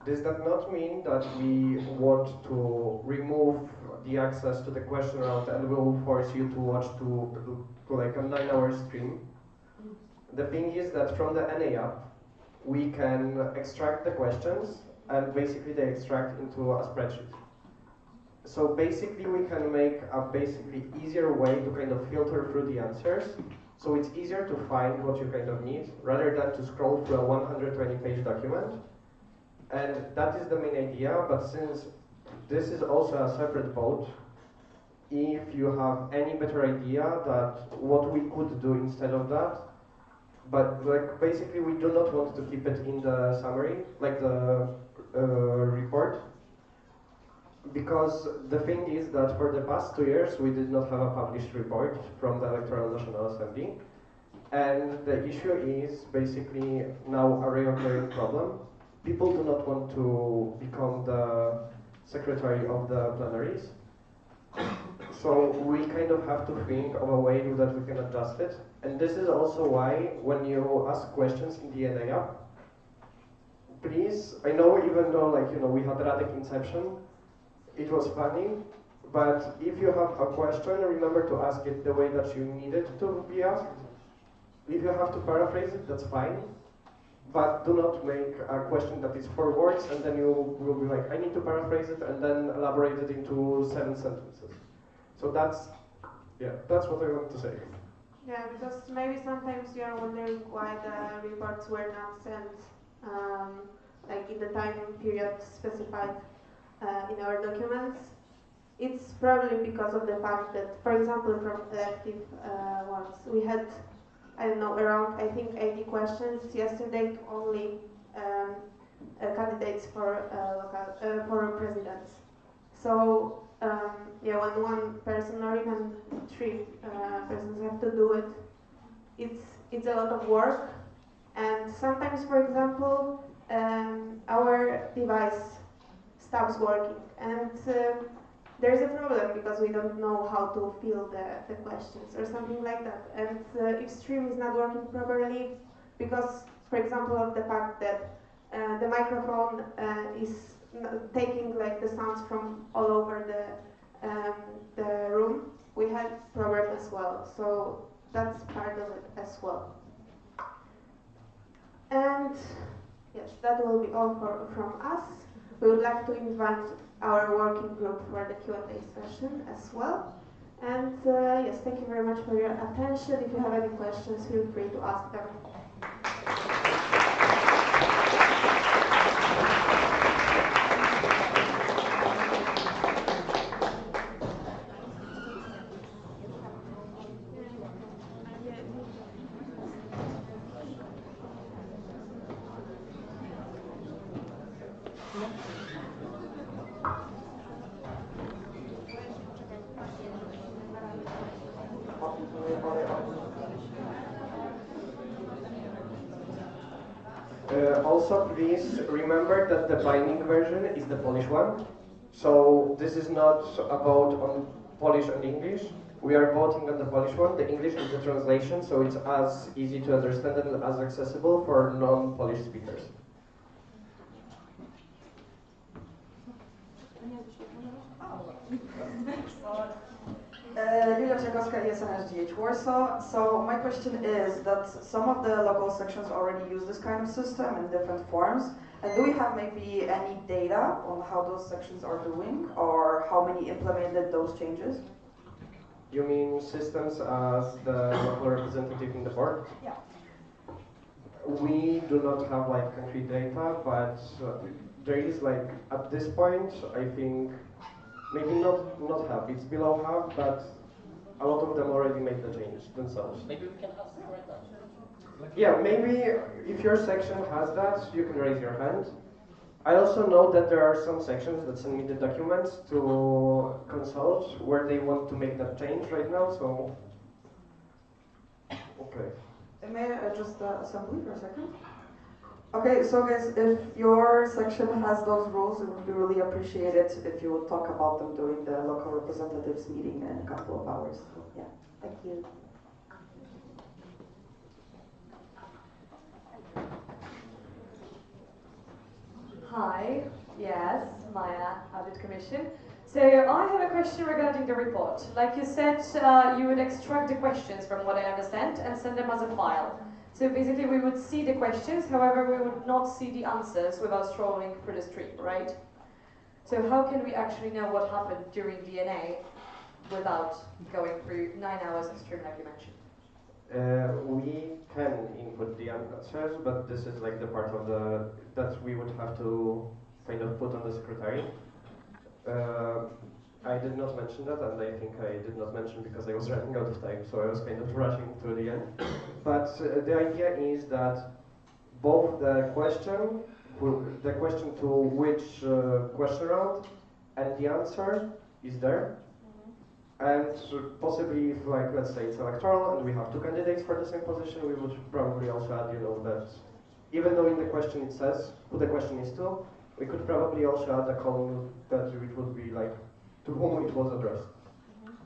this does not mean that we want to remove the access to the question round and will force you to watch to like a 9-hour stream. The thing is that from the NA app, we can extract the questions and basically they extract into a spreadsheet. So basically we can make a basically easier way to kind of filter through the answers. So it's easier to find what you kind of need rather than to scroll through a 120-page document. And that is the main idea, but since this is also a separate vote, if you have any better idea that what we could do instead of that, but like basically we do not want to keep it in the summary, like the report, because the thing is that for the past 2 years we did not have a published report from the Electoral National Assembly, and the issue is basically now a recurring problem. People do not want to become the secretary of the plenaries, so we kind of have to think of a way that we can adjust it. And this is also why when you ask questions in the NA app, please, I know even though we had Radek Inception, it was funny, but if you have a question, remember to ask it the way that you need it to be asked. If you have to paraphrase it, that's fine, but do not make a question that is 4 words and then you will be like, I need to paraphrase it and then elaborate it into 7 sentences. So that's what I want to say. Yeah, because maybe sometimes you are wondering why the reports were not sent like in the time period specified in our documents. It's probably because of the fact that, for example, from elective ones, we had, I don't know, around, I think, 80 questions yesterday to only candidates for for presidents. So, yeah, when one person or even 3 persons have to do it, it's a lot of work. And sometimes, for example, our device stops working, and there's a problem because we don't know how to fill the questions or something like that. And if stream is not working properly because, for example, of the fact that the microphone is taking like the sounds from all over the room, we had problem as well. So that's part of it as well. And yes, that will be all from us. We would like to invite our working group for the Q&A session as well. And yes, thank you very much for your attention. If you have any questions, feel free to ask them. Also, please remember that the binding version is the Polish one. So this is not a vote on Polish and English. We are voting on the Polish one. The English is the translation, so it's as easy to understand and as accessible for non-Polish speakers. Julia Czekowska, ESNSGH Warsaw. So my question is that some of the local sections already use this kind of system in different forms. And do we have maybe any data on how those sections are doing or how many implemented those changes? You mean systems as the local representative in the board? Yeah. We do not have like concrete data, but there is like at this point, I think maybe not half, it's below half, but a lot of them already made the change themselves. Maybe we can ask right now. Yeah, maybe if your section has that, you can raise your hand. I also know that there are some sections that send me the documents to consult where they want to make that change right now, so... Okay. May I adjust the assembly for a second? Okay, so guys, if your section has those rules, it would be really appreciated if you would talk about them during the local representatives meeting in a couple of hours. So, yeah, thank you. Hi, yes, Maya, Audit Commission. So I have a question regarding the report. Like you said, you would extract the questions from what I understand and send them as a file. So basically we would see the questions, however we would not see the answers without scrolling through the stream, right? So how can we actually know what happened during DNA without going through 9 hours of stream like you mentioned? We can input the answers, but this is like the part of the that we would have to kind of put on the secretary. I did not mention that, and I think I did not mention because I was running out of time, so I was kind of rushing to the end. But the idea is that both the question to which question round and the answer is there. And possibly if, like, let's say it's electoral and we have two candidates for the same position, we would probably also add, you know, that even though in the question it says who the question is to, we could probably also add a column that it would be like to whom it was addressed.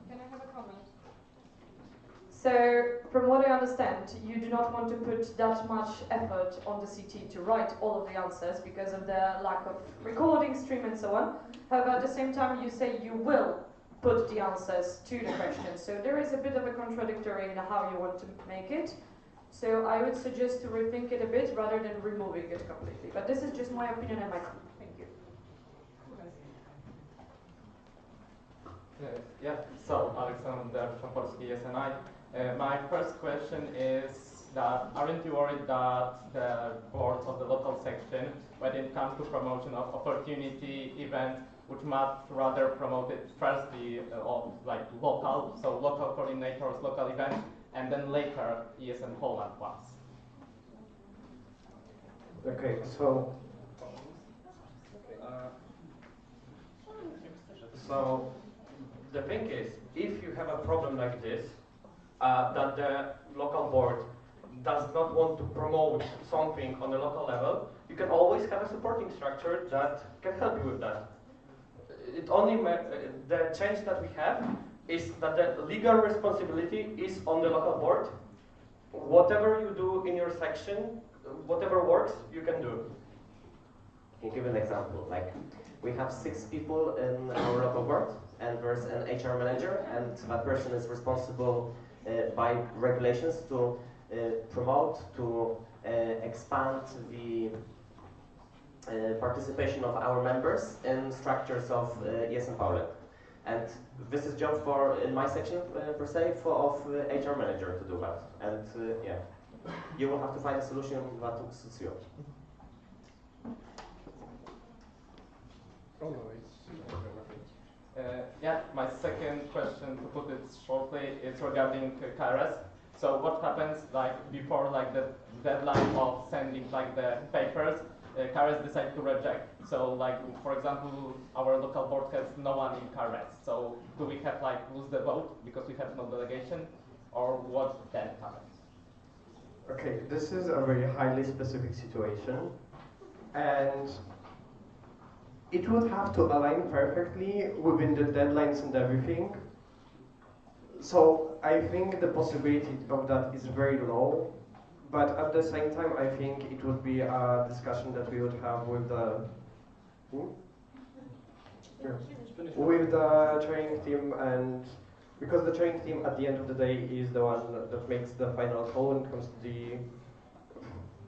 Can I have a comment? So, from what I understand, you do not want to put that much effort on the CT to write all of the answers because of the lack of recording, stream and so on. However, at the same time, you say you will put the answers to the questions. So there is a bit of a contradictory in how you want to make it. So I would suggest to rethink it a bit rather than removing it completely. But this is just my opinion and my comment. Thank you. Yeah, so Alexander Szapolski, SNI. My first question is that aren't you worried that the boards of the local section, when it comes to promotion of opportunity events, which must rather promote it firstly of like local, so local coordinators, local events, and then later ESN Poland ones? Okay, so So the thing is, if you have a problem like this, that the local board does not want to promote something on a local level, you can always have a supporting structure that can help you with that. It only the change that we have is that the legal responsibility is on the local board. Whatever you do in your section, whatever works, you can do. Can you give an example? Like, we have 6 people in our local board, and there's an HR manager, and that person is responsible by regulations to promote, to expand the participation of our members in structures of ESN Poland. And this is job for, in my section per se, of HR manager to do that. And yeah, you will have to find a solution that suits you. Yeah, my second question, to put it shortly, is regarding KRS. So what happens like before like the deadline of sending like the papers, KRS decide to reject. So like for example, our local board has no one in KRS. So do we have like lose the vote because we have no delegation, or what then happens? okay, this is a very highly specific situation, and it would have to align perfectly within the deadlines and everything. So I think the possibility of that is very low, but at the same time I think it would be a discussion that we would have with the with the training team, and because the training team at the end of the day is the one that makes the final call when it comes to the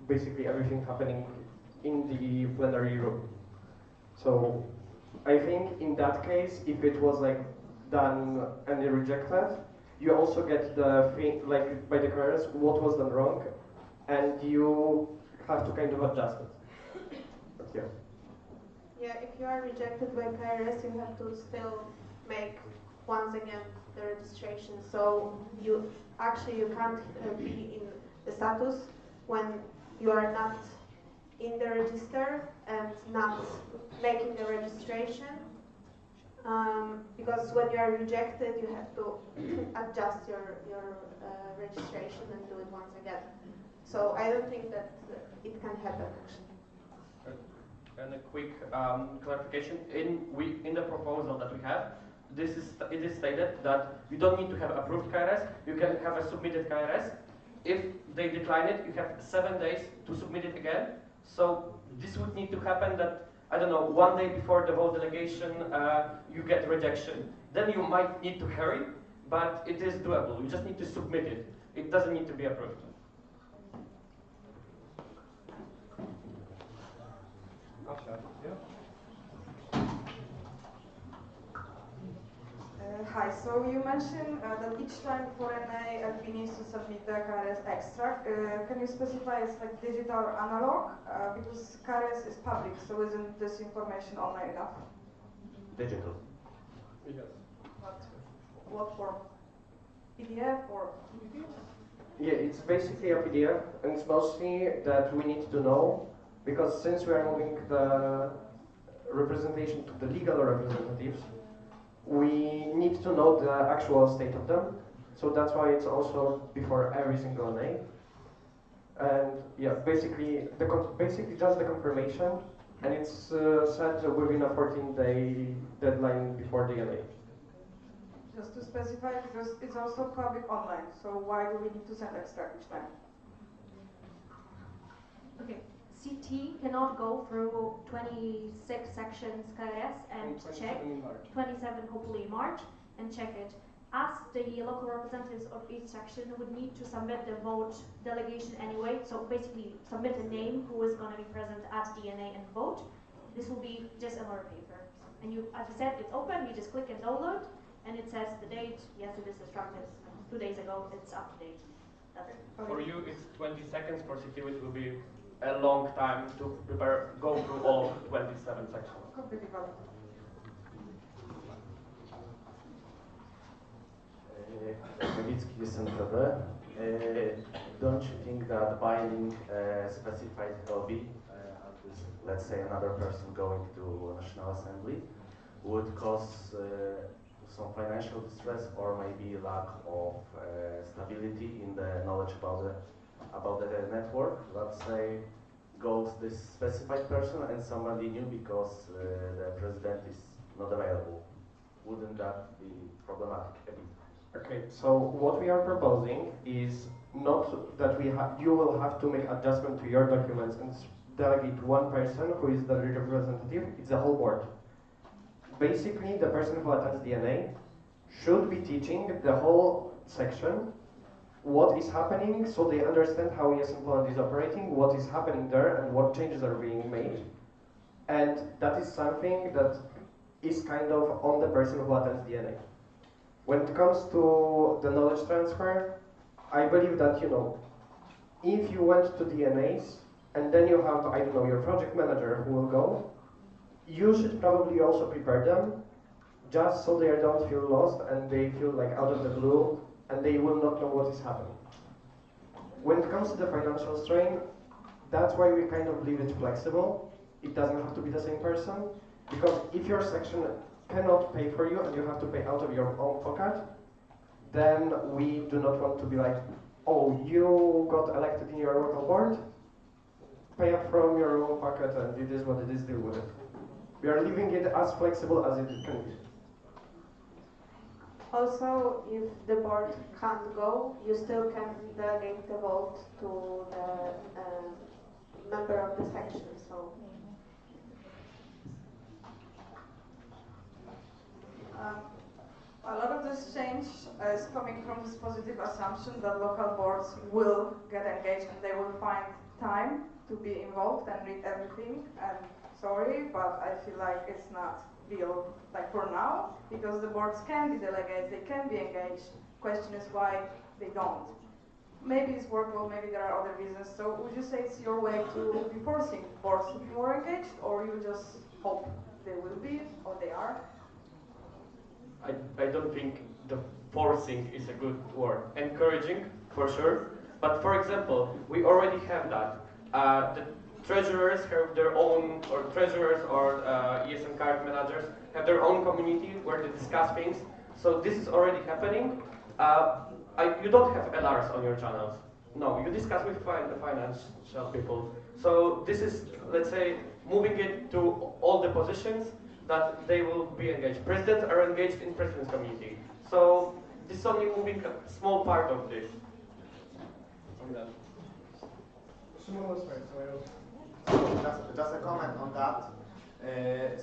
basically everything happening in the plenary room. So I think in that case, if it was like done and rejected, you also get the thing like by the carers what was done wrong, and you have to kind of adjust it. But yeah. Yeah, if you are rejected by KRS, you have to still make once again the registration. So you can't be in the status when you are not in the register and not making the registration. Because when you are rejected, you have to adjust your registration and do it once again. So I don't think that it can happen actually. And a quick clarification: in the proposal that we have, it is stated that you don't need to have approved KRS. You can have a submitted KRS. If they decline it, you have 7 days to submit it again. So this would need to happen that, I don't know, 1 day before the whole delegation, you get rejection. Then you might need to hurry, but it is doable. You just need to submit it. It doesn't need to be approved. Hi, so you mentioned that each time for NA LP needs to submit the KRS extract. Can you specify it's like digital or analog? Because KRS is public, so isn't this information online enough? Digital. Yes. What form? PDF or PPT? Yeah, it's basically a PDF, and it's mostly that we need to know, because since we are moving the representation to the legal representatives, we need to know the actual state of them. So that's why it's also before every single name. And yeah, basically just the confirmation, and it's set within a 14-day deadline before DNA. Just to specify, because it's also public online, so why do we need to send extract each time? Okay, CT cannot go through 26 sections KRS and check 27 hopefully in March and check it. As the local representatives of each section would need to submit the vote delegation anyway, so basically submit a name who is going to be present at DNA and vote. This will be just another paper. And you, as I said, it's open, you just click and download, and it says the date, yes it is instructed, 2 days ago, it's up to date. That's it. For you, it's 20 seconds. For CT, it will be a long time to go through all of 27 sections. Completely valid. Kowicki, SNTB. Don't you think that binding specified lobby, let's say another person going to National Assembly, would cause some financial distress or maybe lack of stability in the knowledge about the network? Let's say goes this specified person and somebody new because the president is not available. Wouldn't that be problematic a bit? Okay, so what we are proposing is not that you will have to make adjustment to your documents and delegate one person who is the representative. It's the whole board. Basically, the person who attends DNA should be teaching the whole section what is happening, so they understand how ES in Poland is operating, what is happening there, and what changes are being made. And that is something that is kind of on the person who attends DNA. When it comes to the knowledge transfer, I believe that, if you went to DNAs and then you have, I don't know, your project manager who will go, you should probably also prepare them just so they don't feel lost and they feel like out of the blue and they will not know what is happening. When it comes to the financial strain, that's why we kind of leave it flexible. It doesn't have to be the same person, because if your section cannot pay for you and you have to pay out of your own pocket, then we do not want to be like, oh, you got elected in your local board, pay up from your own pocket and it is what it is, deal with it. We are leaving it as flexible as it can be. Also, if the board can't go, you still can delegate the vote to the member of the section. So. A lot of this change is coming from this positive assumption that local boards will get engaged and they will find time to be involved and read everything. And sorry, but I feel like it's not real, like for now, because the boards can be delegates, they can be engaged. Question is why they don't. Maybe it's workload, maybe there are other reasons. So would you say it's your way to be forcing boards to be more engaged, or you just hope they will be, or they are? I don't think the forcing is a good word. Encouraging, for sure. But for example, we already have that. The treasurers have their own, or treasurers or ESN card managers have their own community where they discuss things. So this is already happening. You don't have LRs on your channels. No, you discuss with the financial people. So this is, let's say, moving it to all the positions that they will be engaged. Presidents are engaged in president's community. So this is only moving a small part of this. Just a comment on that.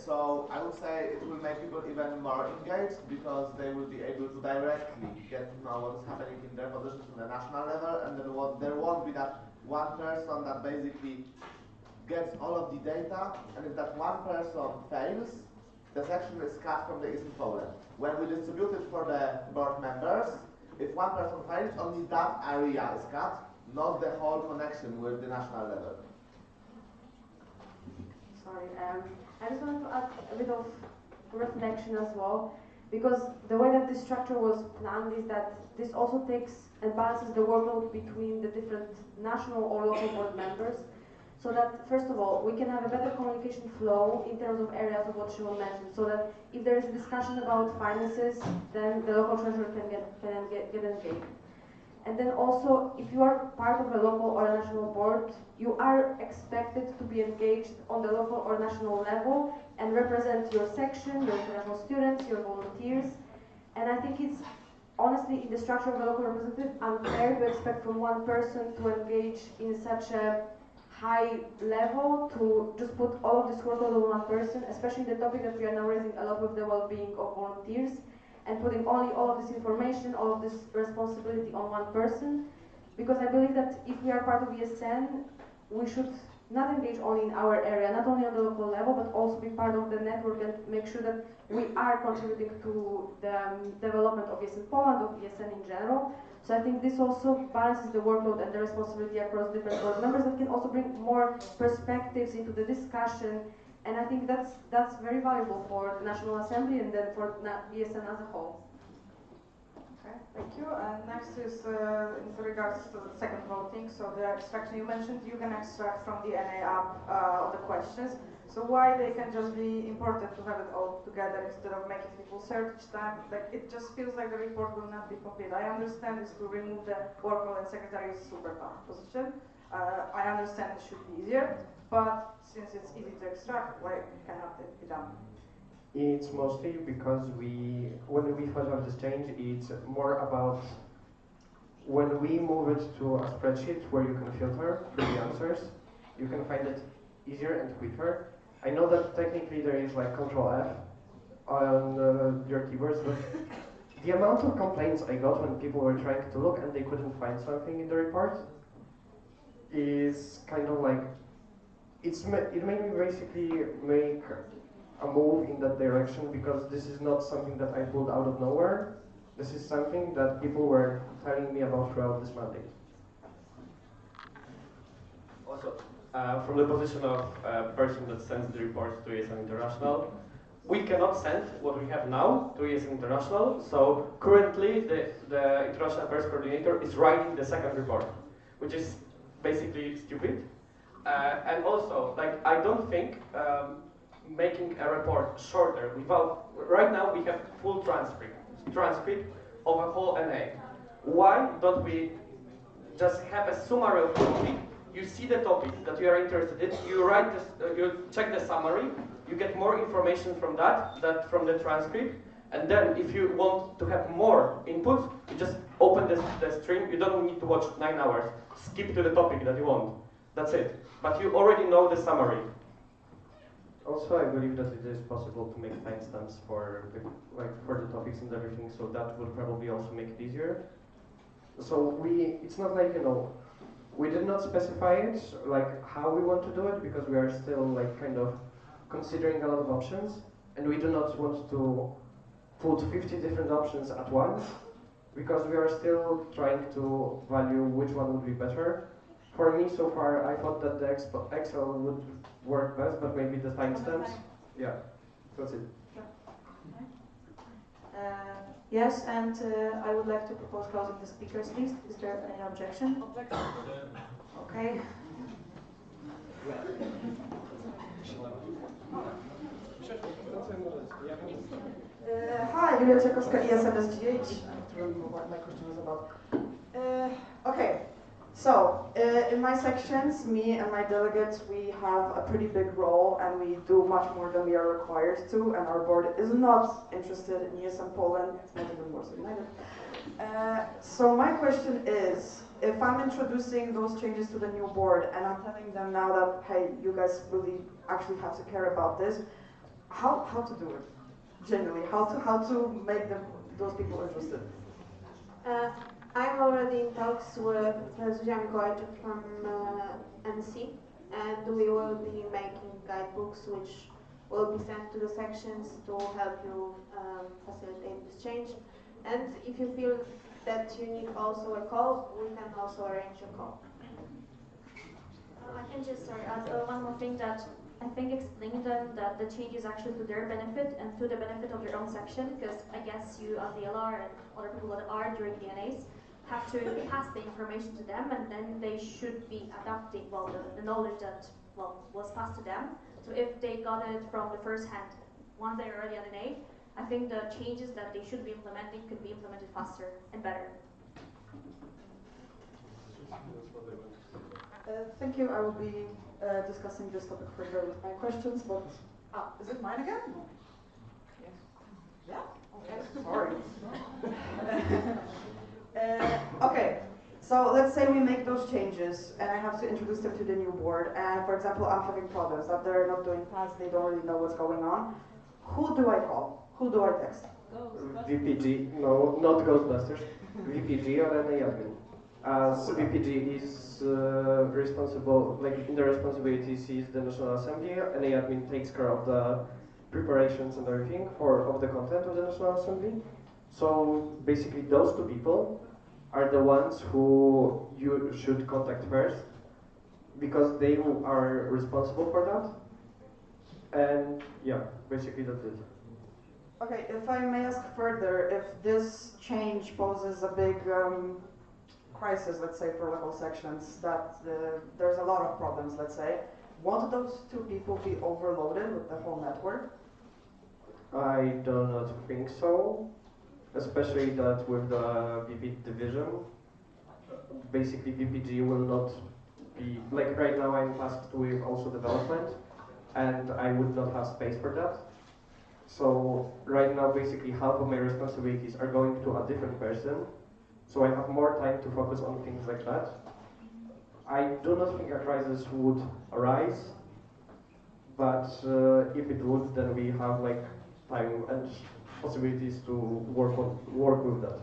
So I would say it will make people even more engaged because they will be able to directly get to know what is happening in their positions on the national level, and then there won't be that one person that basically gets all of the data, and if that one person fails, the section is cut from the ESN Poland. When we distribute it for the board members, if one person fails, only that area is cut, not the whole connection with the national level. Sorry, I just wanted to add a bit of reflection as well, because the way that this structure was planned is that this also takes and balances the workload between the different national or local board members, so that, first of all, we can have a better communication flow in terms of areas of what Shimon mentioned, so that if there is a discussion about finances, then the local treasurer can get engaged. And then also, if you are part of a local or a national board, you are expected to be engaged on the local or national level and represent your section, your international students, your volunteers. And I think it's honestly, in the structure of a local representative, unfair to expect from one person to engage in such a high level, to just put all of this workload on one person, especially the topic that we are now raising a lot with the well-being of volunteers, and putting only all of this information, all of this responsibility on one person. Because I believe that if we are part of ESN, we should not engage only in our area, not only on the local level, but also be part of the network and make sure that we are contributing to the development of ESN Poland, of ESN in general. So I think this also balances the workload and the responsibility across different board members that can also bring more perspectives into the discussion. And I think that's very valuable for the National Assembly and then for ESN as a whole. Okay, thank you. And next is in regards to the second voting. So the extraction you mentioned, you can extract from the NA app all the questions. So why they can just be important to have it all together instead of making people search each time? Like, it just feels like the report will not be complete. I understand this to remove the workload and secretary is super tough position. I understand it should be easier, but since it's easy to extract, why cannot it be done? It's mostly because when we thought of this change, it's more about when we move it to a spreadsheet where you can filter through the answers, you can find it easier and quicker. I know that technically there is like Control F on your keyboards, but the amount of complaints I got when people were trying to look and they couldn't find something in the report is kind of like, it made me basically make a move in that direction, because this is not something that I pulled out of nowhere. This is something that people were telling me about throughout this mandate. Also, from the position of a person that sends the reports to ESN International, we cannot send what we have now to ESN International, so currently the International Affairs Coordinator is writing the second report, which is basically stupid. And also, like, I don't think making a report shorter without, right now we have full transcript of a whole NA. Why don't we just have a summary of the topic? You see the topic that you are interested in, you write this, you check the summary, you get more information from that from the transcript, and then if you want to have more input, you just open the stream. You don't need to watch 9 hours. Skip to the topic that you want. That's it. But you already know the summary. Also, I believe that it is possible to make timestamps for the topics and everything, so that will probably also make it easier. So it's not like, we did not specify it, like how we want to do it, because we are still like kind of considering a lot of options, and we do not want to put 50 different options at once, because we are still trying to value which one would be better. For me, so far, I thought that the Excel would work best, but maybe the timestamps. Yeah, that's it. Yes, and I would like to propose closing the speakers list. Is there any objection? Okay. Hi, Julia Czekowska, ESMSGH. I don't know what my question was about. Okay, so in my sections, me and my delegates, we have a pretty big role and we do much more than we are required to, and our board is not interested in ESM Poland, it's not even Warsaw United. So my question is, if I'm introducing those changes to the new board and I'm telling them now that, hey, you guys really actually have to care about this, how to do it? Genuinely, how to make those people interested? I'm already in talks with Zuzia Mikołajczyk from NC, and we will be making guidebooks which will be sent to the sections to help you facilitate this change. And if you feel that you need also a call, we can also arrange a call. I can just add one more thing, that I think explaining them that the change is actually to their benefit and to the benefit of their own section, because I guess you as the LR and other people that are during DNAs have to pass the information to them, and then they should be adapting, well, the knowledge that, well, was passed to them. So if they got it from the first hand, once they're already at an A, I think the changes that they should be implementing could be implemented faster and better. Thank you. I will be discussing this topic further with my questions, but is it mine again? Yes. Yeah? Okay, sorry. Okay, so let's say we make those changes and I have to introduce them to the new board, and for example, I'm having problems that they're not doing tasks, they don't really know what's going on. Who do I call? Who do I text? VPG, no, not Ghostbusters. VPG or NA admin. As VPG is responsible, like in the responsibilities is the National Assembly, NA admin takes care of the preparations and everything of the content of the National Assembly. So basically those two people are the ones who you should contact first, because they are responsible for that. And yeah, basically that's it. Okay, if I may ask further, if this change poses a big crisis, let's say, for local sections, that there's a lot of problems, let's say, won't those two people be overloaded with the whole network? I do not think so, especially that with the VP division, basically VPG will not be, like right now I'm tasked with also development, and I would not have space for that. So right now basically half of my responsibilities are going to a different person, so I have more time to focus on things like that. I do not think a crisis would arise, but if it would, then we have like time and possibilities to work with that.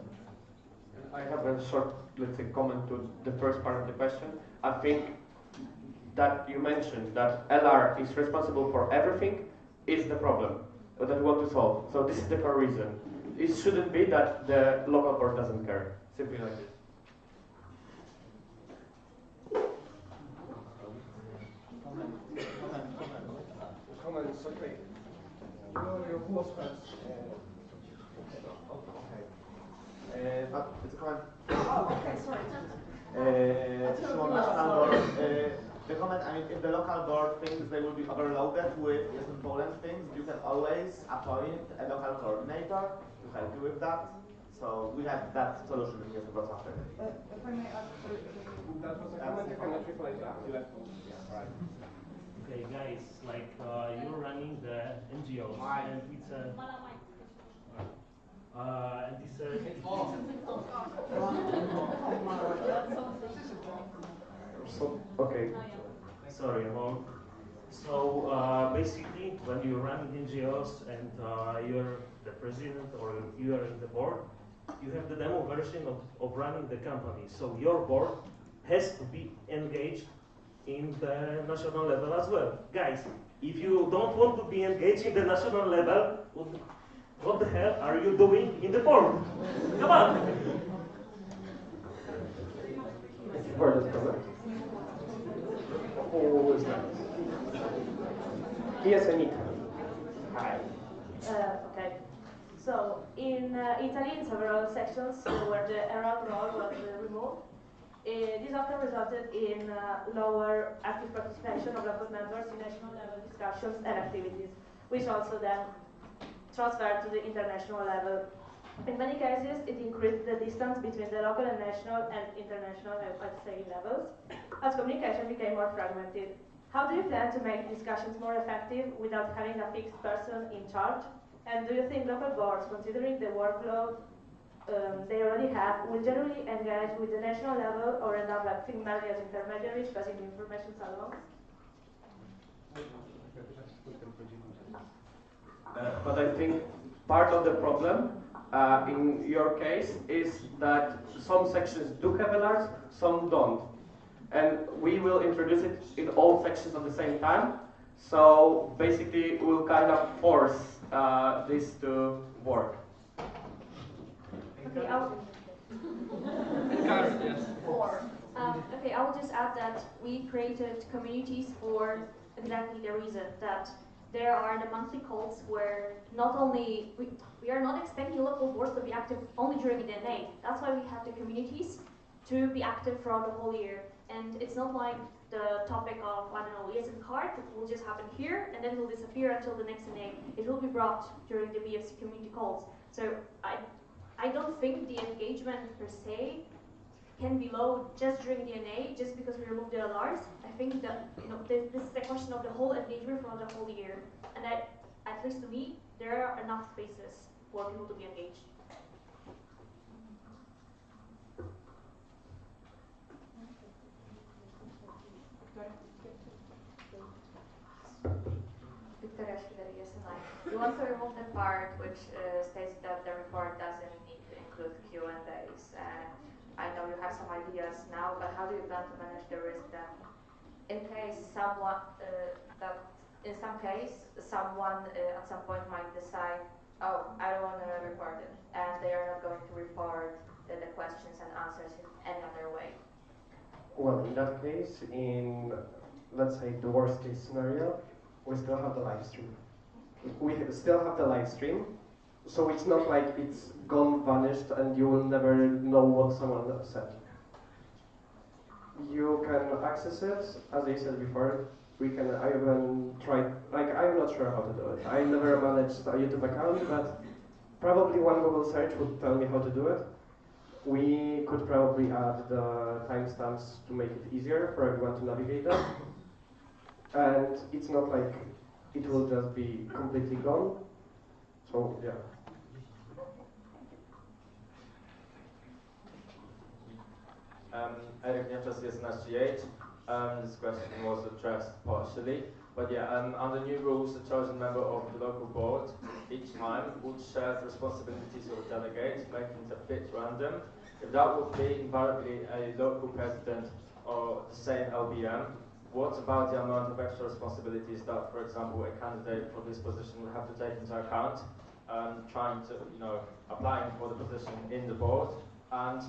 I have a short, let's say, comment to the first part of the question. I think that you mentioned that LR is responsible for everything is the problem that we want to solve. So this is the core reason. It shouldn't be that the local board doesn't care. Simply like this. Comments, okay. Your głos first. But it's a comment. Oh, okay, sorry. Szymon, national board. The comment, I mean, if the local board thinks they will be overloaded with ESM Poland things, you can always appoint a local coordinator to help you with that. So we have that solution in ESM Wrocław. If I may ask, that was a comment, you cannot reply that. You left one. Yeah, right. Okay, guys, like you're running the NGOs, and it's a. And it's a. So, okay. Sorry, so basically, when you're running NGOs and you're the president or you are in the board, you have the demo version of running the company. So your board has to be engaged in the national level as well. Guys, if you don't want to be engaged in the national level, what the hell are you doing in the board? Come on! Further comment? Who is that? Yes, Anita. Hi. Okay. So, in Italy, in several sections where the ERAL role was removed, this often resulted in lower active participation of local members in national level discussions and activities, which also then transferred to the international level. In many cases, it increased the distance between the local and national and international, I'd say, levels, as communication became more fragmented. How do you plan to make discussions more effective without having a fixed person in charge? And do you think local boards, considering the workload they already have, will generally engage with the national level or end up acting merely as intermediaries, passing information along? But I think part of the problem in your case is that some sections do have LRs, some don't. And we will introduce it in all sections at the same time. So basically we'll kind of force this to work. Okay, okay, I will just add that we created communities for exactly the reason that there are the monthly calls where not only we are not expecting local boards to be active only during the DNA. That's why we have the communities to be active throughout the whole year. And it's not like the topic of, I don't know, yes and card will just happen here and then it will disappear until the next DNA. It will be brought during the BFC community calls. So I don't think the engagement per se can be low just during DNA, just because we remove the LRs. I think that this is a question of the whole engagement for the whole year, and at least to me, there are enough spaces for people to be engaged. Victoria Schvideri, SNI. You want to remove the part which states that the report doesn't need to include Q&As. I know you have some ideas now, but how do you plan to manage the risk that in case someone, at some point might decide, oh, I don't want to report it, and they are not going to report the questions and answers in any other way? Well, in that case, in, let's say, the worst case scenario, we still have the live stream. We still have the live stream, so it's not like it's gone, vanished, and you will never know what someone said. You can access it, as I said before. I even tried, I'm not sure how to do it. I never managed a YouTube account, but probably one Google search would tell me how to do it. We could probably add the timestamps to make it easier for everyone to navigate them. And it's not like it will just be completely gone. So, yeah. Eric Niemczas, SNSGH. This question was addressed partially. But yeah, under new rules, the chosen member of the local board each time would share the responsibilities of the delegate, making it a bit random. If that would be invariably a local president or the same LBM, what about the amount of extra responsibilities that, for example, a candidate for this position would have to take into account, trying to, applying for the position in the board, and,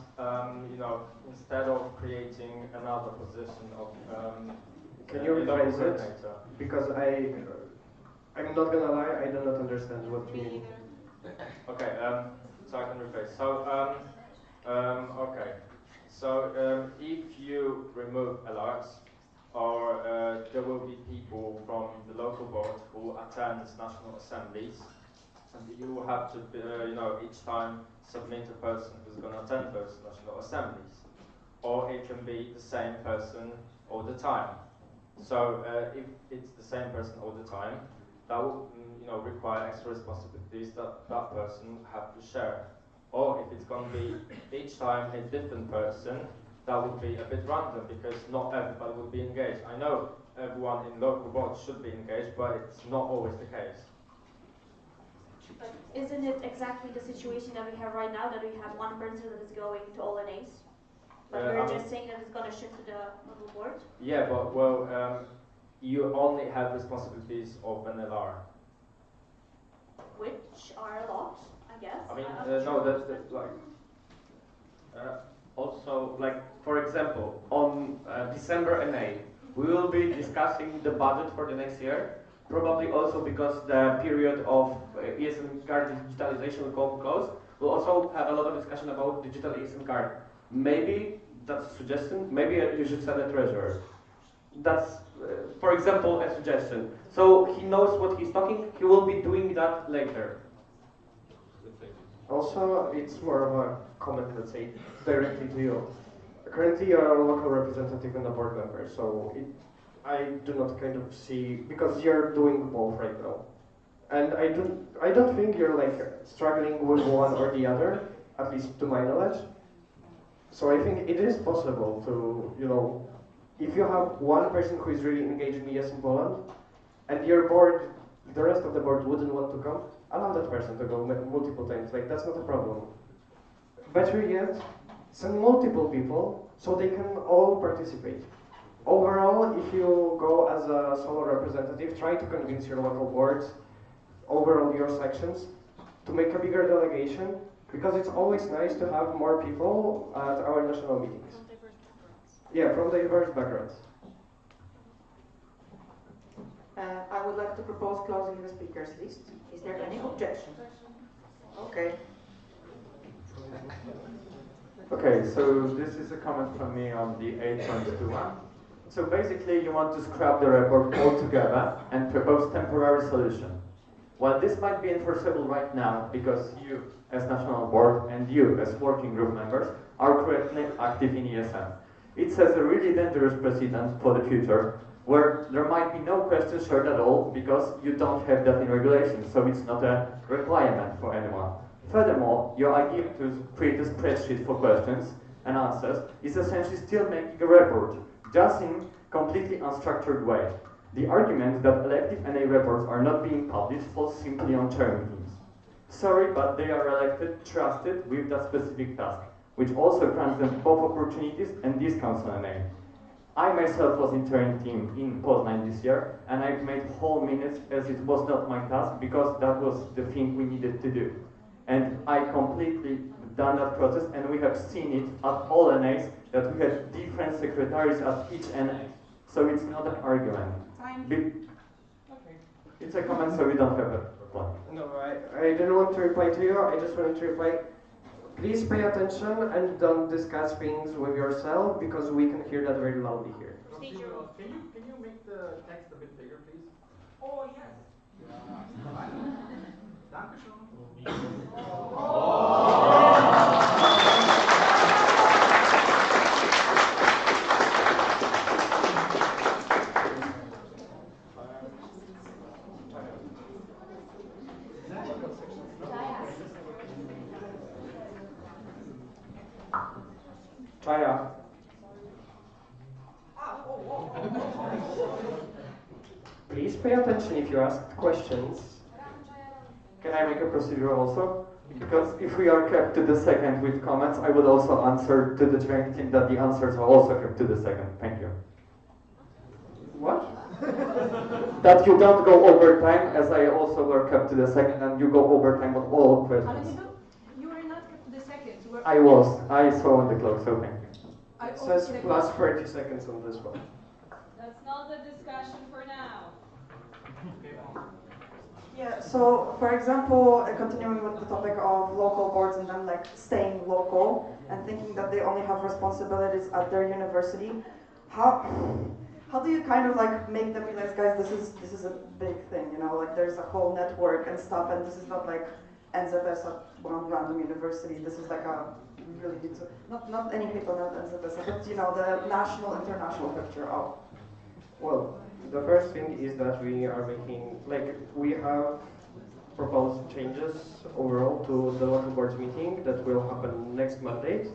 instead of creating another position of Can you rephrase it? Because I'm not gonna lie, I do not understand what you mean. Okay, so I can rephrase. So, okay. So, if you remove alerts, or there will be people from the local board who attend national assemblies, and you will have to, each time submit a person who's going to attend those national assemblies. Or it can be the same person all the time. So if it's the same person all the time, that will, require extra responsibilities that that person will have to share. Or if it's going to be each time a different person, that would be a bit random because not everybody would be engaged. I know everyone in local boards should be engaged, but it's not always the case. But isn't it exactly the situation that we have right now, that we have one person that is going to all NAs? But we're just saying that it's going to shift to the local board? Yeah, but, you only have responsibilities of an LR. Which are a lot, I guess. I mean, no, that's like... also, for example, on December NA, we will be discussing the budget for the next year, probably also because the period of ESM card digitalization will come close. We'll also have a lot of discussion about digital ESM card. Maybe that's a suggestion. Maybe you should send a treasurer. That's, for example, a suggestion. So he knows what he's talking. He will be doing that later. Also, it's more of a comment, let's say, directly to you. Currently, you're a local representative and a board member, so I do not kind of see, because you're doing both right now. And I don't think you're like struggling with one or the other, at least to my knowledge. So I think it is possible to, you know, if you have one person who is really engaged in ES in Poland, and your board, the rest of the board wouldn't want to come, allow that person to go multiple times. Like, that's not a problem. Better yet, send multiple people so they can all participate. Overall, if you go as a solo representative, try to convince your local boards, overall your sections, to make a bigger delegation, because it's always nice to have more people at our national meetings. Yeah, from diverse backgrounds. I would like to propose closing the speakers list. Is there any objection? Okay. Okay, so this is a comment from me on the 8.21. So basically you want to scrap the report altogether and propose temporary solution. While this might be enforceable right now because you as national board and you as working group members are currently active in ESM, it sets a really dangerous precedent for the future where there might be no questions shared at all because you don't have that in regulation, so it's not a requirement for anyone. Furthermore, your idea to create a spreadsheet for questions and answers is essentially still making a report, just in completely unstructured way. The argument that elective NA reports are not being published falls simply on chair meetings. Sorry, but they are elected, trusted with that specific task, which also grants them both opportunities and discounts on NA. I myself was interim team in Poznań this year, and I made whole minutes as it was not my task because that was the thing we needed to do. And I completely done that process, and we have seen it at all NAs that we had different secretaries at each NA. So it's not an argument. It's a comment, so we don't have a reply. No, I didn't want to reply to you. I just wanted to reply. Please pay attention and don't discuss things with yourself because we can hear that very loudly here. Can you make the text a bit bigger, please? Oh, yes. Chaya. Please pay attention if you ask questions. Can I make a procedure also? Because if we are kept to the second with comments, I would also answer to the chairing team that the answers are also kept to the second. Thank you. What? That you don't go over time, as I also were kept to the second, and you go over time on all questions. You were not kept to the second. You were I was. I saw on the clock, so thank you. It says plus 30 seconds on this one. That's not the discussion for now. Yeah, so for example, continuing with the topic of local boards and then like staying local and thinking that they only have responsibilities at their university, how do you kind of like make them realize, guys, this is a big thing, you know, like there's a whole network and stuff, and this is not like NZS at one random university. This is like a really not any people not NZS, but you know the national international picture of. Well, the first thing is that we are making, like, we have proposed changes overall to the local boards meeting that will happen next Monday.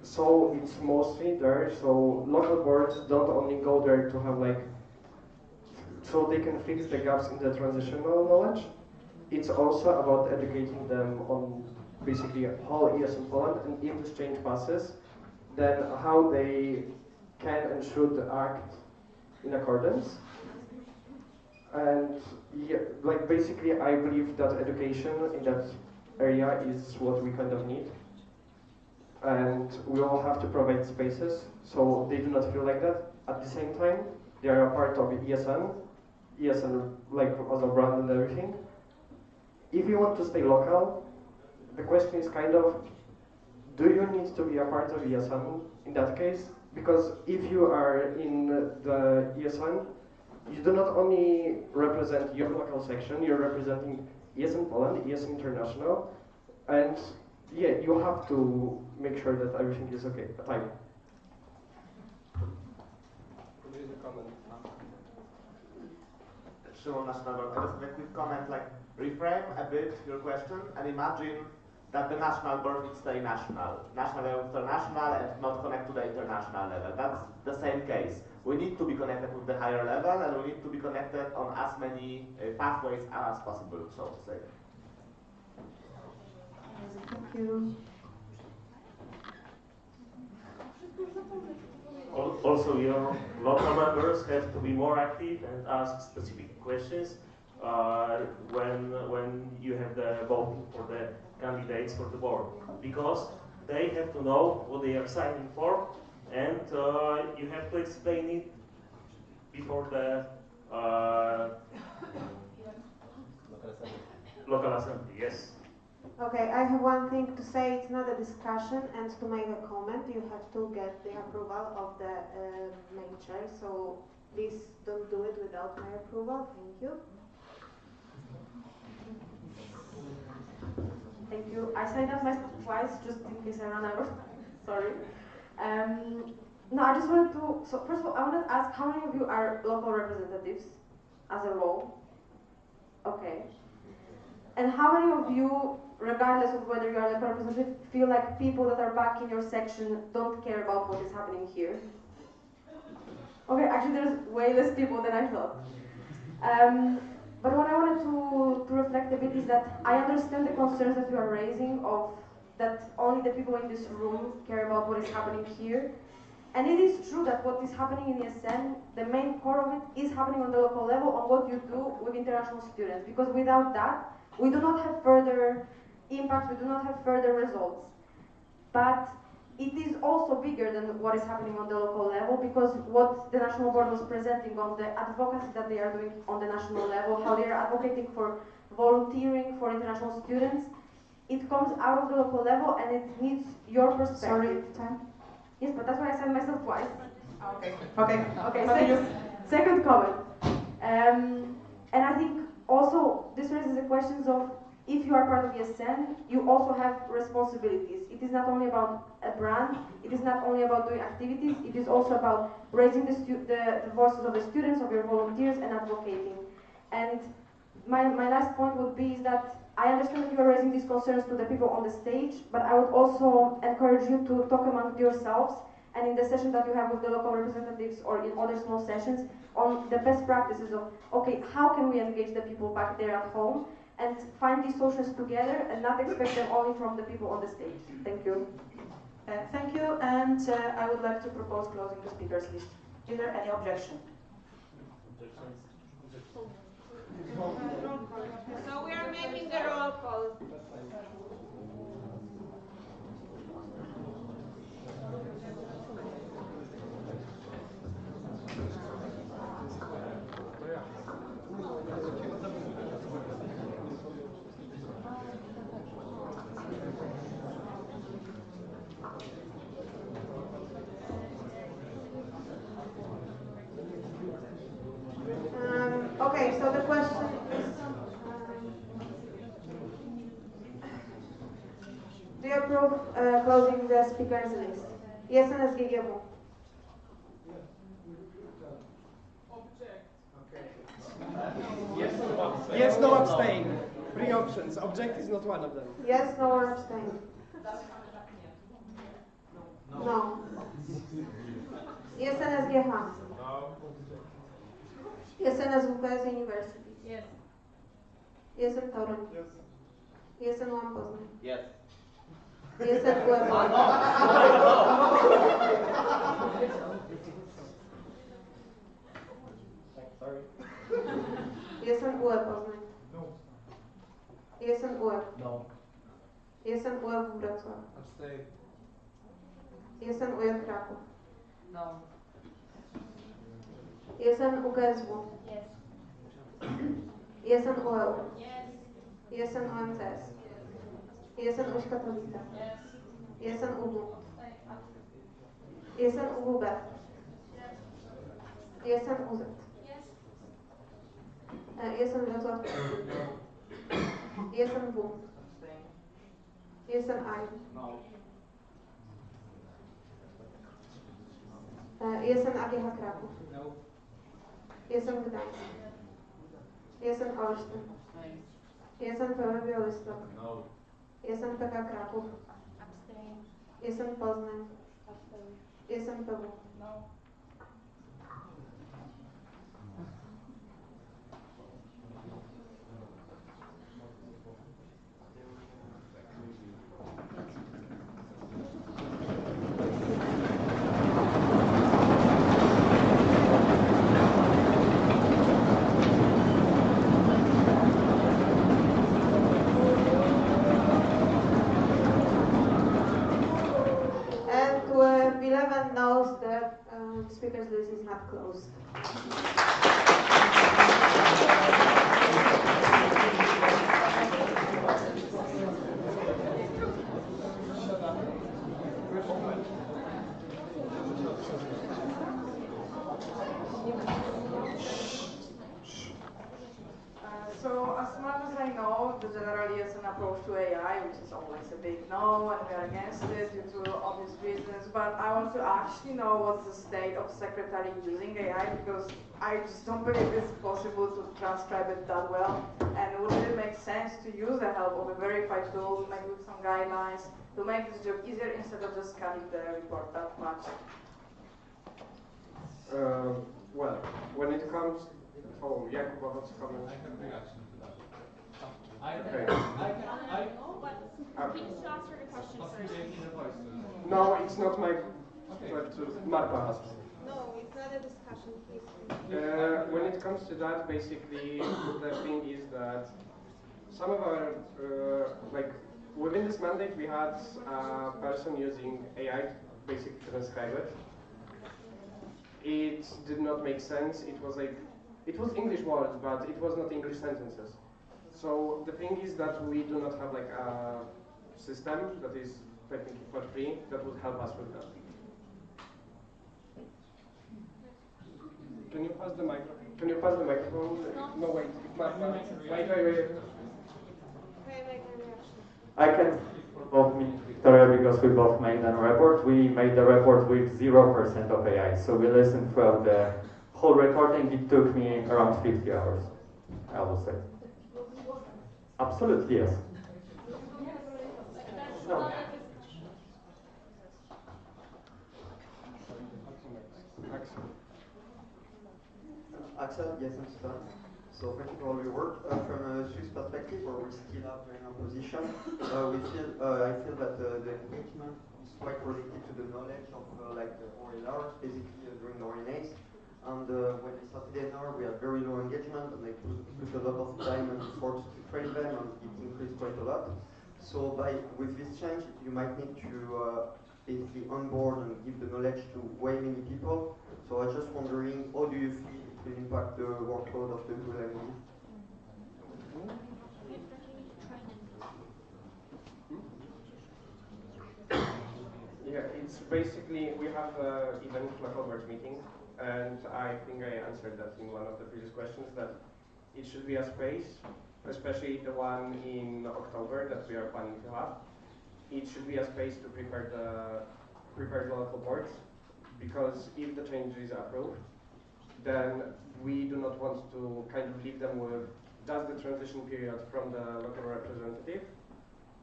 So it's mostly there, so local boards don't only go there to have like, so they can fix the gaps in the transitional knowledge. It's also about educating them on basically whole ES in Poland, and if this change passes, then how they can and should act in accordance. And yeah, like basically I believe that education in that area is what we kind of need. And we all have to provide spaces so they do not feel like that. At the same time, they are a part of the ESN, ESN like as a brand and everything. If you want to stay local, the question is kind of, do you need to be a part of ESN in that case? Because if you are in the ESN, you do not only represent your local section, you're representing ESN Poland, ESN International, and yeah, you have to make sure that everything is okay at time. Szymon, National Board. I just have a quick comment, like, reframe a bit your question and imagine that the national board would stay national level international, and not connect to the international level. That's the same case. We need to be connected with the higher level, and we need to be connected on as many pathways as possible, so to say. Thank you. Also, your local members have to be more active and ask specific questions when you have the voting for the candidates for the board, because they have to know what they are signing for, and you have to explain it before the local assembly. Yes. Okay, I have one thing to say. It's not a discussion, and to make a comment, you have to get the approval of the main chair. So please don't do it without my approval. Thank you. Thank you. I signed up myself twice just in case I run out. Sorry. No, I just wanted to. So first of all, I wanted to ask how many of you are local representatives as a role? Okay. And how many of you, regardless of whether you are a local representative, feel like people that are back in your section don't care about what is happening here? Okay, actually there's way less people than I thought. But what I wanted to reflect a bit is that I understand the concerns that you are raising of that only the people in this room care about what is happening here. And it is true that what is happening in ESN, the main core of it is happening on the local level on what you do with international students. Because without that, we do not have further impact, we do not have further results. But it is also bigger than what is happening on the local level, because what the National Board was presenting on the advocacy that they are doing on the national level, how they are advocating for volunteering for international students, it comes out of the local level and it needs your perspective. Sorry, time? Yes, but that's why I said myself twice. Okay. Okay. Okay. Second comment. And I think also this raises the questions of, if you are part of ESN, you also have responsibilities. It is not only about a brand, it is not only about doing activities, it is also about raising the voices of the students, of your volunteers, and advocating. And my last point would be is that I understand that you are raising these concerns to the people on the stage, but I would also encourage you to talk among yourselves, and in the session that you have with the local representatives or in other small sessions, on the best practices of, okay, how can we engage the people back there at home, and find these solutions together and not expect them only from the people on the stage. Thank you. Thank you, and I would like to propose closing the speakers list. Is there any objection? So we are making the roll call. Okay, so the question is, do you approve closing the speakers list? Yes, and as GGW. Yes, no, abstain. 3 options. Object is not one of them. Yes, no, or abstain. No. Yes, and as GH. No. Yes, and as WPS University. Yes. Yes, and Toruń. Yes. Yes, and Łam Poznań. Yes. Yes, and WF. Sorry. Yes, and WF Poznań. No. Yes, and WF. No. Yes, and WF Wrocław. Abstain. Yes, and WF Kraków. No. Yes, and UKSW. Yes. Jest an OEU? Jest an OMCS? Jest an UŚ Katowice? Jest an UW? Jest an UWB? Jest an UZ? Jest an Wrocław? Jest an W? Jest an I? Jest an AGH Kraków? Jest an Gdańsk? Jest an Olsztyn? Jest an PW Białystok? Jest an PK Kraków? Jest an Poznań? Jest an PW? And 11 knows that the speaker's list is not closed. So as much as I know, the generally is an approach to AI, which is always a big no, and we are against it due to obvious reasons. But I want to actually know what's the state of secretary using AI, because I just don't believe it's possible to transcribe it that well. And would it make sense to use the help of a verified tool, maybe with some guidelines, to make this job easier instead of just scanning the report that much? Well, when it comes, Jakub, what's comment? I can reaction to that. Okay. Can you answer the question first? No, it's not my. But Marta has. No, it's not a discussion, please. When it comes to that, basically, the thing is that some of our, like, within this mandate, we had a person using AI to basically transcribe it. It did not make sense. It was like, it was English words, but it was not English sentences. So the thing is that we do not have like a system that is technically for free that would help us with that. Can you pass the microphone? Can you pass the microphone? No, wait. Wait. I can for both me and Victoria because we both made a report. We made the report with 0% of AI. So we listened throughout the whole recording. It took me around 50 hours, I would say. Absolutely, yes. No. Axel, yes, I'm Stan. So thank you for all your work. From a Swiss perspective, where we still are in our position, I feel that the engagement is quite related to the knowledge of like the OLR, basically during the RNAs. And when we started NR, we had very low engagement, and they put a lot of time and effort to train them, and it increased quite a lot. So with this change, you might need to basically onboard and give the knowledge to way many people. So I was just wondering, how do you feel it will impact the workload of the LMD? Yeah, it's basically, we have an event like Albert meeting, and I think I answered that in one of the previous questions, that it should be a space, especially the one in October that we are planning to have. It should be a space to prepare the local boards, because if the change is approved, then we do not want to kind of leave them with just the transition period from the local representative,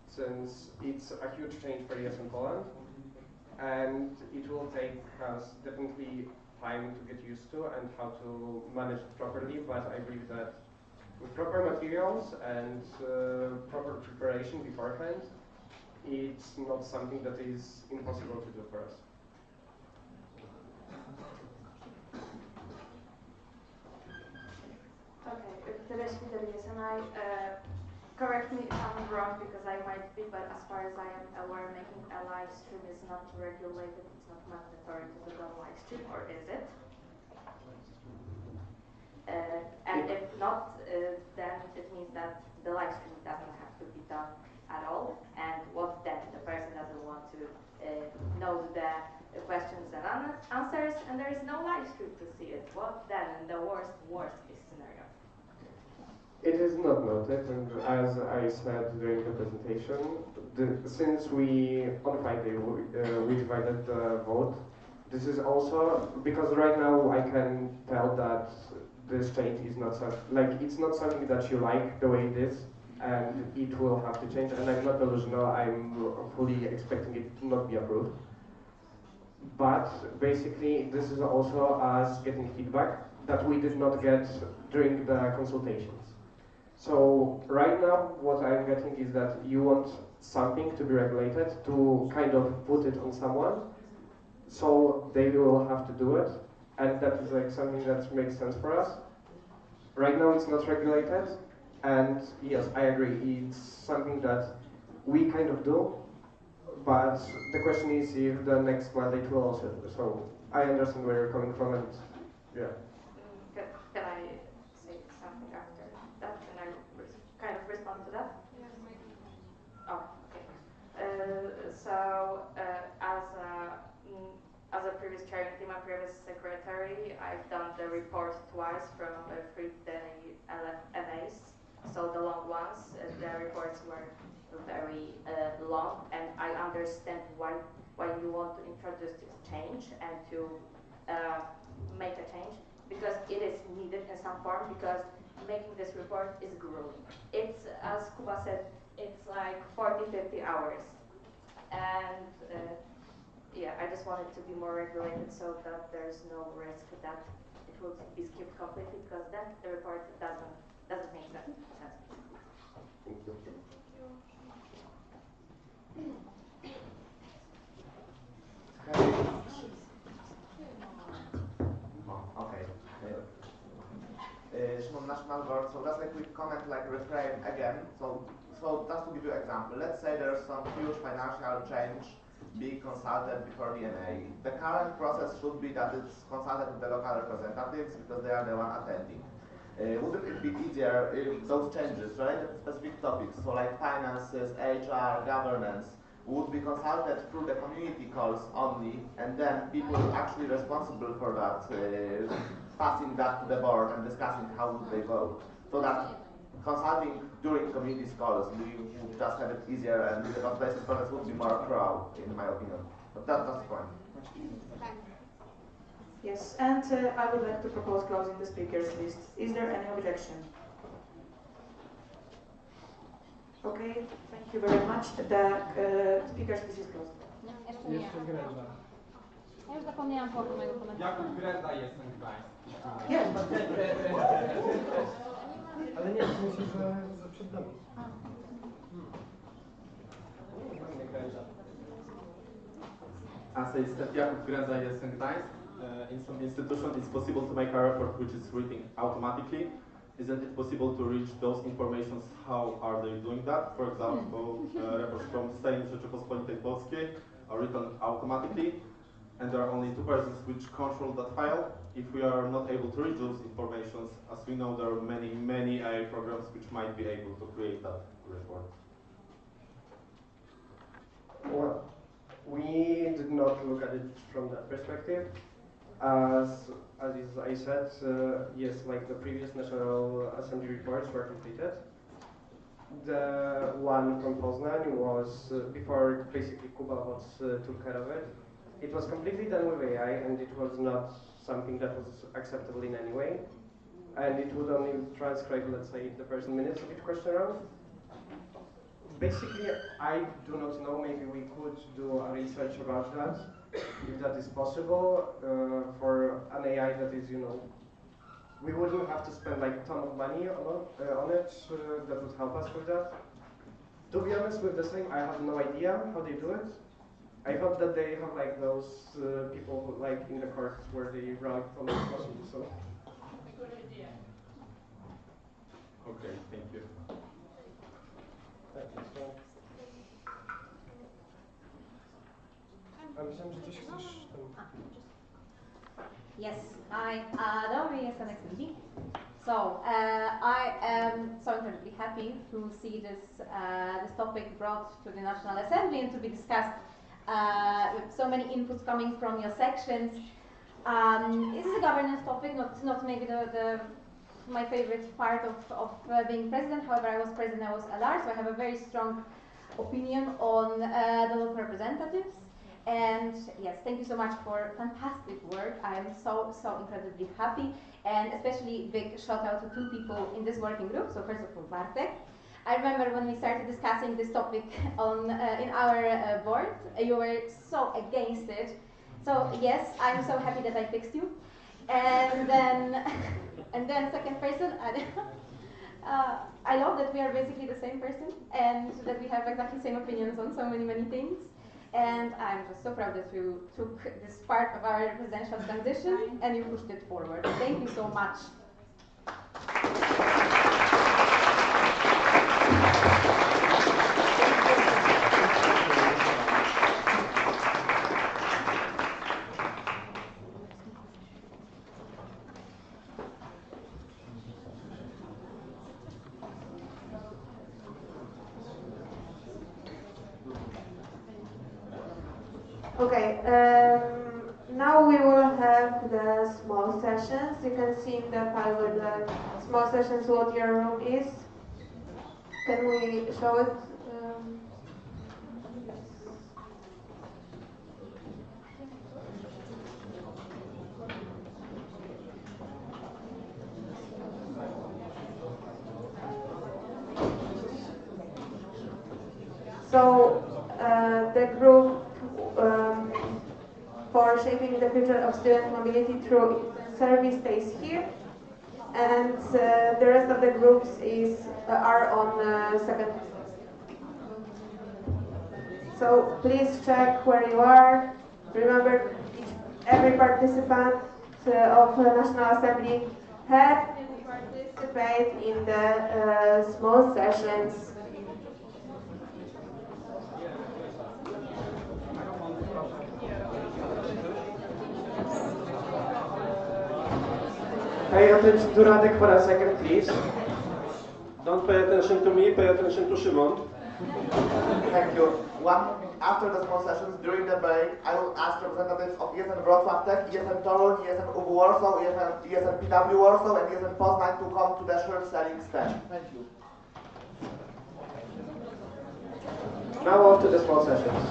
since it's a huge change for us in Poland, and it will take us definitely time to get used to and how to manage it properly, but I believe that with proper materials and proper preparation beforehand, it's not something that is impossible to do for us. Okay, Victoria, yes, and correct me if I'm wrong because I might be, but as far as I am aware, making a live stream is not regulated, it's not mandatory to do the live stream, or is it? And if not, then it means that the live stream doesn't have to be done at all. And what then? The person doesn't want to know the questions and answers, and there is no live stream to see it. What then in the worst case scenario? It is not noted, and as I said during the presentation, since on Friday we divided the vote, this is also because right now I can tell that this change is not it's not something that you like the way it is, and it will have to change. And I'm not delusional. I'm fully expecting it to not be approved. But basically, this is also us getting feedback that we did not get during the consultations. So right now, what I'm getting is that you want something to be regulated, to kind of put it on someone, so they will have to do it, and that is like something that makes sense for us. Right now, it's not regulated, and yes, I agree, it's something that we kind of do, but the question is if the next mandate will also do. So I understand where you're coming from, and yeah. Can I say something after that? Can I kind of respond to that? Yes. Oh, okay. As a previous chair in team and previous secretary, I've done the report twice from 3-day LMAs. So the long ones, the reports were very long, and I understand why you want to introduce this change and to make a change, because it is needed in some form, because making this report is grueling. It's, as Kuba said, it's like 40-50 hours. And yeah, I just want it to be more regulated so that there's no risk that it will be skipped completely, because then the report doesn't make sense. Thank you. Okay. Shimon, National Board. So just a quick comment, like reframe again. So just to give you an example, let's say there's some huge financial change being consulted before the NA. The current process should be that it's consulted with the local representatives because they are the one attending. Wouldn't it be easier if those changes, right, specific topics, so like finances, HR, governance, would be consulted through the community calls only, and then people actually responsible for that, passing that to the board and discussing how would they vote, so that consulting during community calls, we would just have it easier, and the consultation process would be more thorough, in my opinion. But that's the point. Yes, and I would like to propose closing the speakers list. Is there any objection? Okay, thank you very much. The speakers list is closed. Jeszcze Grezda. Ja już zapomniałam połowy mojego komentarza. Jakub Grezda jest ten Gdańsk. Jest. Ale nie, myślę, że przed nami. As I said, Jakub Greza jest in Gdańsk. In some institution, it's possible to make a report which is written automatically. Isn't it possible to reach those informations? How are they doing that? For example, reports from Sejm Rzeczypospolitej Polskiej are written automatically, and there are only two persons which control that file. If we are not able to reach those informations, as we know, there are many AI programs which might be able to create that report. Well, we did not look at it from that perspective. As I said, yes, like the previous National Assembly reports were completed. The one from Poznań was, before basically Kuba took care of it, it was completely done with AI, and it was not something that was acceptable in any way. And it would only transcribe, let's say, the first minutes of each question round. Basically, I do not know, maybe we could do a research about that, if that is possible, for an AI that is, we wouldn't have to spend like a ton of money on it, that would help us with that. To be honest with the same, I have no idea how they do it. I thought that they have like those people who, like in the courts where they write on the machine, so. Good idea. Okay, thank you. A myślałem, że coś chcesz tam... Yes, hi. Dobry, jestem Excelli. So I am so incredibly happy to see this topic brought to the National Assembly and to be discussed with so many inputs coming from your sections. This is a governance topic, not maybe my favorite part of being president. However, I was president, I was LR, so I have a very strong opinion on the local representatives. And yes, thank you so much for fantastic work. I am so incredibly happy, and especially big shout out to two people in this working group. So first of all, Bartek. I remember when we started discussing this topic in our board, you were so against it. So yes, I'm so happy that I fixed you. And then second person, I love that we are basically the same person and that we have exactly the same opinions on so many things. And I'm just so proud that you took this part of our presidential transition and you pushed it forward. Thank you so much. Okay, now we will have the small sessions. You can see in the file with the small sessions what your room is. Can we show it? So the group for shaping the future of student mobility through service stays here, and the rest of the groups are on second. So please check where you are. Remember, every participant of the National Assembly had to participate in the small sessions. Pay attention to Radek for a second, please. Don't pay attention to me, pay attention to Szymon. Thank you. After the small sessions, during the break, I will ask representatives of ESN Wrocław Tech, ESN Toruń, ESN UW Warsaw, ESN PW Warsaw, and ESN Poznań to come to the shirt selling stand. Thank you. Now off to the small sessions.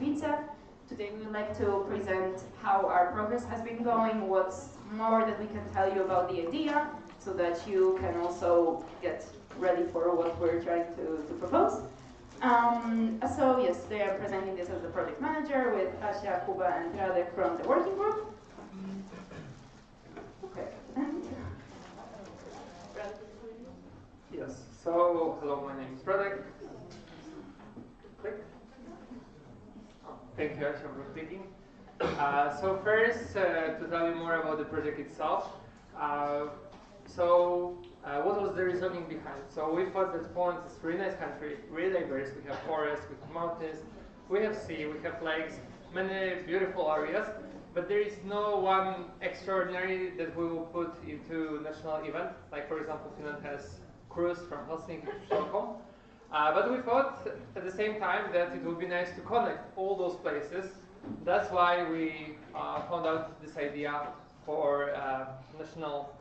Katowice. Today we would like to present how our progress has been going, what's more that we can tell you about the idea, so that you can also get ready for what we're trying to propose. So yes, they are presenting this as the project manager with Asia, Kuba, and Radek from the working group. Okay. Yes, so hello, my name is Radek. Click. Oh, thank you, Asia, for clicking. So first, to tell you more about the project itself. What was the reasoning behind? So we thought that Poland is a really nice country, really diverse. We have forests, we have mountains, we have sea, we have lakes, many beautiful areas, but there is no one extraordinary that we will put into national event. Like for example, Finland has cruise from Helsinki to Stockholm. But we thought at the same time that it would be nice to connect all those places. That's why we found out this idea for national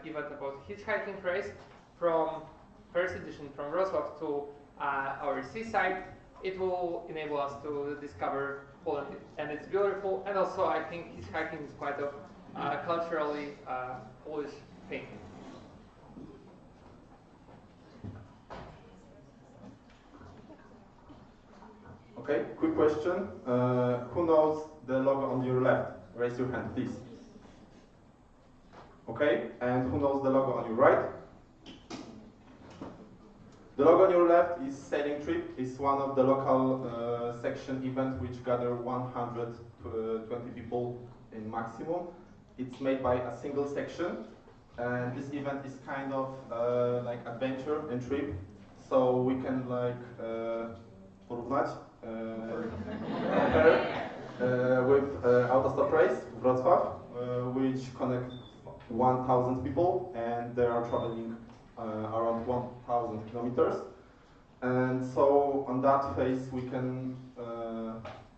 event about hitchhiking race from first edition from Wrocław to our seaside. It will enable us to discover Poland, and it's beautiful, and also I think hitchhiking is quite a culturally Polish thing. Okay, quick question. Who knows the logo on your left? Raise your hand, please. Okay, and who knows the logo on your right? The logo on your left is Sailing Trip. It's one of the local section events which gather 120 people in maximum. It's made by a single section, and this event is kind of like adventure and trip. So we can like porównać, compare with Autostop Race Wrocław, which connect 1,000 people, and they are traveling around 1,000 kilometers. And so on that phase we can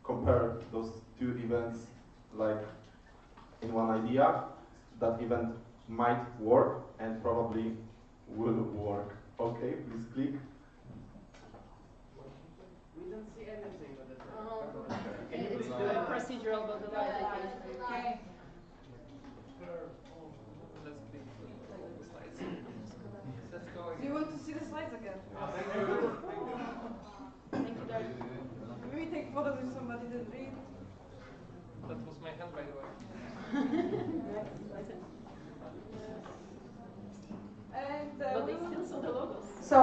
compare those two events like in one idea. That event might work and probably will work. Okay, please click. We don't see anything on the It's procedural, but the light. Okay. Let's click the slides. Let's go again. Do you want to see the slides again? Thank you, David. Maybe take photos if somebody didn't read. That was my hand, by the way. And But they still saw the logos. so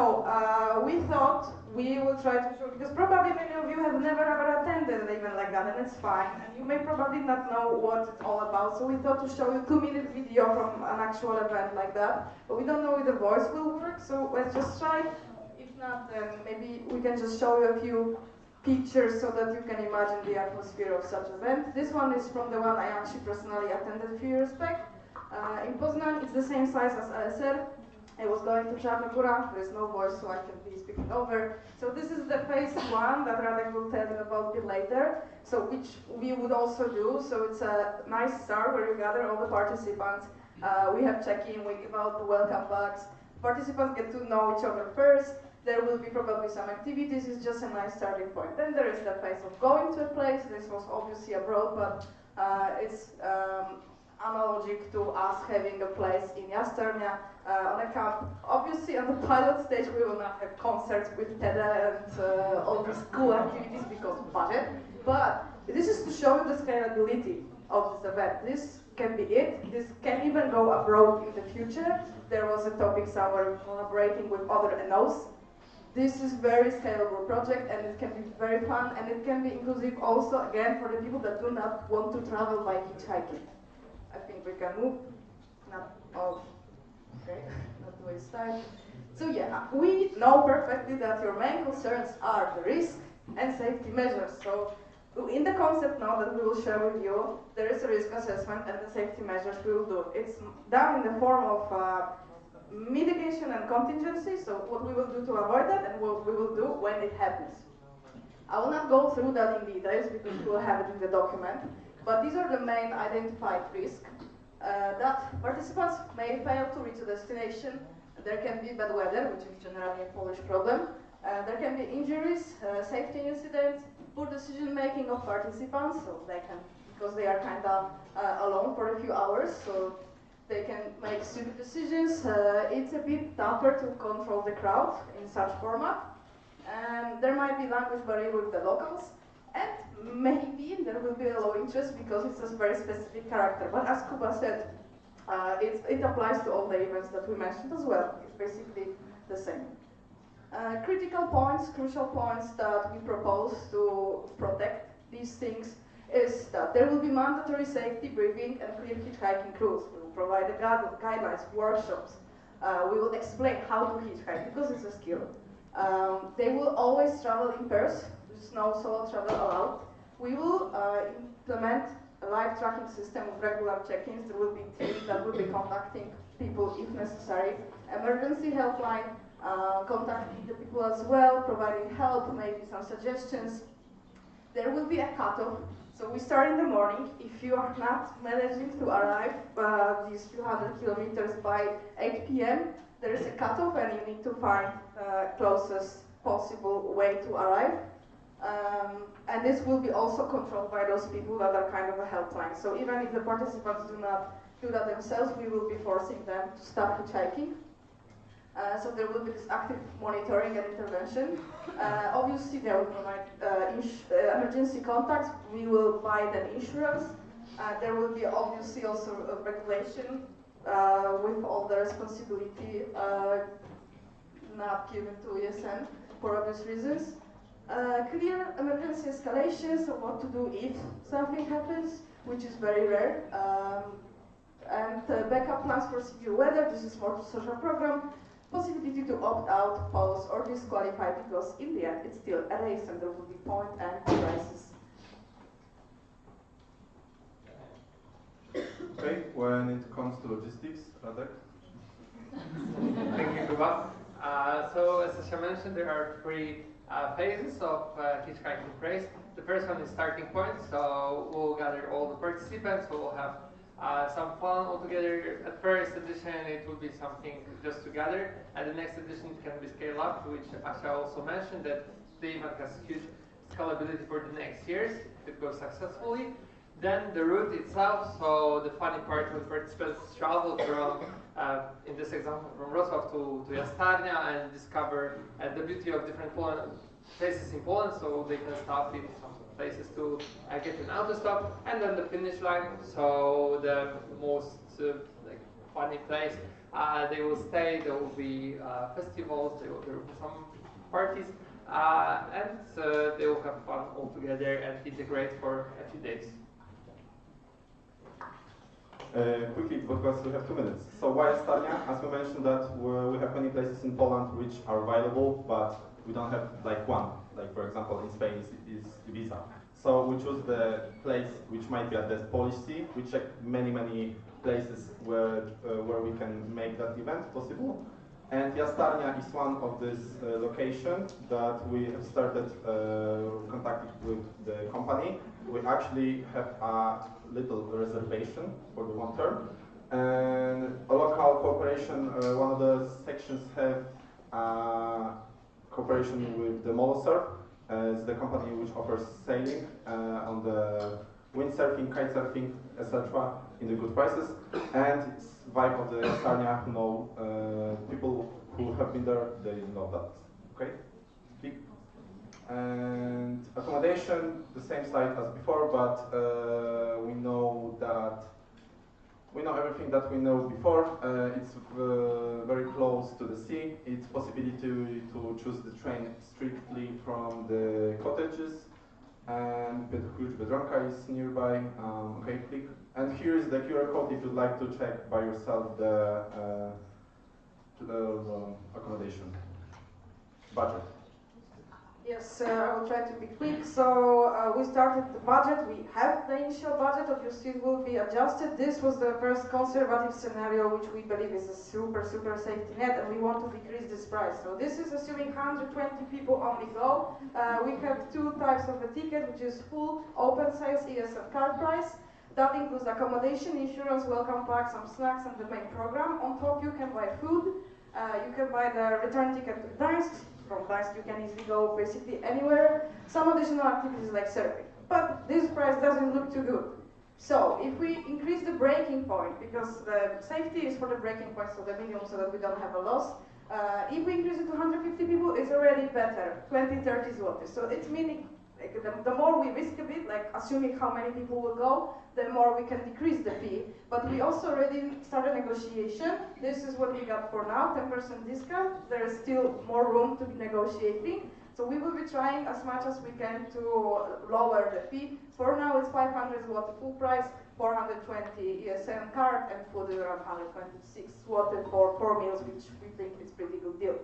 we thought we will try to show, because probably many of you have never ever attended an event like that, and it's fine, and you may probably not know what it's all about, so we thought to show you 2-minute video from an actual event like that, but we don't know if the voice will work, so let's just try. If not, then maybe we can just show you a few pictures so that you can imagine the atmosphere of such event. This one is from the one I actually personally attended a few years back. In Poznan, it's the same size as ASR. I was going to Czarnogóra, there is no voice, so I can be speaking over. So this is the phase one that Radek will tell you about a bit later, so which we would also do. So it's a nice start where you gather all the participants. We have check-in, we give out the welcome bags. Participants get to know each other first. There will be probably some activities, it's just a nice starting point. Then there is the phase of going to a place. This was obviously abroad, but it's analogic to us having a place in Jastrzębia on a camp. Obviously on the pilot stage we will not have concerts with TED and all these cool activities because budget, but this is to show you the scalability of this event. This can be it. This can even go abroad in the future. There was a topic somewhere collaborating with other NOs. This is very scalable project, and it can be very fun, and it can be inclusive also, again, for the people that do not want to travel by hitchhiking. I think we can move. Not, oh, okay, not to waste time. So yeah, we know perfectly that your main concerns are the risk and safety measures. So in the concept now that we will share with you, there is a risk assessment and the safety measures we will do. It's done in the form of mitigation and contingency, so what we will do to avoid that and what we will do when it happens. I will not go through that in details because we will have it in the document, but these are the main identified risks. That participants may fail to reach a destination. There can be bad weather, which is generally a Polish problem. There can be injuries, safety incidents, for decision making of participants, so they can, because they are kind of alone for a few hours, so they can make stupid decisions. It's a bit tougher to control the crowd in such format. And there might be language barrier with the locals, and maybe there will be a low interest because it's a very specific character. But as Kuba said, it applies to all the events that we mentioned as well. It's basically the same. Critical points, crucial points that we propose to protect these things is that there will be mandatory safety briefing and clear hitchhiking rules. We will provide the guidelines, workshops. We will explain how to hitchhike because it's a skill. They will always travel in pairs. There's no solo travel allowed. We will implement a live tracking system with regular check-ins. There will be teams that will be contacting people if necessary. Emergency helpline, contacting the people as well, providing help, maybe some suggestions. There will be a cutoff. So we start in the morning. If you are not managing to arrive these few hundred kilometers by 8 p.m., there is a cutoff and you need to find closest possible way to arrive. And this will be also controlled by those people that are kind of a helpline. So even if the participants do not do that themselves, we will be forcing them to stop hitchhiking. So there will be this active monitoring and intervention. Obviously, they will provide emergency contacts. We will buy them insurance. There will be obviously also a regulation with all the responsibility not given to ESN for obvious reasons. Clear emergency escalation, so what to do if something happens, which is very rare. And backup plans for severe weather. This is more social program. Possibility to opt out, pause, or disqualify, because in the end it's still a race and there will be point and prices. Okay, when it comes to logistics, Radek? Thank you, Kuba. So as Asia mentioned, there are three phases of hitchhiking race. The first one is starting point, so we'll gather all the participants, we'll have some fun all together. At first edition it will be something just to gather, and the next edition it can be scaled up, which Asia also mentioned that the event has huge scalability for the next years if it goes successfully. Then the route itself, so the funny part when participants travel from, in this example, from Wrocław to Jastarnia and discover the beauty of different places in Poland, so they can stop in some places to get an auto stop, and then the finish line, so the most like funny place, they will stay, there will be festivals, there will be some parties, and they will have fun all together and integrate for a few days. Quickly, because we have 2 minutes. So why Jastarnia? As we mentioned that we have many places in Poland which are available, but we don't have like one. Like for example, in Spain is Ibiza. So we choose the place which might be at the Polish Sea. We check many places where we can make that event possible. And Jastarnia is one of these locations that we have started contacting with the company. We actually have a little reservation for the long term. And a local cooperation, one of the sections have cooperation with the Molosurf. It's the company which offers sailing on the windsurfing, kitesurfing, etc. in the good prices. And it's vibe of the Jastarnia, who know people who have been there, they know that. Okay? Big. And accommodation, the same site as before, but we know everything that we know before. It's very close to the sea. It's possibility to choose the train strictly from the cottages, and huge Biedronka is nearby. Okay, click. And here is the QR code if you'd like to check by yourself the accommodation budget. Yes, I will try to be quick. So we started the budget. We have the initial budget. Obviously, it will be adjusted. This was the first conservative scenario, which we believe is a super safety net, and we want to decrease this price. So this is assuming 120 people only go. We have two types of a ticket, which is full open sales ESN card price. That includes accommodation, insurance, welcome pack, some snacks, and the main program. On top, you can buy food. You can buy the return ticket to Gdańsk, from Gdańsk you can easily go basically anywhere. Some additional activities like surfing. But this price doesn't look too good. So if we increase the breaking point, because the safety is for the breaking point, so the minimum, so that we don't have a loss. If we increase it to 150 people, it's already better, 20, 30 zlotys. So it's meaning like, the more we risk a bit, like assuming how many people will go, the more we can decrease the fee. But we also already started negotiation. This is what we got for now, 10% discount. There is still more room to be negotiating. So we will be trying as much as we can to lower the fee. For now it's 500 zloty full price, 420 ESN card, and food is around 126 zloty for 4 meals, which we think is pretty good deal.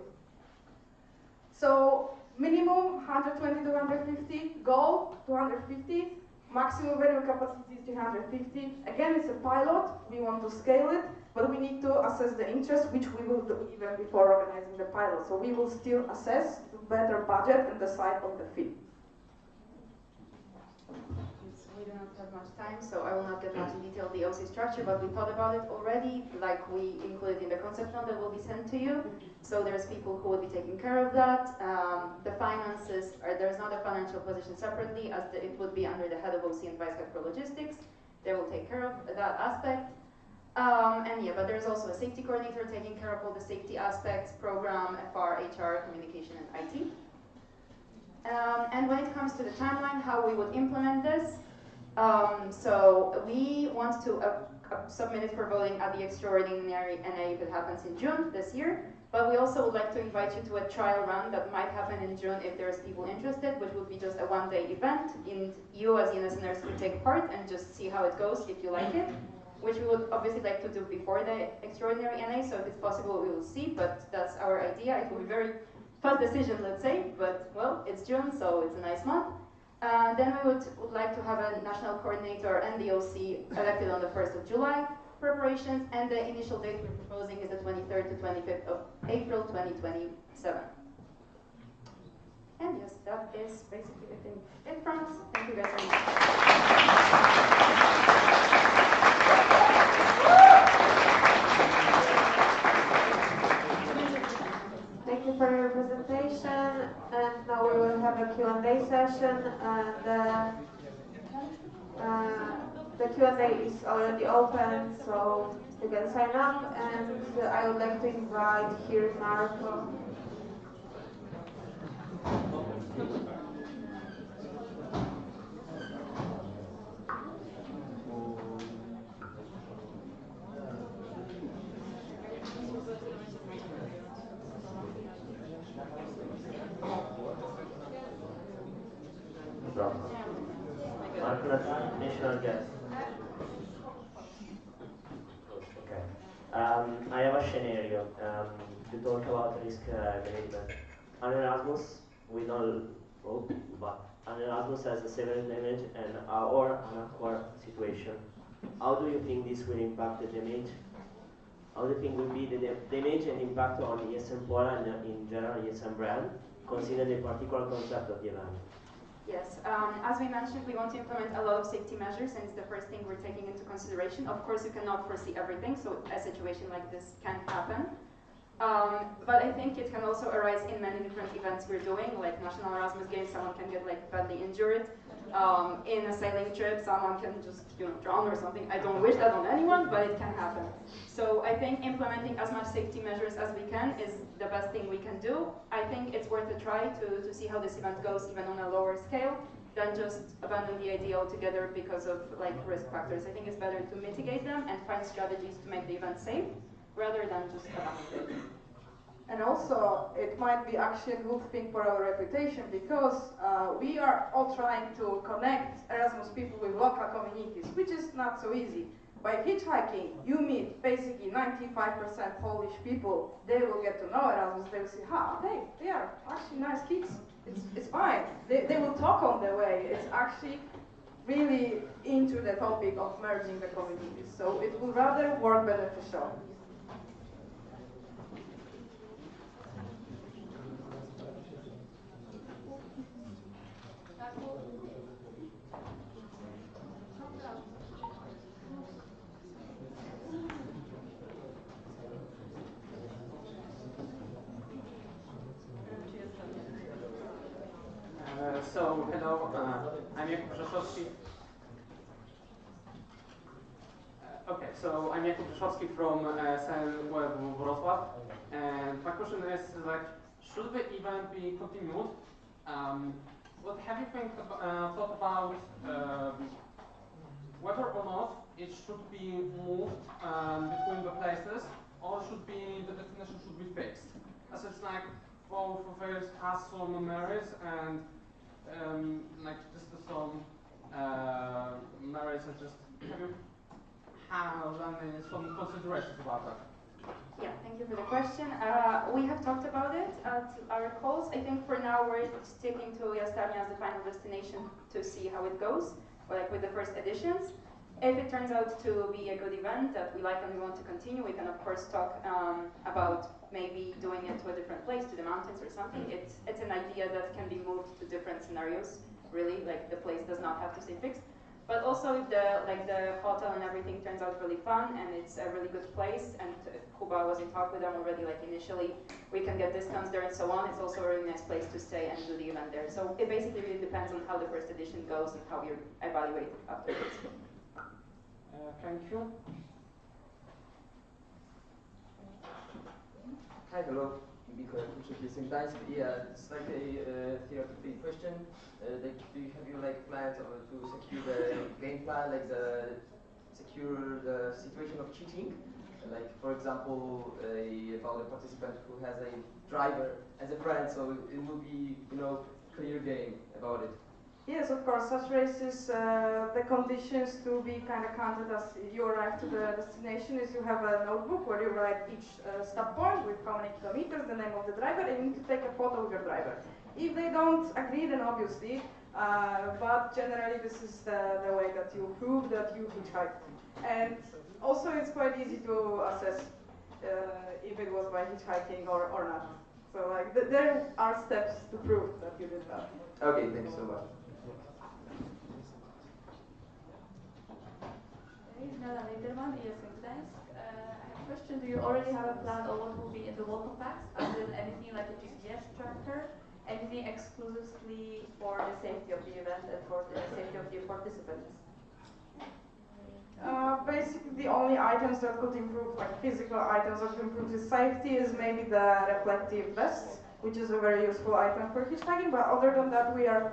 So minimum 120 to 150, goal 250, maximum venue capacity is 350. Again, it's a pilot, we want to scale it, but we need to assess the interest, which we will do even before organizing the pilot. So we will still assess to better budget and decide on the fee. We do not have much time, so I will not get much in detail the OC structure, but we thought about it already, like we included in the concept note that will be sent to you. So there's people who will be taking care of that. The finances, there's not a financial position separately, as it would be under the head of OC and vice head for logistics. They will take care of that aspect. And yeah, but there's also a safety coordinator taking care of all the safety aspects, program, FR, HR, communication, and IT. And when it comes to the timeline, how we would implement this, so we want to submit it for voting at the extraordinary NA if it happens in June this year, but we also would like to invite you to a trial run that might happen in June if there's people interested, which would be just a one-day event, and you as listeners could take part and just see how it goes if you like it, which we would obviously like to do before the extraordinary NA, so if it's possible we will see, but that's our idea. It will be very fast decision, let's say, but well, it's June, so it's a nice month. Then we would like to have a national coordinator and the OC elected on the 1st of July. Preparations, and the initial date we're proposing is the 23rd to 25th of April 2027. And yes, that is basically I think it from us. Thank you guys very much. Thank you for your presentation, and now we will have a Q&A session, and the Q&A is already open, so you can sign up, and I would like to invite here Marco. National guest. Okay. I have a scenario to talk about risk management. An Erasmus, we don't hope, but an Erasmus has a severe damage and or an awkward situation. How do you think this will impact the damage? How do you think will be the damage and impact on ESM Pola and in general ESM brand, considering the particular concept of the event? Yes, as we mentioned, we want to implement a lot of safety measures, and it's the first thing we're taking into consideration. Of course, you cannot foresee everything, so a situation like this can happen. But I think it can also arise in many different events we're doing, like National Erasmus Games, someone can get like badly injured. In a sailing trip, someone can just drown or something. I don't wish that on anyone, but it can happen. So I think implementing as much safety measures as we can is the best thing we can do. I think it's worth a try to see how this event goes, even on a lower scale, than just abandon the idea altogether because of like risk factors. I think it's better to mitigate them and find strategies to make the event safe, rather than just abandon it. And also, it might be actually a good thing for our reputation, because we are all trying to connect Erasmus people with local communities, which is not so easy. By hitchhiking, you meet basically 95% Polish people. They will get to know Erasmus. They will say, hey, they are actually nice kids. It's fine. They will talk on the way. It's actually really into the topic of merging the communities. So it will rather work beneficial. So, hello, I'm Jakub Rzeszowski. Okay, so I'm Jakub Rzeszowski from Wrocław, and my question is like, should the event be continued? What have you thought about whether or not it should be moved between the places, or should be the destination should be fixed? As it's like both of those has some merits and like just some merits and just have you have some considerations about that? Yeah, thank you for the question. We have talked about it at our calls. I think for now we're sticking to Jastarnia as the final destination to see how it goes, like with the first editions. If it turns out to be a good event that we like and we want to continue, we can of course talk about maybe doing it to a different place, to the mountains or something. It's an idea that can be moved to different scenarios, really, like the place does not have to stay fixed. But also if the hotel and everything turns out really fun and it's a really good place, and Kuba was in talk with them already, like initially, we can get discounts there and so on. It's also a really nice place to stay and do the event there. So it basically really depends on how the first edition goes and how we evaluate it afterwards. Thank you. Hi, hello. It's like a theoretical question. Have you like planned to secure the game plan, like secure the situation of cheating? Like for example, about a participant who has a driver as a friend, so it will be clear game about it. Yes, of course, such races, the conditions to be kind of counted as you arrive to the destination is you have a notebook where you write each stop point with how many kilometers, the name of the driver, and you need to take a photo of your driver. If they don't agree, then obviously, but generally this is the way that you prove that you hitchhiked. And also it's quite easy to assess if it was by hitchhiking or not. So like there are steps to prove that you did that. Okay, thank you so much. I have a question. Do you already have a plan of what will be in the welcome packs? As in anything like a GPS tracker, anything exclusively for the safety of the event and for the safety of the participants? Basically, the only items that could improve, like physical items that could improve the safety, is maybe the reflective vests, which is a very useful item for hitchhiking. But other than that, we are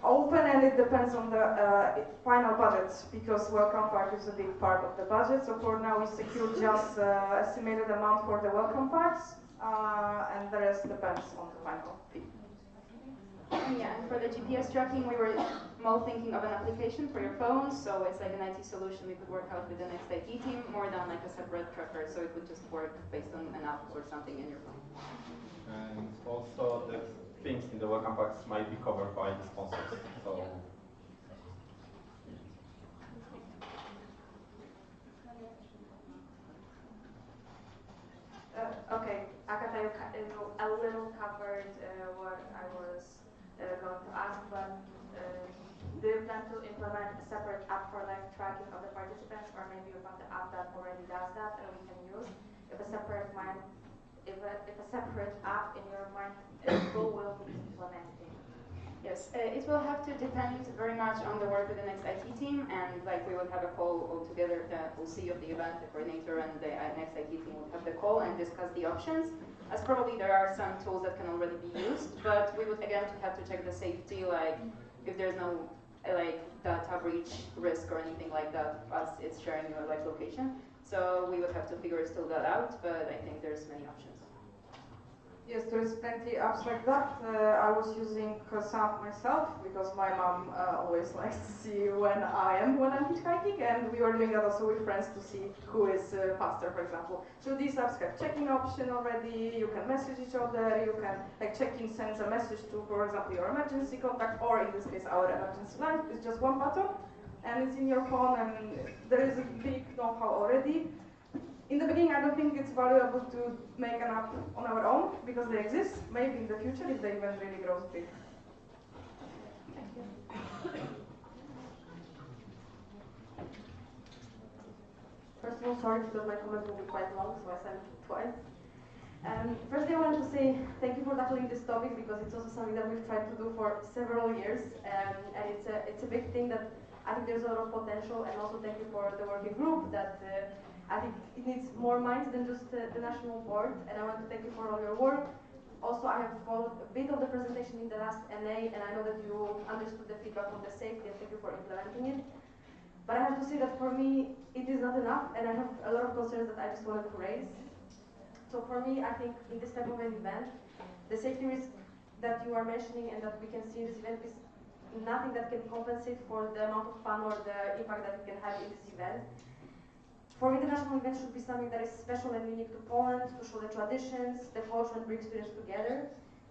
open, and it depends on the final budgets, because welcome pack is a big part of the budget. So for now, we secured just estimated amount for the welcome packs, and the rest depends on the final fee. Yeah, and for the GPS tracking, we were more thinking of an application for your phone, so it's like an IT solution we could work out with the next IT team, more than like a separate tracker, so it would just work based on an app or something in your phone. And also the things in the welcome packs might be covered by the sponsors. So Okay, Agatha, you a little covered what I was going to ask, but do you plan to implement a separate app for live tracking of the participants, or maybe you found the app that already does that and we can use? If a separate app in your mind goal will be implemented? Yes, it will have to depend very much on the work with the next IT team, and like we will have a call all together, the OC of the event, the coordinator, and the next IT team will have the call and discuss the options. As probably there are some tools that can already be used, but we would again have to check the safety, like if there's no like data breach risk or anything like that, as it's sharing your live location. So we would have to figure still that out, but I think there's many options. Yes, there is plenty apps like that. I was using some myself because my mom always likes to see when I'm hitchhiking, and we were doing that also with friends to see who is faster, for example. So these apps have check-in option already. You can message each other. You can like check-in sends a message to, for example, your emergency contact, or in this case, our emergency line. It's just one button, and it's in your phone, and there is a big know-how already. In the beginning, I don't think it's valuable to make an app on our own because they exist. Maybe in the future, if the event really grows big. Thank you. First of all, sorry because my comment will be quite long, so I sent it twice. Firstly, I wanted to say thank you for tackling this topic because it's also something that we've tried to do for several years, and it's a big thing that I think there's a lot of potential. And also thank you for the working group that I think it needs more minds than just the national board. And I want to thank you for all your work. Also, I have followed a bit of the presentation in the last NA, and I know that you understood the feedback on the safety, and thank you for implementing it. But I have to say that for me, it is not enough, and I have a lot of concerns that I just wanted to raise. So for me, I think in this type of an event, the safety risk that you are mentioning and that we can see in this event is nothing that can compensate for the amount of fun or the impact that we can have in this event. For me, the national event should be something that is special and unique to Poland, to show the traditions, the culture, and bring students together.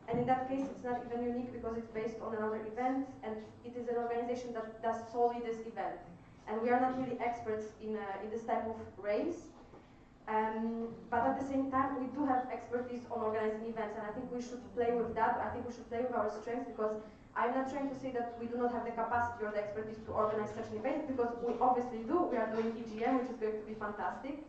And in that case, it's not even unique because it's based on another event, and it is an organization that does solely this event. And we are not really experts in this type of race. But at the same time, we do have expertise on organizing events, and I think we should play with that. I think we should play with our strengths, because I'm not trying to say that we do not have the capacity or the expertise to organize such an event, because we obviously do. We are doing EGM, which is going to be fantastic.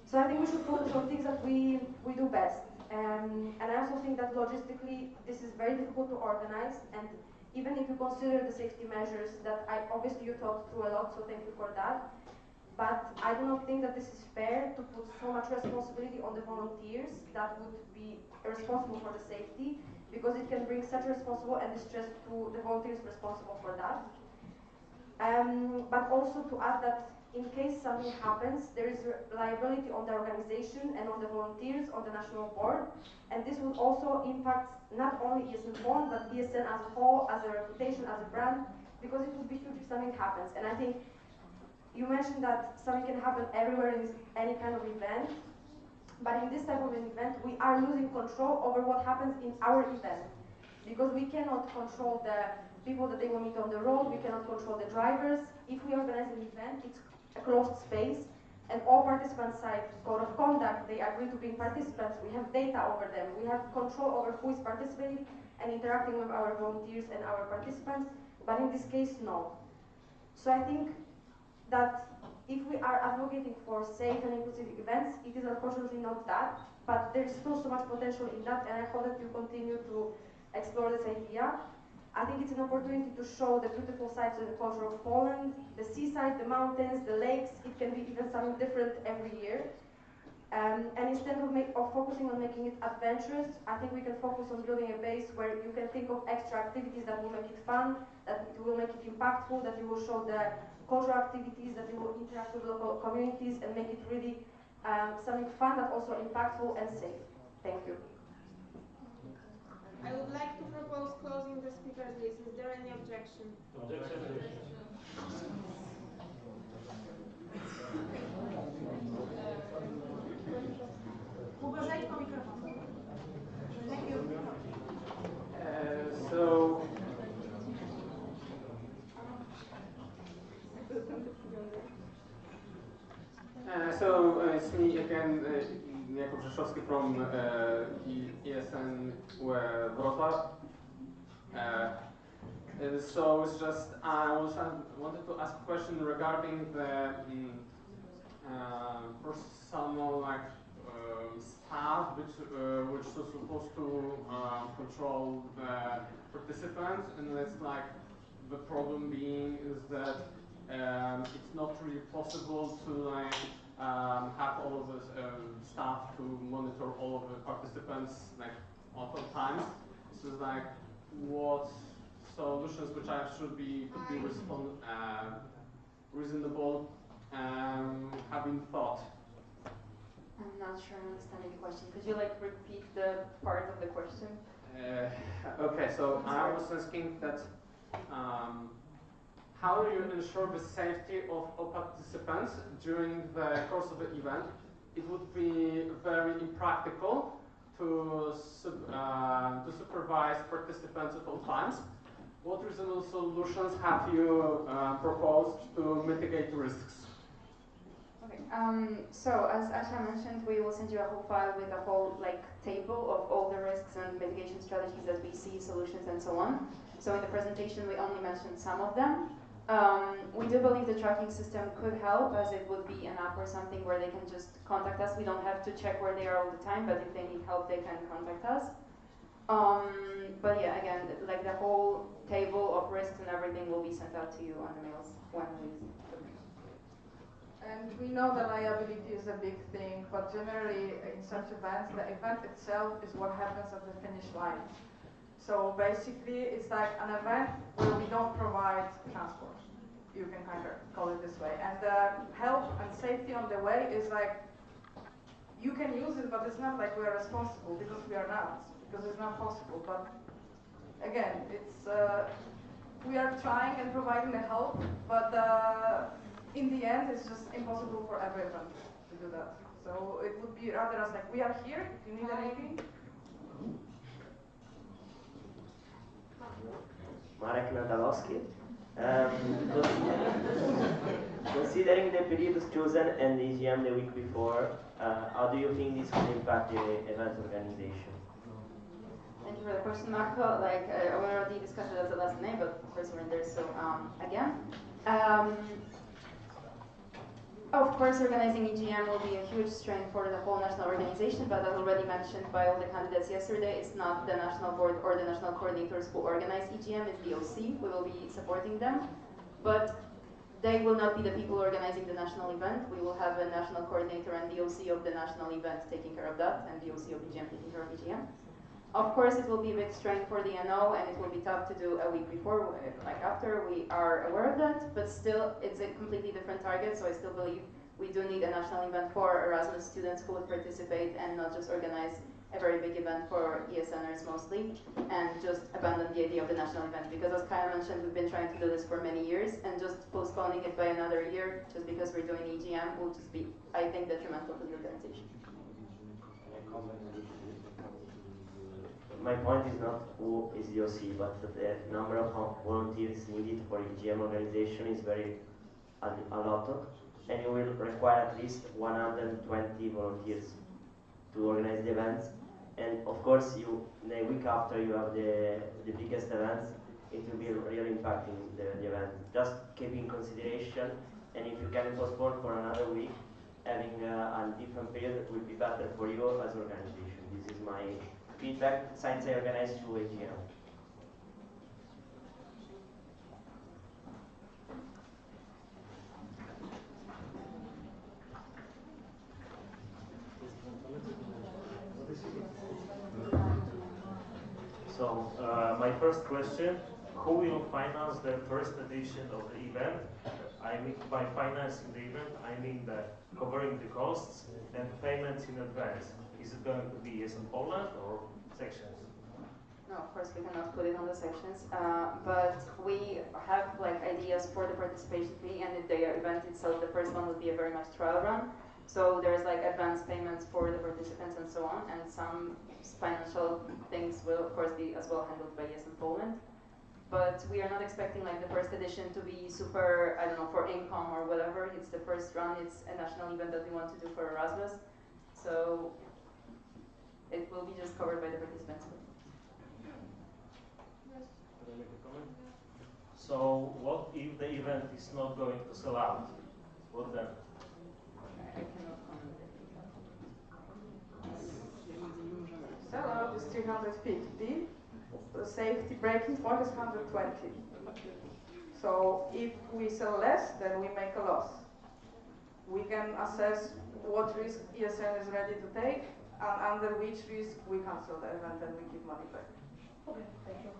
So I think we should focus on things that we do best. And I also think that logistically, this is very difficult to organize, and even if you consider the safety measures that obviously you thought through a lot, so thank you for that. But I do not think that this is fair to put so much responsibility on the volunteers that would be responsible for the safety, because it can bring such responsible and distress to the volunteers responsible for that. But also to add that in case something happens, there is liability on the organization and on the volunteers, on the national board, and this would also impact not only ESN Poland, but ESN as a whole, as a reputation, as a brand, because it would be huge if something happens. And I think you mentioned that something can happen everywhere in any kind of event, but in this type of an event, we are losing control over what happens in our event, because we cannot control the people that they will meet on the road, we cannot control the drivers. If we organize an event, it's a closed space, and all participants cite code of conduct, they agree to being participants, we have data over them, we have control over who is participating and interacting with our volunteers and our participants, but in this case, no. So I think that if we are advocating for safe and inclusive events, it is unfortunately not that, but there is still so much potential in that, and I hope that you continue to explore this idea. I think it's an opportunity to show the beautiful sides of the culture of Poland, the seaside, the mountains, the lakes. It can be even something different every year. And instead of focusing on making it adventurous, I think we can focus on building a base where you can think of extra activities that will make it fun, that will make it impactful, that you will show the cultural activities, that you will interact with local communities and make it really something fun but also impactful and safe. Thank you. I would like to propose closing the speakers list. Is there any objection? Objection. Thank you. So it's me again, Jakub Rzeszowski from ESN Wrocław. So it's just I wanted to ask a question regarding the personal staff which is supposed to control the participants, and it's like the problem being is that it's not really possible to have all of the staff to monitor all of the participants all the time. This is what solutions which could be reasonable have been thought. I'm not sure I'm understanding the question. Could you repeat the part of the question? Okay, so I was asking that how do you ensure the safety of all participants during the course of the event? It would be very impractical to supervise participants at all times. What reasonable solutions have you proposed to mitigate risks? Okay. So as Asha mentioned, we will send you a whole file with a whole table of all the risks and mitigation strategies that we see, solutions, and so on. So in the presentation, we only mentioned some of them. We do believe the tracking system could help, as it would be an app or something where they can just contact us. We don't have to check where they are all the time, but if they need help, they can contact us. But yeah, again, like the whole table of risks and everything will be sent out to you on the mails when we submit. And we know that liability is a big thing, but generally in such events, the event itself is what happens at the finish line. So basically, it's like an event where we don't provide transport. You can kind of call it this way. And the health and safety on the way is like, you can use it, but it's not like we are responsible, because we are not, because it's not possible. But again, it's we are trying and providing the help, but in the end, it's just impossible for every event to do that. So it would be rather as like, we are here if you need anything. Marek Nadalowski. Considering the period chosen and the EGM the week before, how do you think this will impact the event organization? Thank you for the question, Marco. Like, we already discussed it as the last name, but of course we're in there, so again. Of course, organizing EGM will be a huge strain for the whole national organization, but as already mentioned by all the candidates yesterday, it's not the national board or the national coordinators who organize EGM, it's the OC. We will be supporting them, but they will not be the people organizing the national event. We will have a national coordinator and the OC of the national event taking care of that, and the OC of EGM taking care of EGM. Of course, it will be a big strain for the NO, and it will be tough to do a week before, like after. We are aware of that, but still, it's a completely different target, so I still believe we do need a national event for Erasmus students who would participate and not just organize a very big event for ESNers mostly, and just abandon the idea of the national event. Because as Kaya mentioned, we've been trying to do this for many years, and just postponing it by another year just because we're doing EGM will just be, I think, detrimental to the organization. My point is not who is the OC, but the number of volunteers needed for EGM organization is a lot, and you will require at least 120 volunteers to organize the events. And of course, the week after you have the biggest events, it will be really impacting the event. Just keep in consideration, and if you can postpone for another week, having a different period will be better for you as organization. This is my feedback since I organized through AGM. So, my first question, who will finance the first edition of the event? I mean, by financing the event, I mean that covering the costs and payments in advance. Is it going to be as in Poland or sections? No, of course we cannot put it on the sections, but we have like ideas for the participation fee, and the event itself, the first one would be a very much trial run. So there's like advance payments for the participants and so on, and some financial things will of course be as well handled by Yes in Poland. But we are not expecting like the first edition to be super, I don't know, for income or whatever. It's the first run, it's a national event that we want to do for Erasmus. So it will be just covered by the participants. Can I make a comment? So what if the event is not going to sell out? What then? I cannot comment. Sell out is 350. The safety breaking point is 120. So if we sell less, then we make a loss. We can assess what risk ESN is ready to take, and under which risk we cancel the event and we give money back. Okay, thank you.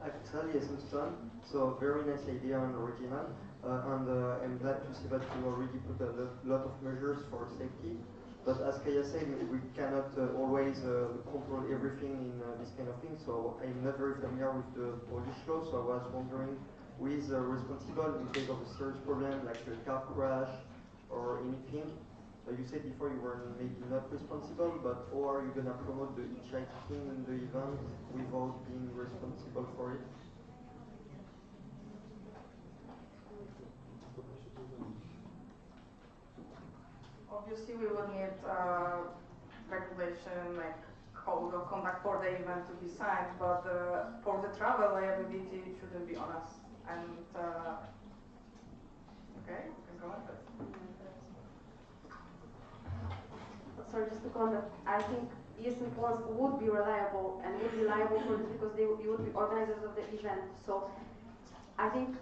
Actually, Samson, so very nice idea and original, and I'm glad to see that you already put a lot of measures for safety. But as Kaya said, we cannot always control everything in this kind of thing. So I'm not very familiar with the Polish law. So I was wondering, who is responsible in case of a serious problem like a car crash or anything? You said before you were maybe not responsible, but how are you gonna promote the hitchhiking in the event without being responsible for it? Obviously, we would need regulation like code of conduct for the event to be signed, but for the travel liability, it shouldn't be on us. And okay, you can go on. Sorry, just to comment, I think ESN Poland would be reliable and would be liable for this because you would be organizers of the event. So I think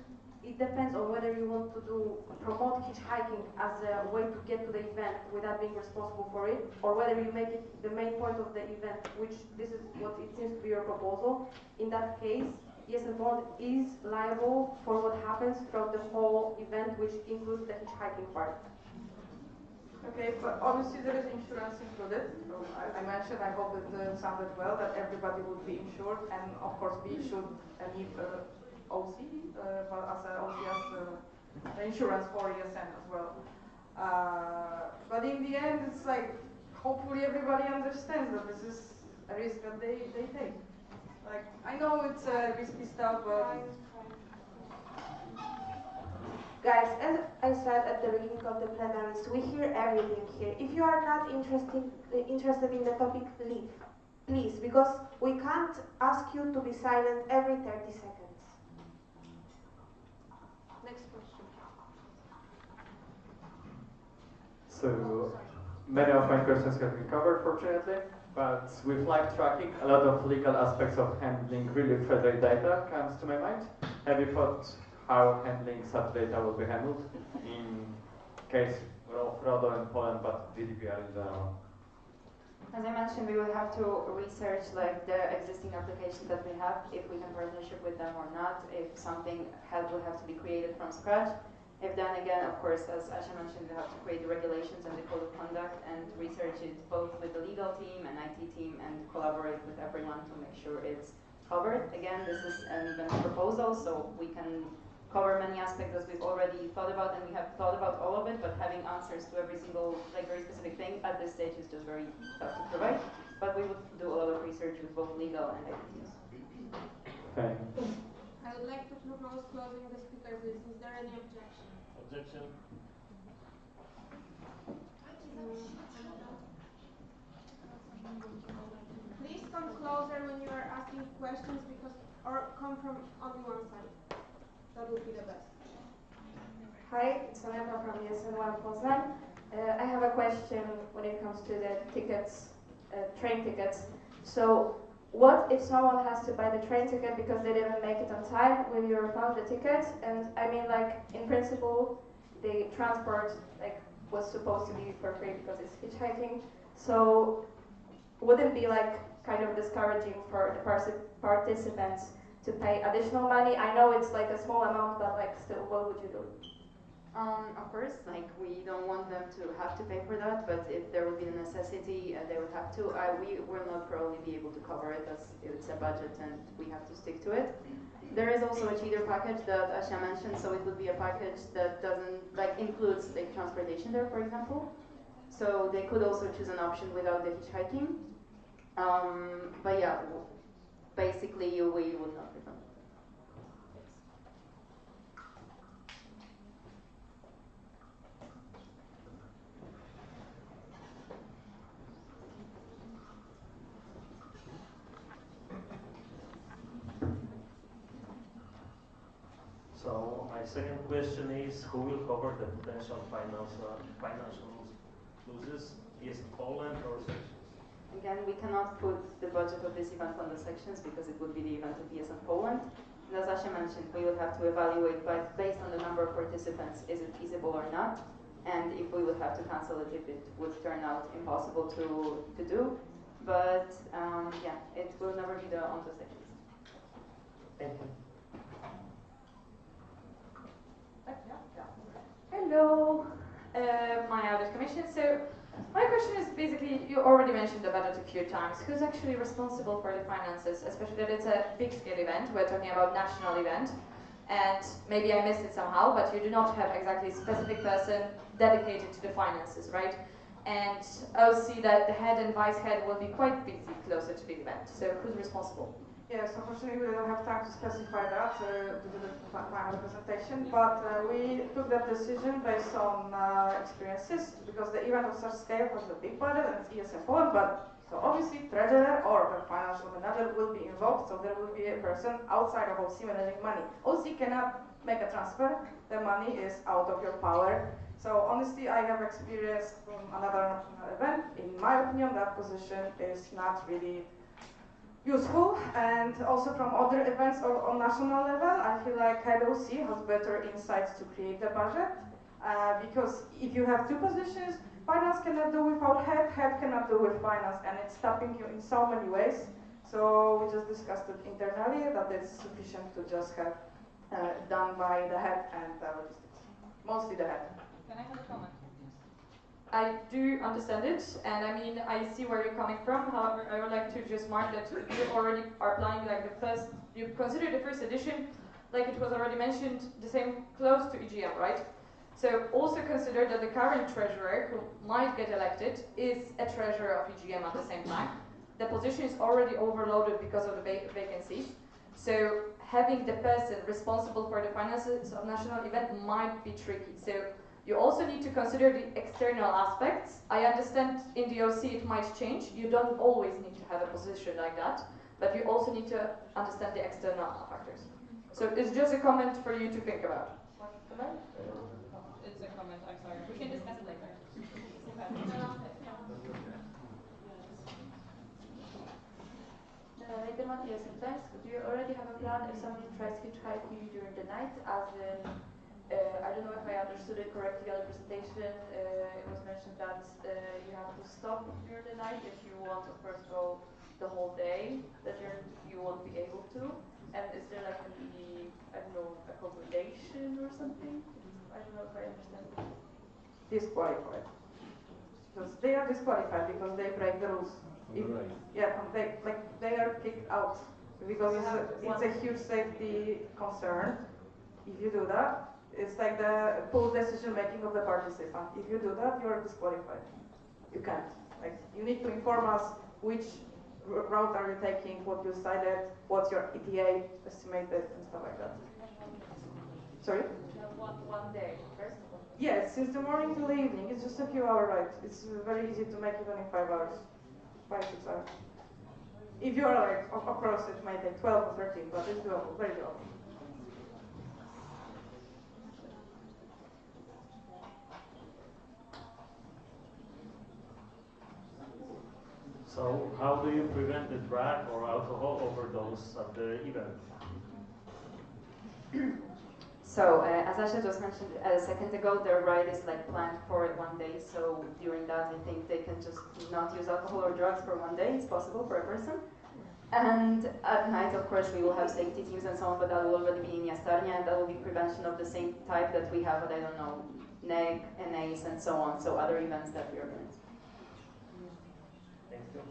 it depends on whether you want to promote hitchhiking as a way to get to the event without being responsible for it, or whether you make it the main point of the event, which this is what it seems to be your proposal. In that case, ESN Poland is liable for what happens throughout the whole event, which includes the hitchhiking part. Okay, but obviously there is insurance included. So I mentioned, I hope it sounded well, that everybody would be insured, and of course we should need OC, but as a OC as insurance for ESN as well. But in the end, it's like, hopefully everybody understands that this is a risk that they take. Like, I know it's risky stuff, but... Guys, as I said at the beginning of the plenaries, we hear everything here. If you are not interested in the topic, leave, please, because we can't ask you to be silent every 30 seconds. Next question. So, many of my questions have been covered, fortunately, but with live tracking, a lot of legal aspects of handling really further data comes to my mind. Have you thought how handling such data will be handled in case of RODO in Poland, but GDPR in general? As I mentioned, we will have to research like the existing applications that we have, if we can partnership with them or not, if something will have to be created from scratch. If then again, of course, as Asha mentioned, we have to create the regulations and the code of conduct and research it both with the legal team and IT team and collaborate with everyone to make sure it's covered. Again, this is an event proposal, so we can cover many aspects as we've already thought about, and we have thought about all of it, but having answers to every single, like, very specific thing at this stage is just very tough to provide. But we would do a lot of research with both legal and IT teams. Okay. I would like to propose closing the speakers list. Is there any objection? Objection. Please come closer when you are asking questions, because, or come from only one side. That would be the best. Hi, it's Aneta from ESN1 Poznań. I have a question when it comes to the tickets, train tickets. So, what if someone has to buy the train ticket because they didn't make it on time? Will you refund the ticket? And I mean, like, in principle, the transport was supposed to be for free because it's hitchhiking. So, would it be like kind of discouraging for the participants to pay additional money? I know it's like a small amount, but like still, what would you do? Of course, like, we don't want them to have to pay for that, but if there would be a necessity, they would have to. We will not probably be able to cover it, as it's a budget and we have to stick to it. There is also a cheater package that Asha mentioned, so it would be a package that doesn't, like, includes like transportation there, for example. So they could also choose an option without the hitchhiking. But yeah, basically we would not refund. So my second question is, who will cover the potential financial losses? Is it Poland or sections? Again, we cannot put the budget of this event on the sections because it would be the event of ESN Poland. And as Asha mentioned, we would have to evaluate based on the number of participants, is it feasible or not? And if we would have to cancel it, if it would turn out impossible to do. But yeah, it will never be on the sections. Thank you. Hello, my audit commission. So my question is basically, you already mentioned the budget a few times. Who's actually responsible for the finances, especially that it's a big scale event? We're talking about national event, and maybe I missed it somehow, but you do not have exactly a specific person dedicated to the finances, right? And I'll see that the head and vice head will be quite busy closer to the event. So who's responsible? Yes, unfortunately we don't have time to specify that due to the time of the presentation, but we took that decision based on experiences, because the event of such scale has a big budget and it's ESN Poland, but So obviously, treasurer or a financial manager will be involved, so there will be a person outside of OC managing money. OC cannot make a transfer, the money is out of your power. So honestly, I have experienced from another national event. In my opinion, that position is not really useful. And also from other events on national level, I feel like head OC has better insights to create the budget. Because if you have two positions, finance cannot do without head, head cannot do with finance, and it's stopping you in so many ways. So we just discussed it internally that it's sufficient to just have done by the head and the logistics. Mostly the head. Can I have a comment? I do understand it, and I mean, I see where you're coming from. However, I would like to just mark that you already are planning like the first, you consider the first edition, like it was already mentioned, the same close to EGM, right? So also consider that the current treasurer who might get elected is a treasurer of EGM at the same time. The position is already overloaded because of the vacancies. So having the person responsible for the finances of national event might be tricky. So you also need to consider the external aspects. I understand in the OC it might change. You don't always need to have a position like that, but you also need to understand the external factors. So it's just a comment for you to think about. It's a comment, I'm sorry. We can discuss it later. Later yes, sometimes. Do you already have a plan if somebody tries hitchhiking you during the night? As in, I don't know if I understood it correctly on the presentation. It was mentioned that you have to stop during the night if you want to first go the whole day, that you won't be able to. And is there like any, I don't know, accommodation or something? I don't know if I understand. Disqualified. Because they are disqualified because they break the rules. Right. Yeah, they are kicked out because it's a huge safety concern. If you do that, it's like the full decision making of the participant. If you do that, you are disqualified. You can't. Like you need to inform us which route are you taking, what you decided, what's your ETA estimated, and stuff like that. Sorry? One day, first? Yes, since the morning to the evening. It's just a few hour ride. It's very easy to make even in 5 hours. 5, 6 hours. If you are like across, it might take 12 or 13, but it's doable, very doable. So, how do you prevent the drug or alcohol overdose at the event? So, as Asha just mentioned a second ago, their ride is like planned for 1 day. So during that, I think they can just not use alcohol or drugs for 1 day. It's possible for a person. And at night, of course, we will have safety teams and so on, but that will already be in Jastarnia, and that will be prevention of the same type that we have at, I don't know, NEG, NAs, and so on. So other events that we organize. Thank you.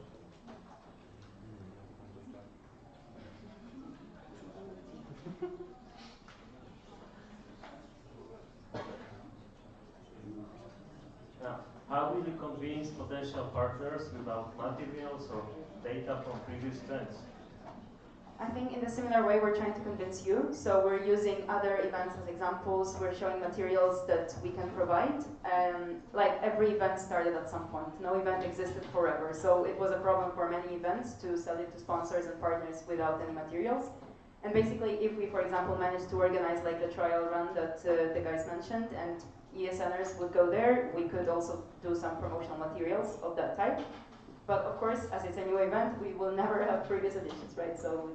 Now, how will you convince potential partners without materials or data from previous events? I think in a similar way we're trying to convince you. So we're using other events as examples. We're showing materials that we can provide. Like every event started at some point. No event existed forever. So it was a problem for many events to sell it to sponsors and partners without any materials. And basically, if we, for example, managed to organize like the trial run that the guys mentioned, and ESNers would go there, we could also do some promotional materials of that type. But of course, as it's a new event, we will never have previous editions, right? So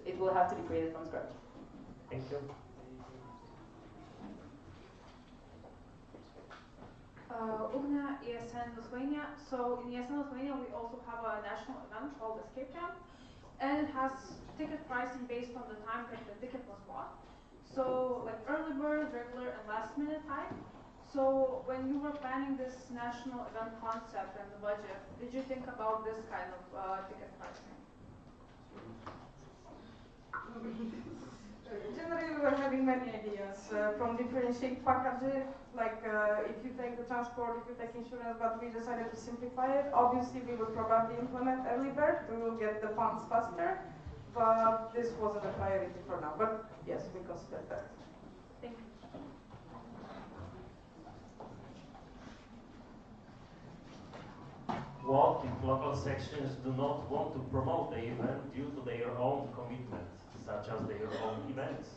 it will have to be created from scratch. Thank you. Ugna, ESN Lithuania. So in ESN Lithuania, we also have a national event called Escape Camp, and it has ticket pricing based on the time that the ticket was bought. So like early bird, regular, and last minute type. So when you were planning this national event concept and the budget, did you think about this kind of ticket pricing? Generally, we were having many ideas from differentiate packages, like if you take the transport, if you take insurance, but we decided to simplify it. Obviously, we would probably implement early bird to get the funds faster, but this wasn't a priority for now. But yes, we considered that. Thank you. What if local sections do not want to promote the event due to their own commitments, such as their own events?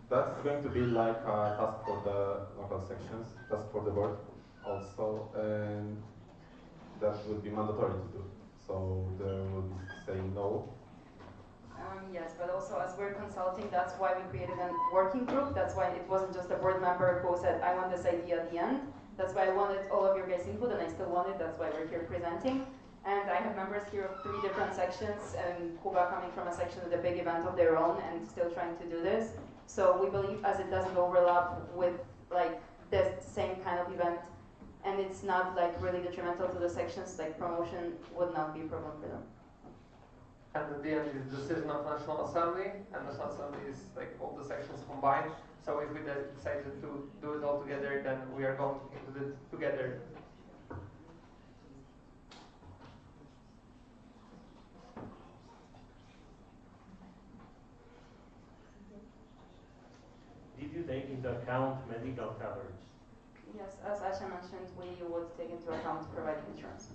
That's going to be like a task for the local sections, task for the board also, and that will be mandatory to do. So they will be saying no. Yes, but also as we're consulting, that's why we created a working group. That's why it wasn't just a board member who said, I want this idea at the end. That's why I wanted all of your guys' input, and I still want it. That's why we're here presenting. And I have members here of 3 different sections, and Kuba coming from a section with a big event of their own and still trying to do this. So we believe as it doesn't overlap with like this same kind of event, and it's not like really detrimental to the sections, like promotion would not be a problem for them. And at the end is the decision of National Assembly, and National Assembly is like all the sections combined. So if we decided to do it all together, then we are going into it together. Did you take into account medical coverage? Yes, as Asha mentioned, we would take into account providing insurance.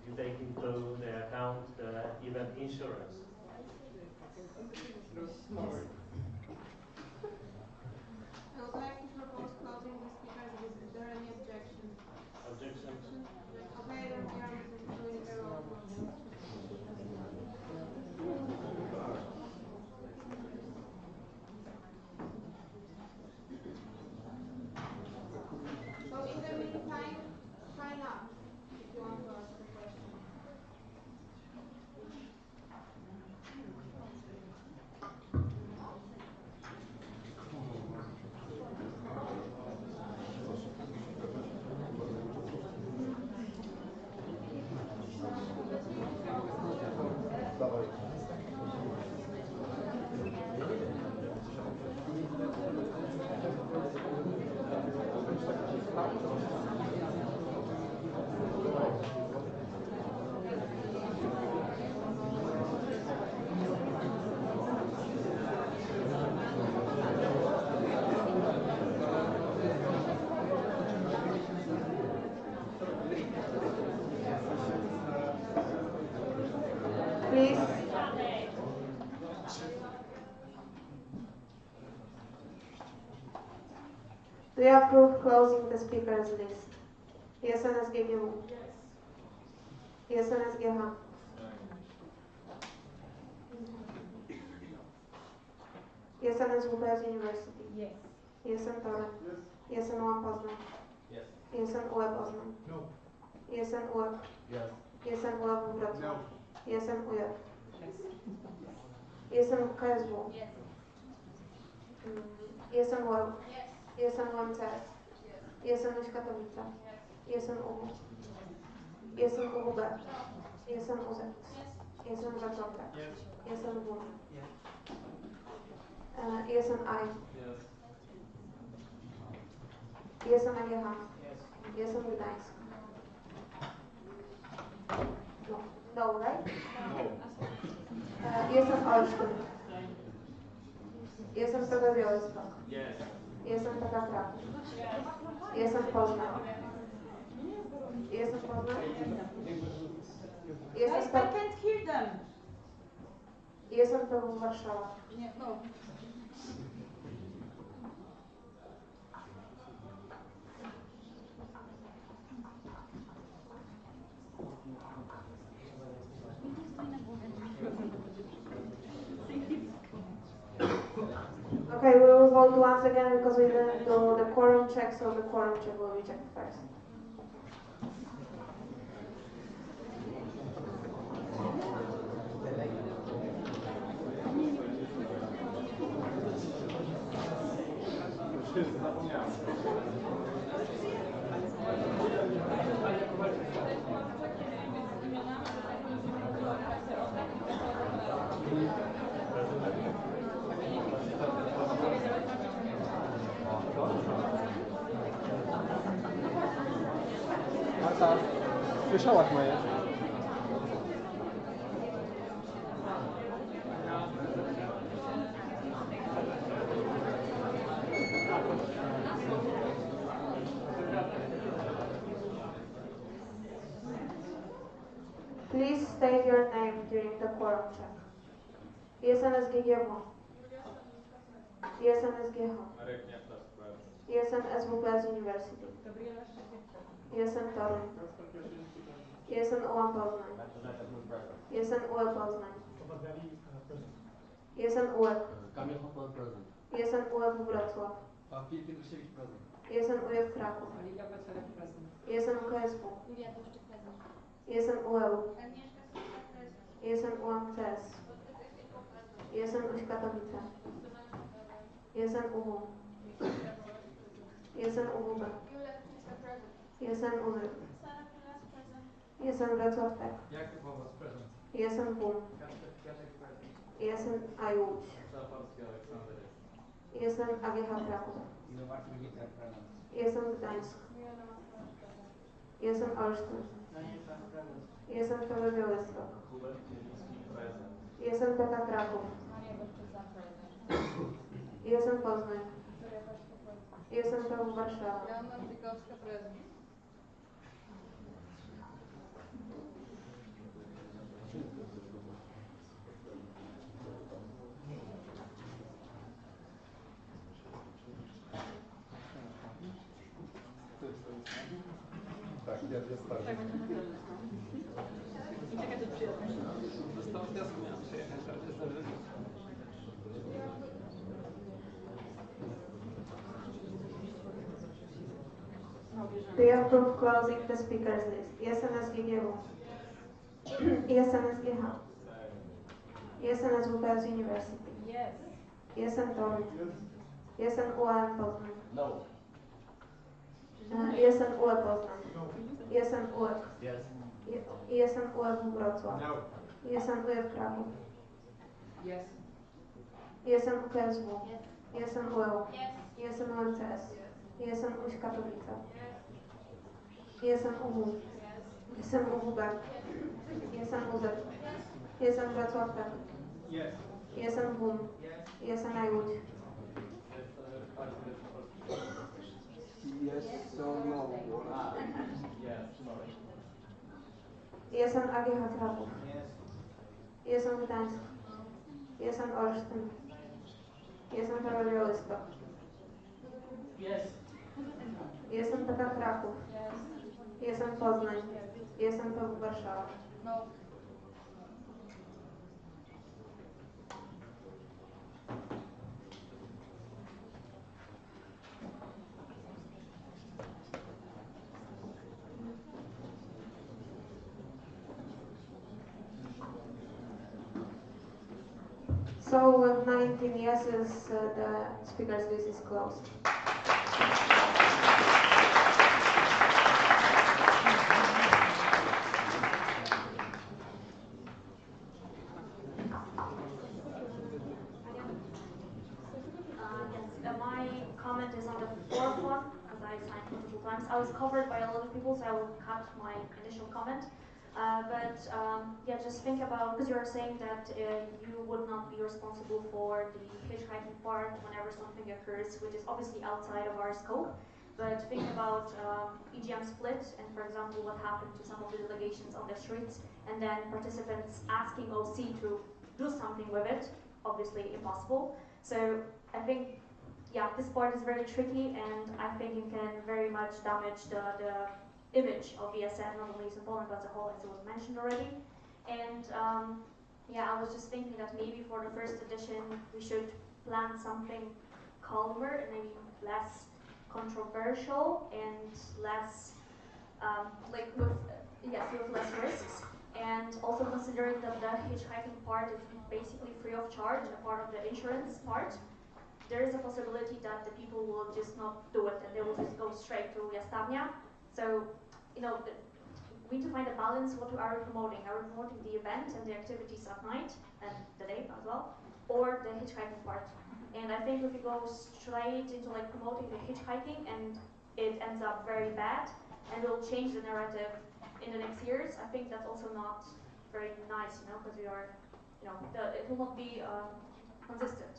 You take into the account the event insurance? I would like to propose closing the speakers list. Is there any objection? Objection? Okay, then we are doing the roll call. So in the meantime, sign up if you want to ask a question. Please. Do you approve closing the speakers list? Yes, NSGGW. Yes, NSGH. Yes, NSWPS University. Yes. Yes, Tore. Yes. Yes, UAM Poznań. Yes. Yes, UE Poznań. No. Yes, UE. Yes. Yes, UE Wrocław. No. Yes, UE. Yes. Yes, KSW. Yes. Yes, WEU. Yes. Yes, UMCS. Yes. Yes, Katowice. Yes. Yes, UW. Yes, UWB. Yes, UZ. Yes, Wrocław. Yes. Yes, WUM. Yes. Yes, I. Yes. Yes, AGH. Yes. Yes, Gdańsk. No. No, right? No. Yes, Olsztyn. Yes, PG Białystok. Yes. Yes, PG Kraków. Yes, Poznań. Yes, Poznań. Yes, I can't hear them. Yes, PW Warszawa. No. Okay, we will vote once again because we didn't do the quorum check, so the quorum check will be checked first. Marta, słyszałaś moje? Please state your name during the quorum check. Jestem SGGW. Jestem SGH. Jestem SWPS University. Jestem Toruń. Jestem UAM Poznań. Jestem UE Poznań. Jestem UEP. Jestem UEP Wrocław. Jestem UEP Kraków. Jestem KSW. Jestem UEU. Jestem UMCS. Jestem UŚ Katowice. Jestem UW. Jestem UWB. Jestem UZYK. Jestem Wrocław Tech. Jestem WUM. Jestem AIUŚ. Jestem AGH Kraków. Jestem Gdańsk. Jestem Olsztyn. Jestem PB Białystok. Jestem PK Kraków. Jestem Poznań. Jestem PW Warszawa. Tak, ja stawię. Czekaj, to przyjemność. Zostało wniosku, miałam przyjechać, ale to zdążyć. Do you approve closing the speakers list? Jestem SGGW. Jestem SGH. Jestem SWPS University. Yes. Jestem Toruń. Jestem UAM Poznań. No. Jestem UE Poznań. Jestem UEK. Yes. Jestem UEP Wrocław. No. Jestem UEP Kraków. Yes. Jestem UKSW. Yes. Jestem UEU. Yes. Jestem UMCS. Jestem UŚ Katowice. Jestem UW. Jestem UWB. Jestem UZYK. Jestem Wrocław Tech. Jestem WUM. Jestem AIUŚ. Yes or no? Jestem AGH Kraków. Jestem Gdańsk. Jestem Olsztyn. Jestem PB Białystok. Jestem PK Kraków. Jestem Poznań. Jestem PW Warszawa. No. So with 19 yeses, the speakers list is closed. My comment is on the fourth one, as I signed multiple times. I was covered by a lot of people, so I will cut my initial comment. Yeah, just think about, because you're saying that you would not be responsible for the hitchhiking part whenever something occurs, which is obviously outside of our scope. But think about EGM split, and for example, what happened to some of the delegations on the streets, and then participants asking OC to do something with it, obviously impossible. So I think, yeah, this part is very tricky, and I think it can very much damage the image of ESN, not only in Poland but as a whole, as it was mentioned already. And yeah, I was just thinking that maybe for the first edition we should plan something calmer and maybe less controversial and less like with less risks. And also considering that the hitchhiking part is basically free of charge, a part of the insurance part, there is a possibility that the people will just not do it and they will just go straight to Jastarnia. So, you know, we need to find a balance. What are we promoting? Are we promoting the event and the activities at night and the day as well, or the hitchhiking part? And I think if you go straight into like promoting the hitchhiking and it ends up very bad, and will change the narrative in the next years, I think that's also not very nice, you know, because we are, you know, it will not be consistent.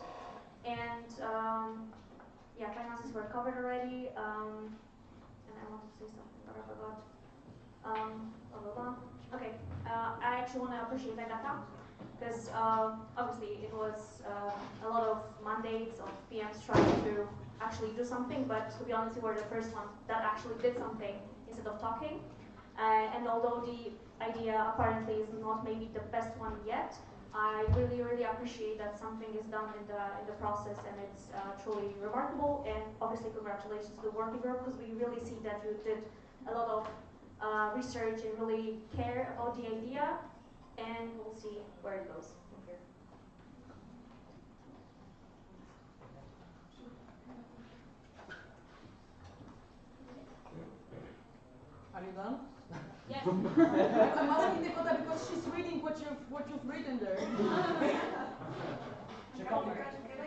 And yeah, finances were covered already, and I wanted to say something, but I forgot. Blah, blah, blah. Okay, I actually want to appreciate Agata, because obviously it was a lot of mandates of PMs trying to actually do something, but to be honest, we were the first one that actually did something instead of talking. And although the idea apparently is not maybe the best one yet, I really, really appreciate that something is done in the process, and it's truly remarkable. And obviously, congratulations to the working group, because we really see that you did a lot of research and really care about the idea, and we'll see where it goes. Thank you. Are you done? Yes. I'm asking Dakota because she's reading what you've written there.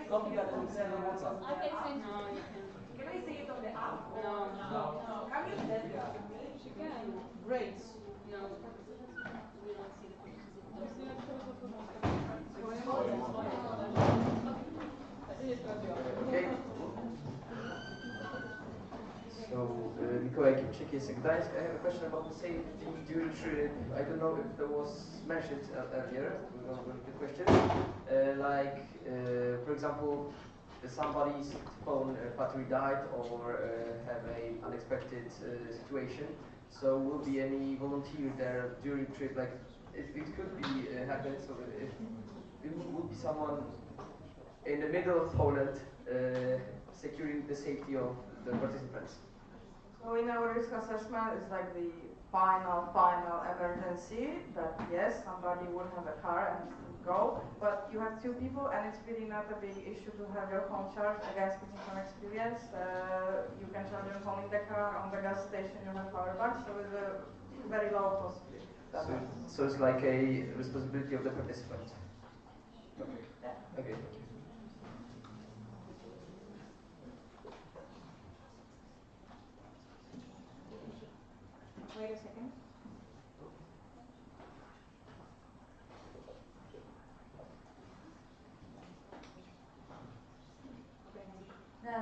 Copy that and send on WhatsApp. I can send. No, you can. Can I say it on the app? No. Can you send it to me? She can. Great. No. We don't see the pictures. Okay. So, Mikołaj Kipczyk is Gdańsk. I have a question about the safety during trip. I don't know if that was mentioned earlier. One of the questions. For example, somebody's phone battery died or have an unexpected situation. So, will be any volunteer there during trip? Like, it could be happen. So, if it would be someone in the middle of Poland securing the safety of the participants. So in our risk assessment, it's like the final emergency that yes, somebody will have a car and go, but you have two people and it's really not a big issue to have your phone charged. Again, speaking from experience, you can charge your phone in the car, on the gas station, you have power bank, so it's a very low possibility. So it's like a responsibility of the participant. Okay. Yeah. Okay, thank you. Wait a second.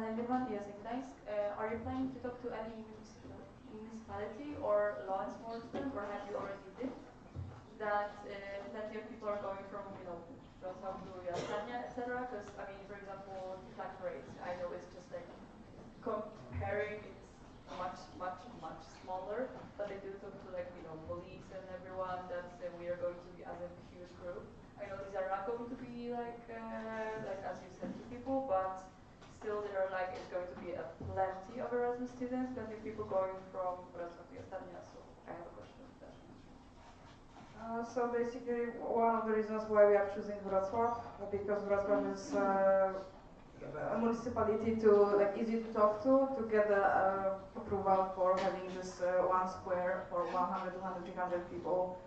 Everyone, yes, in Gdańsk. Are you planning to talk to any municipality or law enforcement, or have you already did? That plenty of people are going from, Wrocław to Jastrzębie, etc. Because, I mean, for example, flat rates, I know it's just like comparing, it's much smaller, but they do talk to police and everyone that we are going to be as a huge group. I know these are not going to be like as you said, two people, but still there are it's going to be plenty of Erasmus students, plenty of people going from Wrocław to Jastrzębie, so I have a question with that. So basically, one of the reasons why we are choosing Wrocław, because Wrocław is a municipality easy to talk to get the approval for having this one square for 100, 200, 300 people,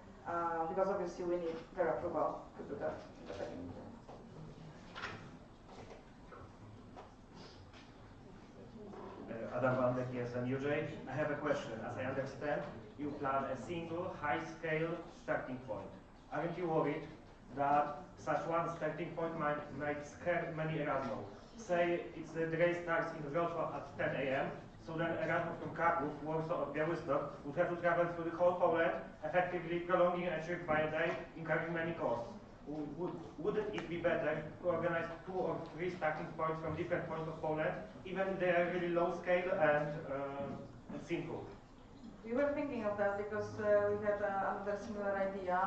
because obviously we need their approval to do that. Adam Bandek, yes, and UJ. I have a question. As I understand, you plan a single high-scale starting point. Aren't you worried that such one starting point might scare many Erasmus? Say the race starts in Wrocław at 10 a.m., so then Erasmus from Kraków, Warsaw, or Białystok would have to travel through the whole Poland, effectively prolonging a trip by a day, incurring many costs. Wouldn't it be better to organize 2 or 3 starting points from different points of Poland, even if they are really low scale and simple? We were thinking of that because we had another similar idea,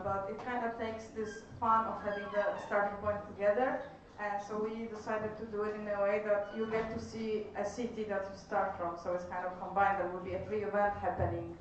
but it kind of takes this fun of having the starting point together, and so we decided to do it in a way that you get to see a city that you start from, so it's kind of combined. There will be a free event happening.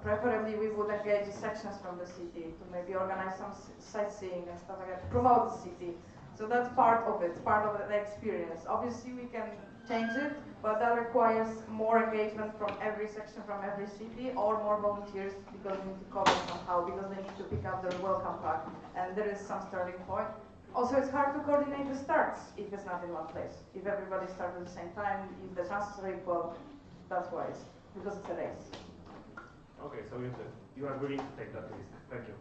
Preferably we would engage sections from the city to maybe organize some sightseeing and stuff like that to promote the city. So that's part of it, part of the experience. Obviously we can change it, but that requires more engagement from every section, from every city, or more volunteers because we need to cover somehow, because they need to pick up their welcome pack, and there is some starting point. Also, it's hard to coordinate the starts if it's not in one place. If everybody starts at the same time, if the chances are equal, that's why because it's a race. Okay, so you are willing to take that risk. Thank you.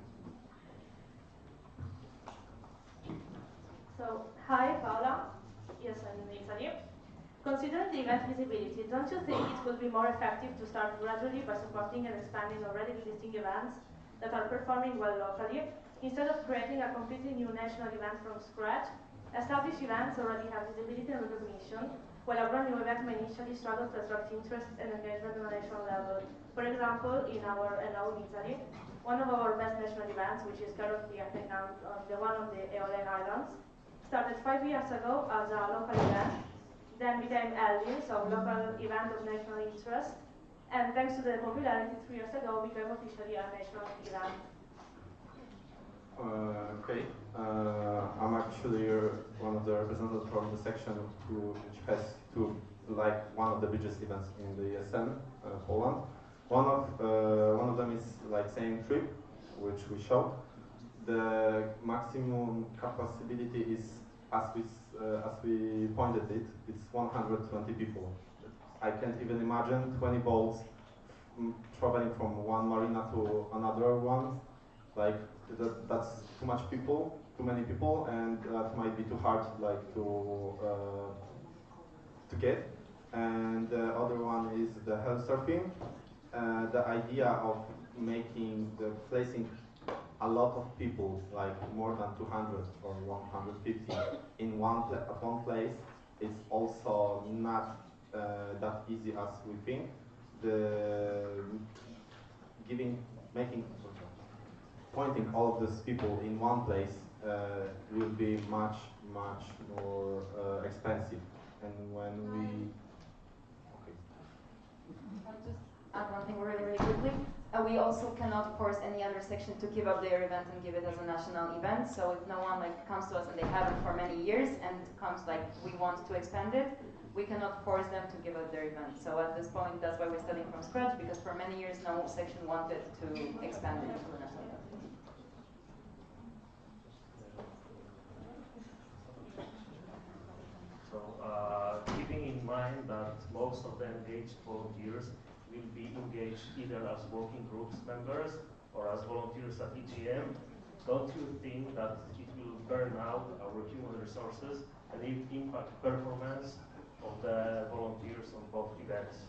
So, hi, Paola. Yes, I'm in Italy. Considering the event visibility, don't you think it would be more effective to start gradually by supporting and expanding already existing events that are performing well locally, instead of creating a completely new national event from scratch? Established events already have visibility and recognition, while a brand new event may initially struggle to attract interest and engagement on a national level. For example, in Italy, one of our best national events, which is currently happening now on the one on the Aeolian Islands, started 5 years ago as a local event, then became ELDI, so local event of national interest, and thanks to the popularity 3 years ago became officially a national event. Okay, I'm actually one of the representatives from the section which has one of the biggest events in the ESN, Poland. One of them is like same trip, which we showed. The maximum capacity is, as we pointed it's 120 people. I can't even imagine 20 boats traveling from one marina to another one. Like that's too much people, too many people, and that might be too hard to get. And the other one is the hell surfing. The idea of placing a lot of people, like more than 200 or 150 at one place, is also not that easy as we think. Pointing all of these people in one place will be much more expensive. And when we I'll just add one thing really quickly. We also cannot force any other section to give up their event and give it as a national event. So if no one comes to us and they haven't for many years and comes we want to expand it, we cannot force them to give up their event. So at this point, that's why we're starting from scratch, because for many years no section wanted to expand it into a national event. So keeping in mind that most of the engaged volunteers will be engaged either as working groups members or as volunteers at EGM, don't you think that it will burn out our human resources and it impact performance of the volunteers on both events?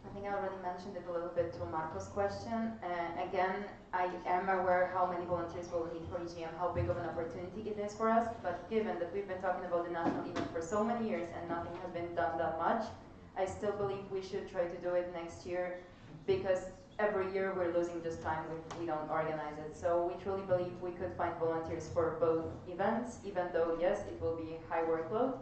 I think I already mentioned it a little bit to Marco's question. Again, I am aware how many volunteers we'll need for EGM, how big of an opportunity it is for us, but given that we've been talking about the national event for so many years and nothing has been done that much, I still believe we should try to do it next year, because every year we're losing just time if we don't organize it. So we truly believe we could find volunteers for both events, even though yes, it will be high workload,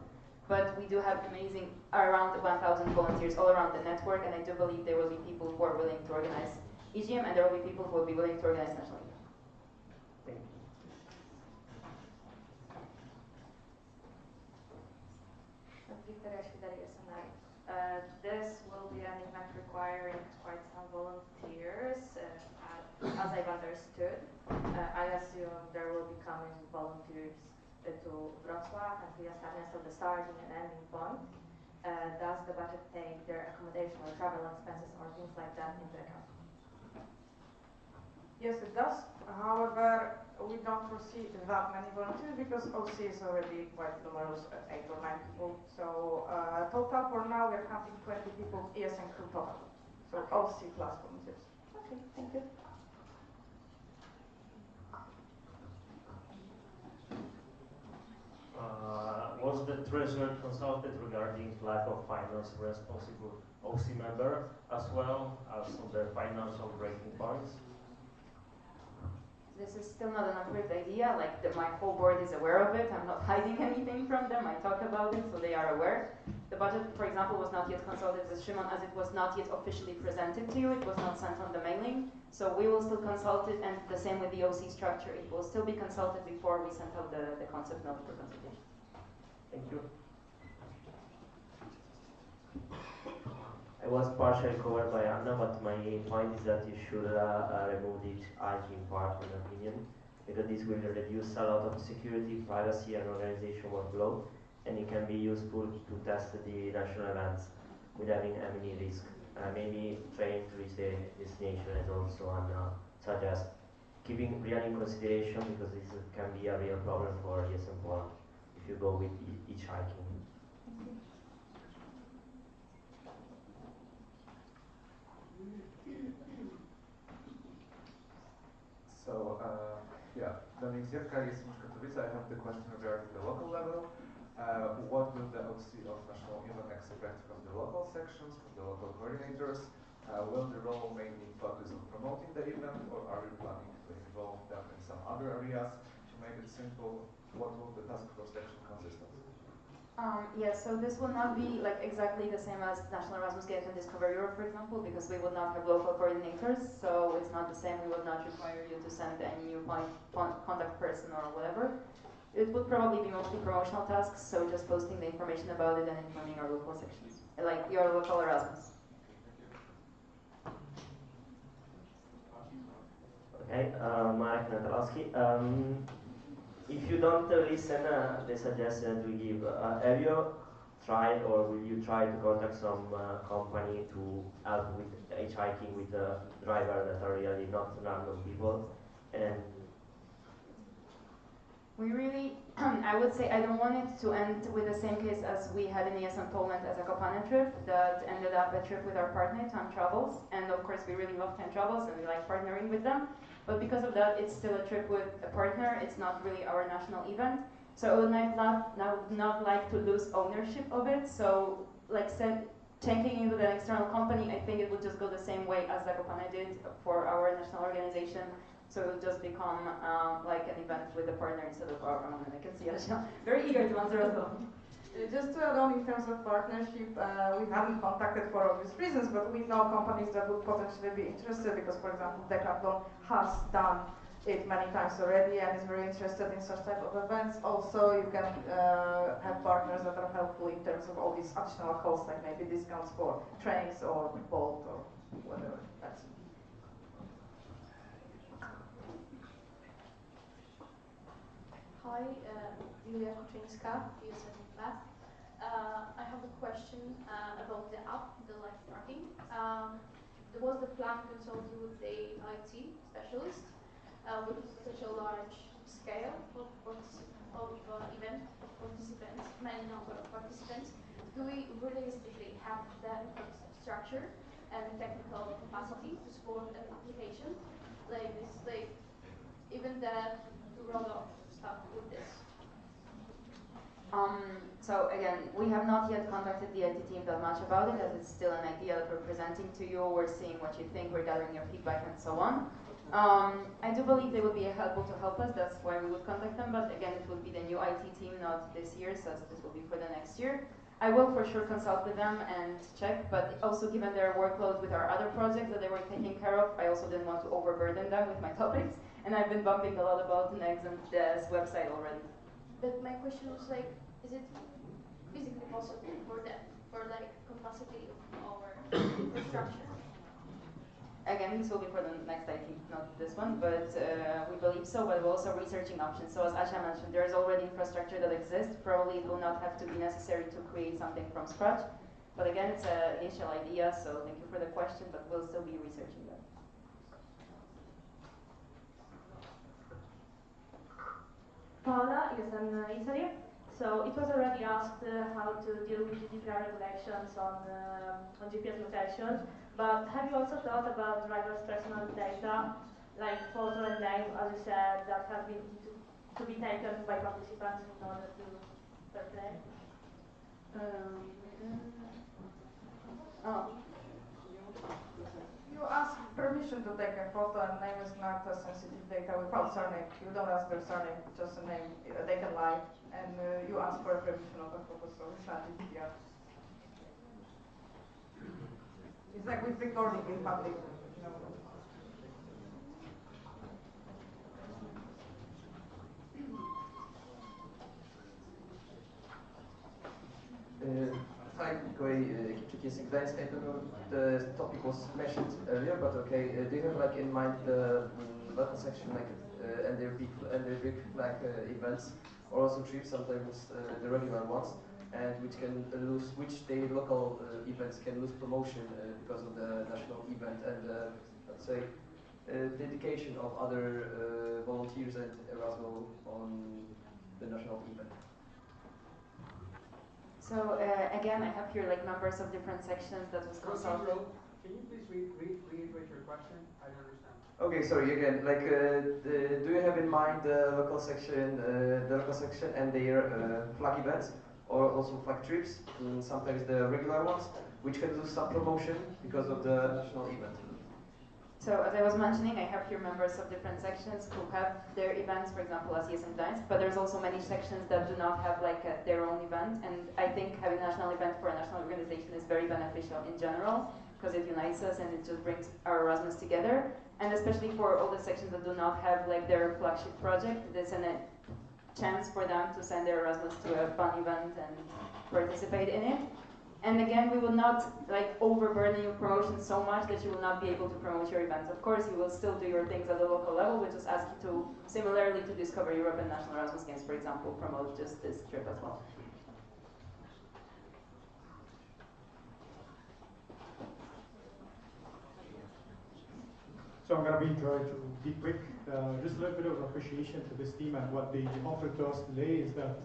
but we do have amazing, around 1,000 volunteers all around the network, and I do believe there will be people who are willing to organize EGM, and there will be people who will be willing to organize national event. Thank you. This will be an event requiring quite some volunteers, as I've understood. I assume there will be coming volunteers to Wrocław and Fiestarnes of the starting and ending point. Does the budget take their accommodation or travel expenses or things like that into account? Yes, it does. However, we don't foresee that many volunteers because OC is already quite numerous, 8 or 9 people. So total for now we're counting 20 people, ESN crew total. So OC plus volunteers. Okay, thank you. Was the treasurer consulted regarding lack of finance responsible OC member as well as on the financial breaking points? This is still not an approved idea, my whole board is aware of it, I'm not hiding anything from them, I talk about it, so they are aware. The budget, for example, was not yet consulted with Shimon, as it was not yet officially presented to you, it was not sent on the mailing, so we will still consult it, and the same with the OC structure, it will still be consulted before we send out the concept note for consultation. Thank you. I was partially covered by Anna, but my point is that you should remove the hygiene part, in my opinion, because this will reduce a lot of security, privacy, and organization workflow, and it can be useful to test the national events without having any risk. maybe train to reach the destination and also on such as keeping real in consideration because this can be a real problem for yes and Poland if you go with each hiking. So, yeah, Dominik Ziewka is from Katowice. I have the question regarding the local level. What will the OC of National Event expect from the local sections, from the local coordinators? Will the role mainly focus on promoting the event, or are we planning to involve them in some other areas? To make it simple, what will the task force section consist of? Yes, so this will not be like exactly the same as National Erasmus Games and Discover Europe, for example, because we would not have local coordinators, so it's not the same. We would not require you to send any new contact person or whatever. It would probably be mostly promotional tasks, so just posting the information about it and informing our local sections, like your local Erasmus. Okay, Marek Natalowski. If you don't listen the suggestion we give, have you tried or will you try to contact some company to help with hitchhiking with a driver that are really not random people? And we really, I would say I don't want it to end with the same case as we had in ESN Poland as a Kopane trip that ended up a trip with our partner, Time Travels. And of course we really love Time Travels and we like partnering with them. But because of that, it's still a trip with a partner. It's not really our national event. So I would not like to lose ownership of it. So like checking in with an external company, I think it would just go the same way as Zakopane did for our national organization. So it will just become like an event with a partner instead of our own. And I can see Asia very eager to answer as well. Just to add on in terms of partnership, we haven't contacted for obvious reasons, but we know companies that would potentially be interested because, for example, Decathlon has done it many times already and is very interested in such type of events. Also, you can have partners that are helpful in terms of all these additional costs, like maybe discounts for trains or Bolt or whatever. That's it. Hi, Julia Kuczyńska, ESN Math. I have a question about the app, the live tracking. Was the plan consulted with the IT specialist with such a large scale of event participants, many number of participants? Do we realistically have the infrastructure and technical capacity to support an application like this, like even the roll-off stuff with this? So again, we have not yet contacted the IT team that much about it, as it's still an idea that we're presenting to you. We're seeing what you think, we're gathering your feedback and so on. I do believe they would be helpful to help us, that's why we would contact them, but again, it would be the new IT team, not this year, so this will be for the next year. I will for sure consult with them and check, but also given their workload with our other projects that they were taking care of, I also didn't want to overburden them with my topics, and I've been bumping a lot about NEGS and this website already. But my question was like, is it physically possible for them, for like capacity of our infrastructure? Again, this will be for the next IT, not this one, but we believe so, but we're also researching options. So as Asia mentioned, there is already infrastructure that exists. Probably it will not have to be necessary to create something from scratch. But again, it's an initial idea, so thank you for the question, but we'll still be researching that. Paola is in Italy. So it was already asked how to deal with GDPR regulations on GPS location, but have you also thought about drivers' personal data, like photo and name, as you said, that have been to be taken by participants in order to fair play? You ask permission to take a photo, and name is not a sensitive data without surname. You don't ask their surname, just a name. They can lie, and you ask for a permission of a photo, so it's not GDPR. It's like with recording in public, you know. Hi, Mikołaj Kipczyk is in Gdańsk. I don't know if the topic was mentioned earlier, but okay. Do you have like in mind the local section, like and their big flag events, or also trips, sometimes the regular ones? and which the local events can lose promotion because of the national event and let's say dedication of other volunteers and Erasmus on the national event. So again, I have here like members of different sections that was consulted. Can you please reiterate your question? I don't understand. Okay, sorry again. Like, do you have in mind the local section and their flag events, or also flag trips? Sometimes the regular ones, which can lose some promotion because of the national event. So as I was mentioning, I have here members of different sections who have their events, for example, as Yes and Dance, but there's also many sections that do not have like their own event, and I think having a national event for a national organization is very beneficial in general, because it unites us and it just brings our Erasmus together, and especially for all the sections that do not have like their flagship project, there's a chance for them to send their Erasmus to a fun event and participate in it. And again, we will not like overburden your promotion so much that you will not be able to promote your events. Of course, you will still do your things at the local level. We just ask you to, similarly to Discover Europe and National Erasmus Games, for example, promote just this trip as well. So I'm going to trying to be quick. Just a little bit of appreciation to this team and what they offered to us today is that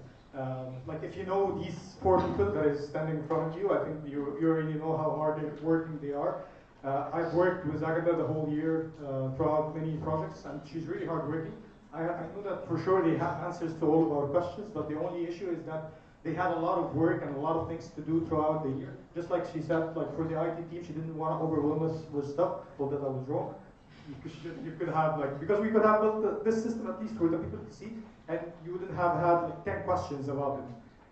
like if you know these 4 people that is standing in front of you, I think you already know how hard working they are. I've worked with Agatha the whole year throughout many projects, and she's really hard working. I know that for sure they have answers to all of our questions, but the only issue is that they had a lot of work and a lot of things to do throughout the year. Just like she said, like for the IT team, she didn't want to overwhelm us with stuff, but that I was wrong. You could have like, because we could have built this system at least for the people to see, and you wouldn't have had like 10 questions about it.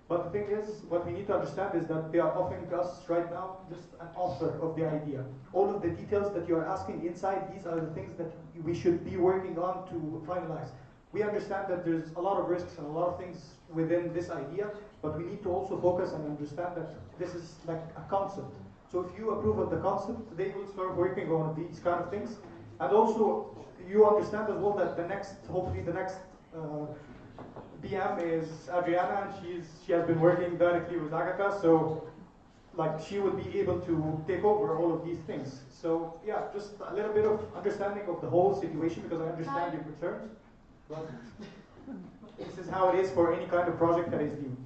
But the thing is, what we need to understand is that they are offering to us right now just an offer of the idea. All of the details that you are asking inside, these are the things that we should be working on to finalize. We understand that there's a lot of risks and a lot of things within this idea, but we need to also focus and understand that this is like a concept. So if you approve of the concept, they will start working on these kind of things. And also, you understand as well that hopefully the next BM is Adriana, and she has been working directly with Agatha, so like she would be able to take over all of these things. So yeah, just a little bit of understanding of the whole situation, because I understand your concerns, but this is how it is for any kind of project that is new.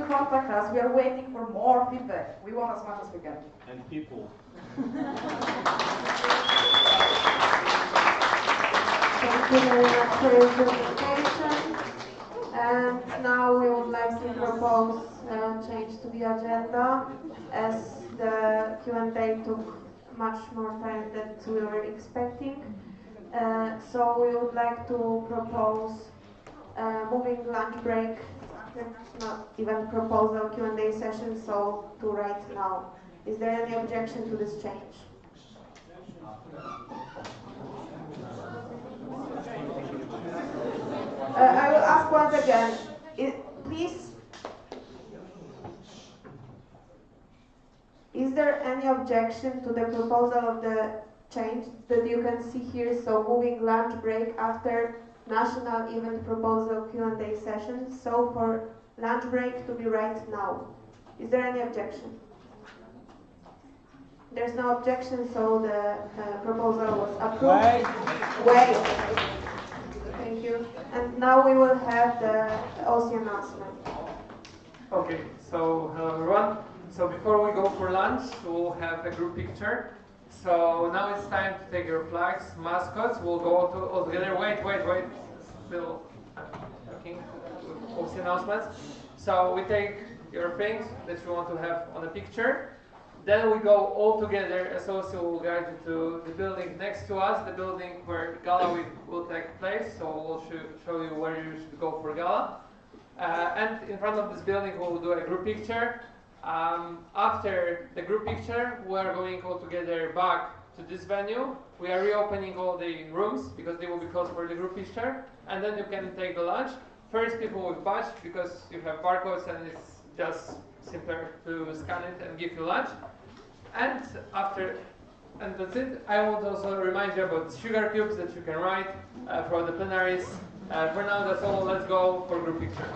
Contact us. We are waiting for more feedback. We want as much as we can. And people. Thank you very much for your presentation. And now we would like to propose a change to the agenda, as the Q&A took much more time than we were expecting. So we would like to propose moving lunch break national event proposal Q&A session, so to right now. Is there any objection to this change? I will ask once again, please, is there any objection to the proposal of the change that you can see here, so moving lunch break after national event proposal Q&A session, so for lunch break to be right now. Is there any objection? There's no objection, so the proposal was approved. Wait. Thank you. And now we will have the OC announcement. Okay, so hello everyone. So before we go for lunch, we'll have a group picture. So now it's time to take your flags, mascots. We'll go to all together. Wait. Still talking with OC announcements. So we take your things that you want to have on a picture. Then we go all together. As OC will guide you to the building next to us, the building where gala will take place. So we'll show you where you should go for gala. And in front of this building, we'll do a group picture. After the group picture, we are going all together back to this venue. We are reopening all the rooms because they will be closed for the group picture. And then you can take the lunch. First, people with badge, because you have barcodes and it's just simpler to scan it and give you lunch. And that's it. I would also remind you about the sugar cubes that you can write for the plenaries. For now, that's all. Let's go for group picture.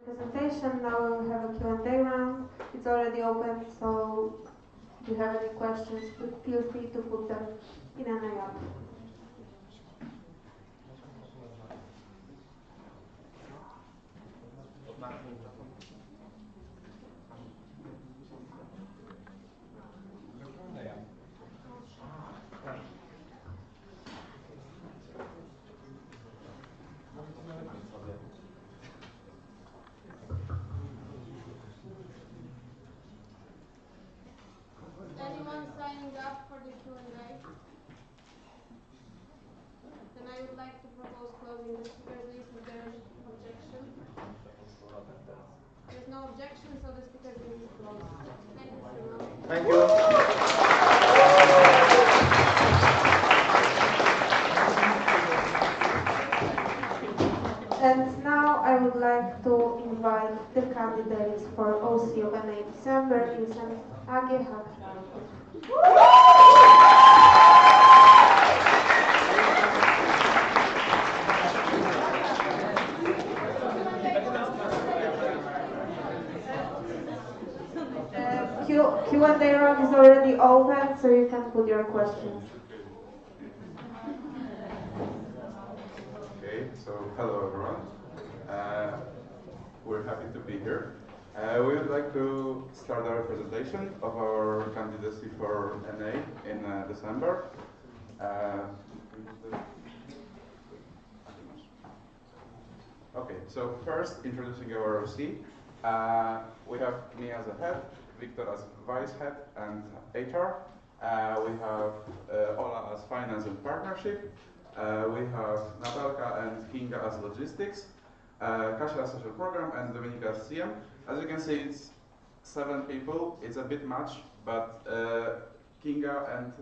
presentation. Now we will have a Q&A round. It's already open, so if you have any questions, feel free to put them in an app. Anyone signing up for the Q&A? Then I would like to propose closing the speakers list. Is there any objection? There's no objection, so the speakers list is closed. Thank you so much. Thank you. And now I would like to invite the candidates for OC of NA December in St. Agehak. Q&A round is already open, so you can put your questions. Okay, so hello everyone. We're happy to be here. We would like to start our presentation of our candidacy for NA in December. Okay, so first introducing our OC. We have me as a head, Victor as vice head and HR. We have Ola as finance and partnership. We have Natalka and Kinga as logistics, Kasia as social program, and Dominika as CM. As you can see, it's 7 people. It's a bit much, but Kinga and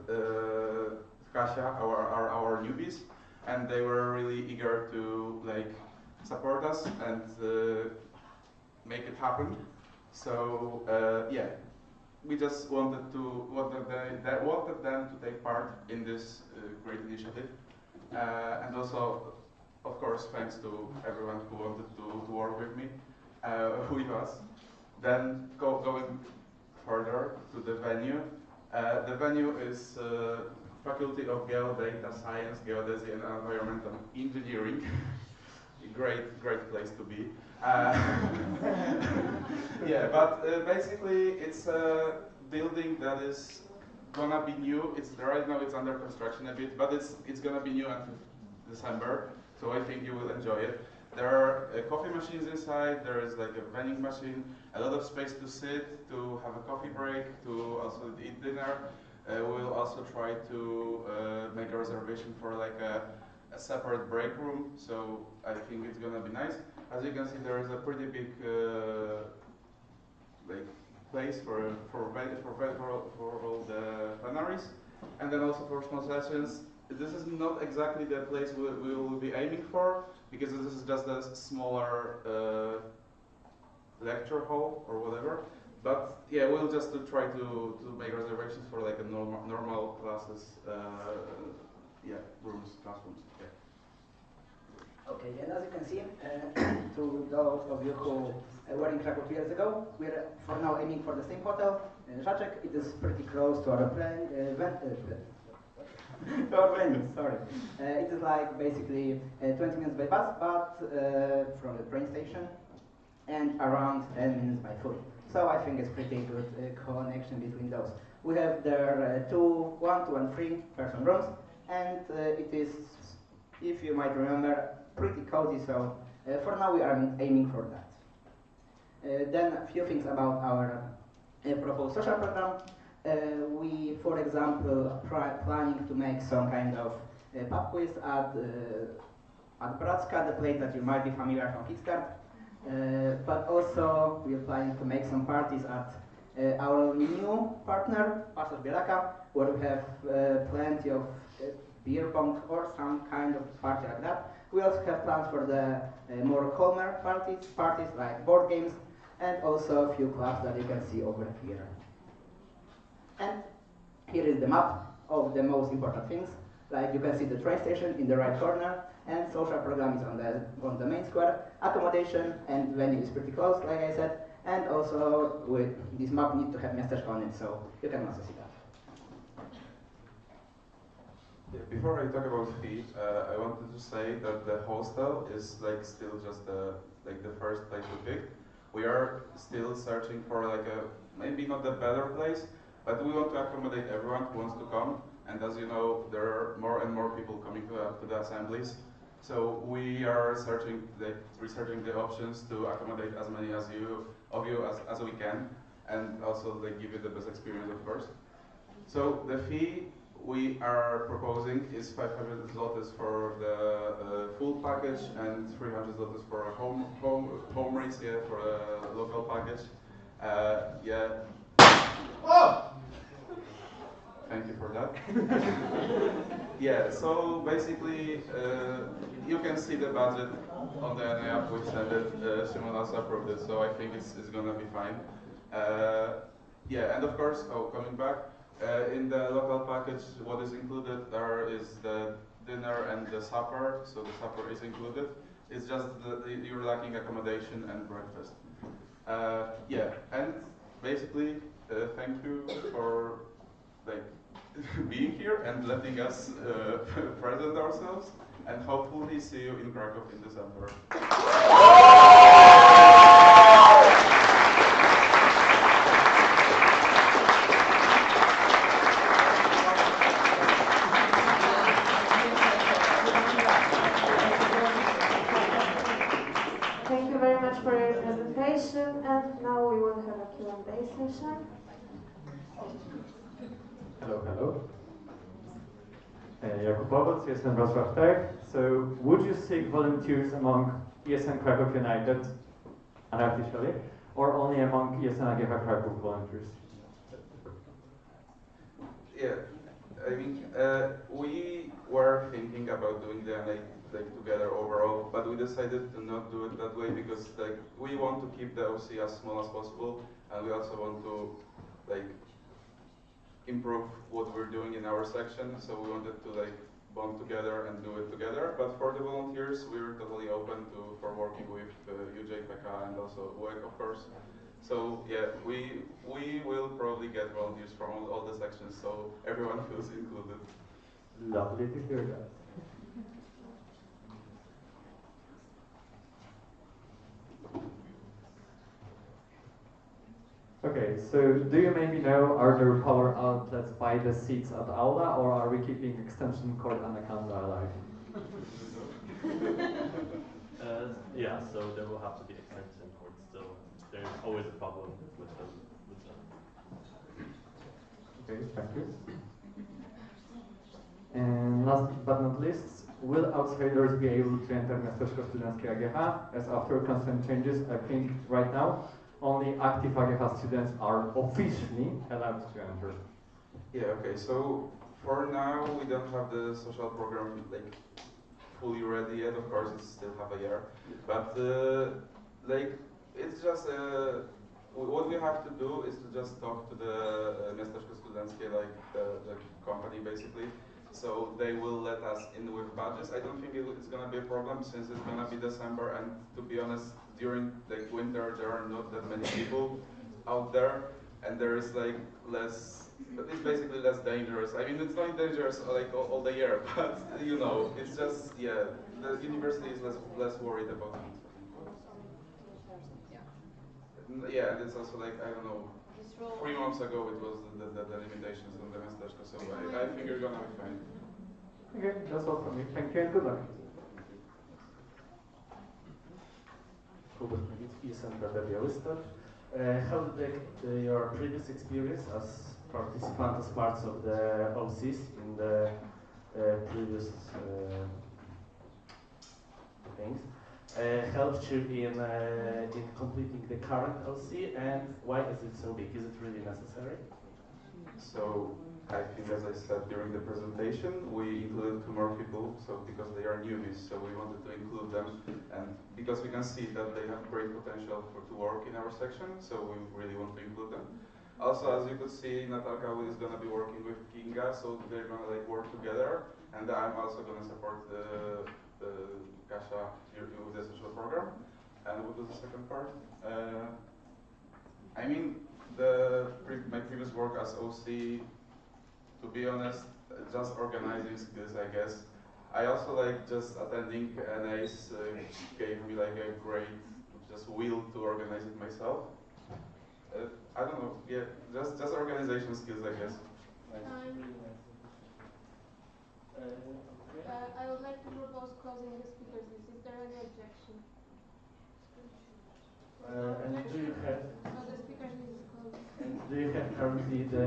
Kasia are our newbies, and they were really eager to support us and make it happen. So yeah, we just wanted them to take part in this great initiative. And also, of course, thanks to everyone who wanted to work with me, with us. Then going further to the venue. The venue is Faculty of Geodata Science, Geodesy and Environmental Engineering. Great place to be. Yeah, but basically it's a building that is gonna be new. Right now it's under construction a bit, but it's gonna be new until December, so I think you will enjoy it. There are coffee machines inside. There is like a vending machine, a lot of space to sit, to have a coffee break, to also eat dinner. We'll also try to make a reservation for like a separate break room, so I think it's gonna be nice. As you can see, there is a pretty big place for all the plenaries, and then also for small sessions. This is not exactly the place we will be aiming for, because this is just a smaller lecture hall or whatever. But yeah, we'll just try to make reservations for like a normal classes, yeah, classrooms. Yeah. Okay, and as you can see, to those of you who were in Krakow 2 years ago, we're for now aiming for the same hotel, Żaczek. It is pretty close to our venue, sorry. It is like basically 20 minutes by bus, but from the train station, and around 10 minutes by foot. So I think it's pretty good connection between those. We have there 1, 2, and 3 person rooms, and it is, if you might remember, pretty cozy, so for now we are aiming for that. Then a few things about our proposed social program. We, for example, planning to make some kind of pub quiz at Bratska, the place that you might be familiar from Kickstart. But also we are planning to make some parties at our new partner, Pastor Bielaka, where we have plenty of beer pong or some kind of party like that. We also have plans for the more calmer parties like board games, and also a few clubs that you can see over here. And here is the map of the most important things. Like you can see the train station in the right corner. and social program is on the main square. Accommodation and venue is pretty close, like I said, and also with this map need to have miasteczko on it, so you can also see that. Yeah, before I talk about fee, I wanted to say that the hostel is like still just the first place to pick. We are still searching for like a maybe not the better place, but we want to accommodate everyone who wants to come. And as you know, there are more and more people coming to the assemblies. So we are researching the options to accommodate as many of you as we can, and also give you the best experience, of course. So the fee we are proposing is 500 zlotys for the full package and 300 zlotys for a home race, yeah, for a local package. Yeah. Oh! Thank you for that. Yeah, so basically, you can see the budget on the app we sent it. Shimon also approved it, so I think it's gonna be fine. Yeah, and of course, coming back, in the local package, what is included there is the dinner and the supper, so the supper is included. It's just you're lacking accommodation and breakfast. Yeah, and basically, thank you for being here and letting us present ourselves, and hopefully see you in Krakow in December. Thank you very much for your presentation, and now we will have a Q&A session. Hello, hello. Jakub Owoc, ESN Wrocław Tech. So, would you seek volunteers among ESN Kraków United, unofficially, or only among ESN AGH Kraków volunteers? Yeah, I mean, we were thinking about doing the together overall, but we decided to not do it that way because we want to keep the OC as small as possible, and we also want to improve what we're doing in our section. So we wanted to bond together and do it together. But for the volunteers, we're totally open for working with UJPK and also WEG, of course. So yeah, we will probably get volunteers from all the sections, so everyone feels included. Lovely to hear that. Okay, so do you maybe know, are there power outlets by the seats at Aula, or are we keeping extension cord Anaconda alive? Yeah, so there will have to be extension cords still. There's always a problem with them. Okay, thank you. And last but not least, will outsiders be able to enter Miasteczko Studenckie AGH? As after consent changes, I think right now, only active AGH students are officially allowed to enter. Yeah, okay, so for now we don't have the social program fully ready yet. Of course, it's still half a year, but it's just what we have to do is to just talk to the Miasteczko Studenckie, the company basically. So they will let us in with badges. I don't think it's gonna be a problem since it's gonna be December, and to be honest, during winter there are not that many people out there, and there is less. But it's basically less dangerous. I mean, it's not dangerous all the year, but you know, it's just the university is less worried about it. Yeah, and it's also I don't know. 3 months ago it was the limitations on the Miasteczko, so I think you're gonna be fine. Okay, that's all from me. Thank you and good luck. Hubert Nowicki, Center Białystok. How did your previous experience as participant, as parts of the OCs in the previous things helped you in completing the current OC, and why is it so big? Is it really necessary? So I think, as I said during the presentation, we included 2 more people, so because they are newbies, so we wanted to include them, and because we can see that they have great potential to work in our section, so we really want to include them. Also, as you could see, Natalka is going to be working with Kinga, so they're going to work together, and I'm also going to support Kasia with the social program. And what was the second part? I mean, my previous work as OC, to be honest, just organizing skills, I guess. I also like just attending NAs gave me like a great just will to organize it myself. I don't know, yeah, just organization skills, I guess. I would like to propose closing the speakers list. Is there any objection? And do you have? So the speakers list is closed. And do you have currently the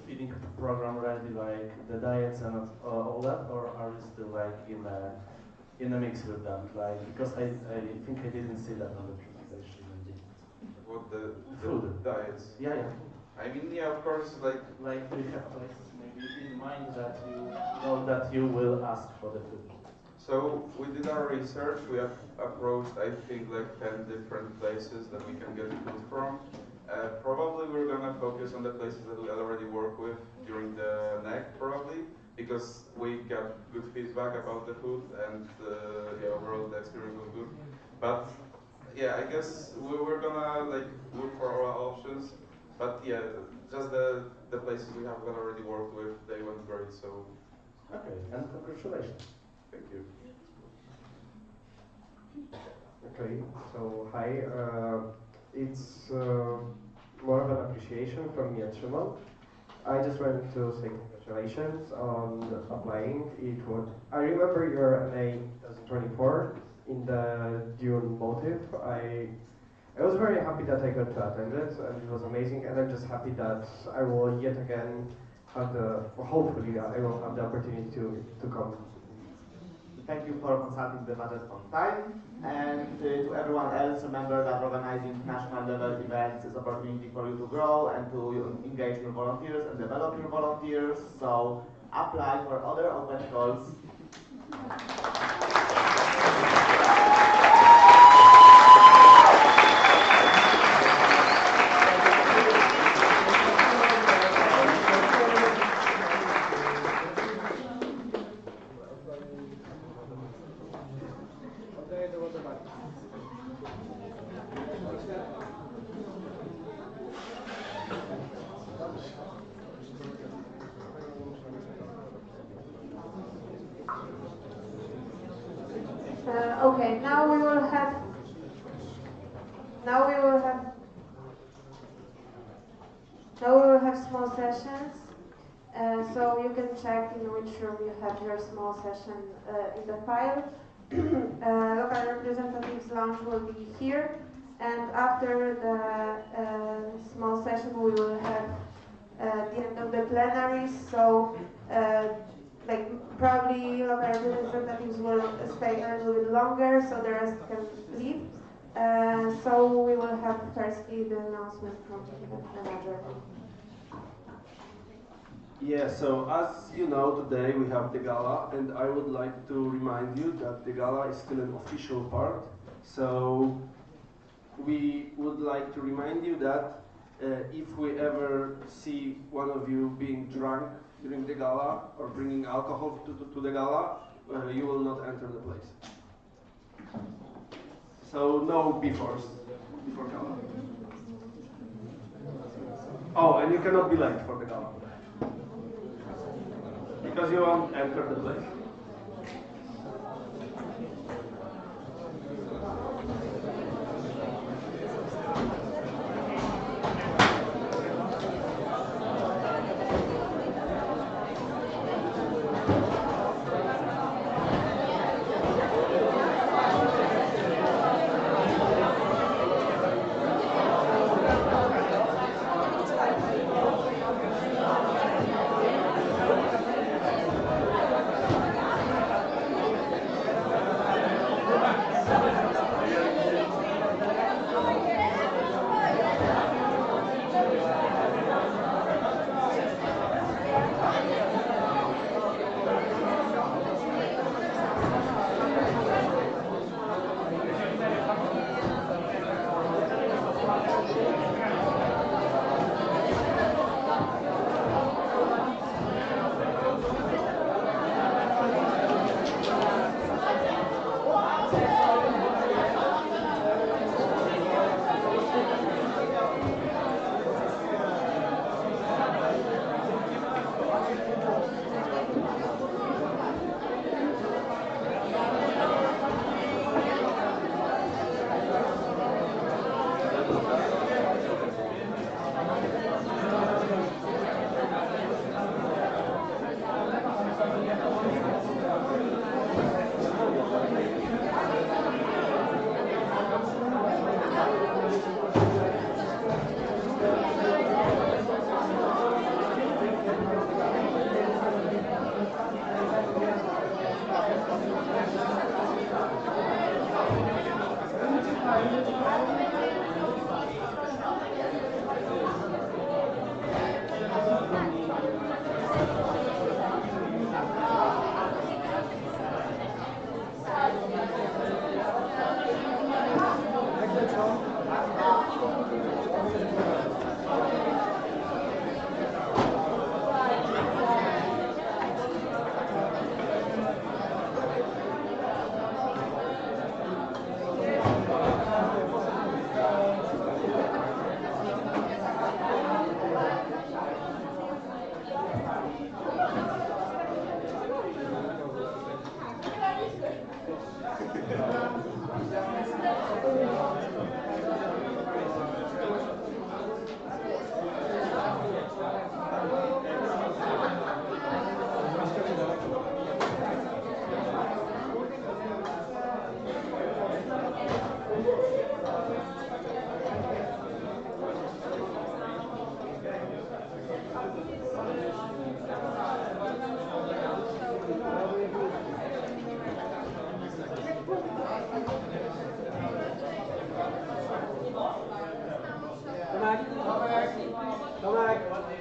feeding program ready, like the diets and all that, or are you still like in a mix with them? Like because I think I didn't see that on the presentation. What the food diets? Yeah, yeah. I mean, yeah, of course, like do you have places maybe in mind that you know that you will ask for the food? So we did our research. We have approached, I think, like 10 different places that we can get food from. Probably we're gonna focus on the places that we already work with during the NEC, probably, because we got good feedback about the food and yeah, overall the experience was good. But yeah, I guess we're gonna like look for our options. But yeah, just the places we have already worked with, they went great. So okay, and congratulations. Thank you. Okay, so hi. It's more of an appreciation from me and Shimon. I just wanted to say congratulations on applying. I remember your NA 2024 in the Dune motive. I was very happy that I got to attend it, and it was amazing. And I'm just happy that I will yet again have hopefully I will have the opportunity to come. Thank you for consulting the budget on time. And to everyone else, remember that organizing national level events is an opportunity for you to grow and to engage your volunteers and develop your volunteers. So apply for other open calls. Okay, now we will have small sessions. So you can check in which room you have your small session in the file. Local representatives lounge will be here, and after the small session we will have the end of the plenary. So like probably local representatives will stay a little bit longer, so the rest can leave. So we will have firstly the announcement from the manager. Yeah, so as you know, today we have the gala, and I would like to remind you that the gala is still an official part. So we would like to remind you that if we ever see one of you being drunk during the gala or bringing alcohol to the gala, you will not enter the place. So no before gala. Oh, and you cannot be late for the gala, because you won't enter the place. Tomek! Tomek!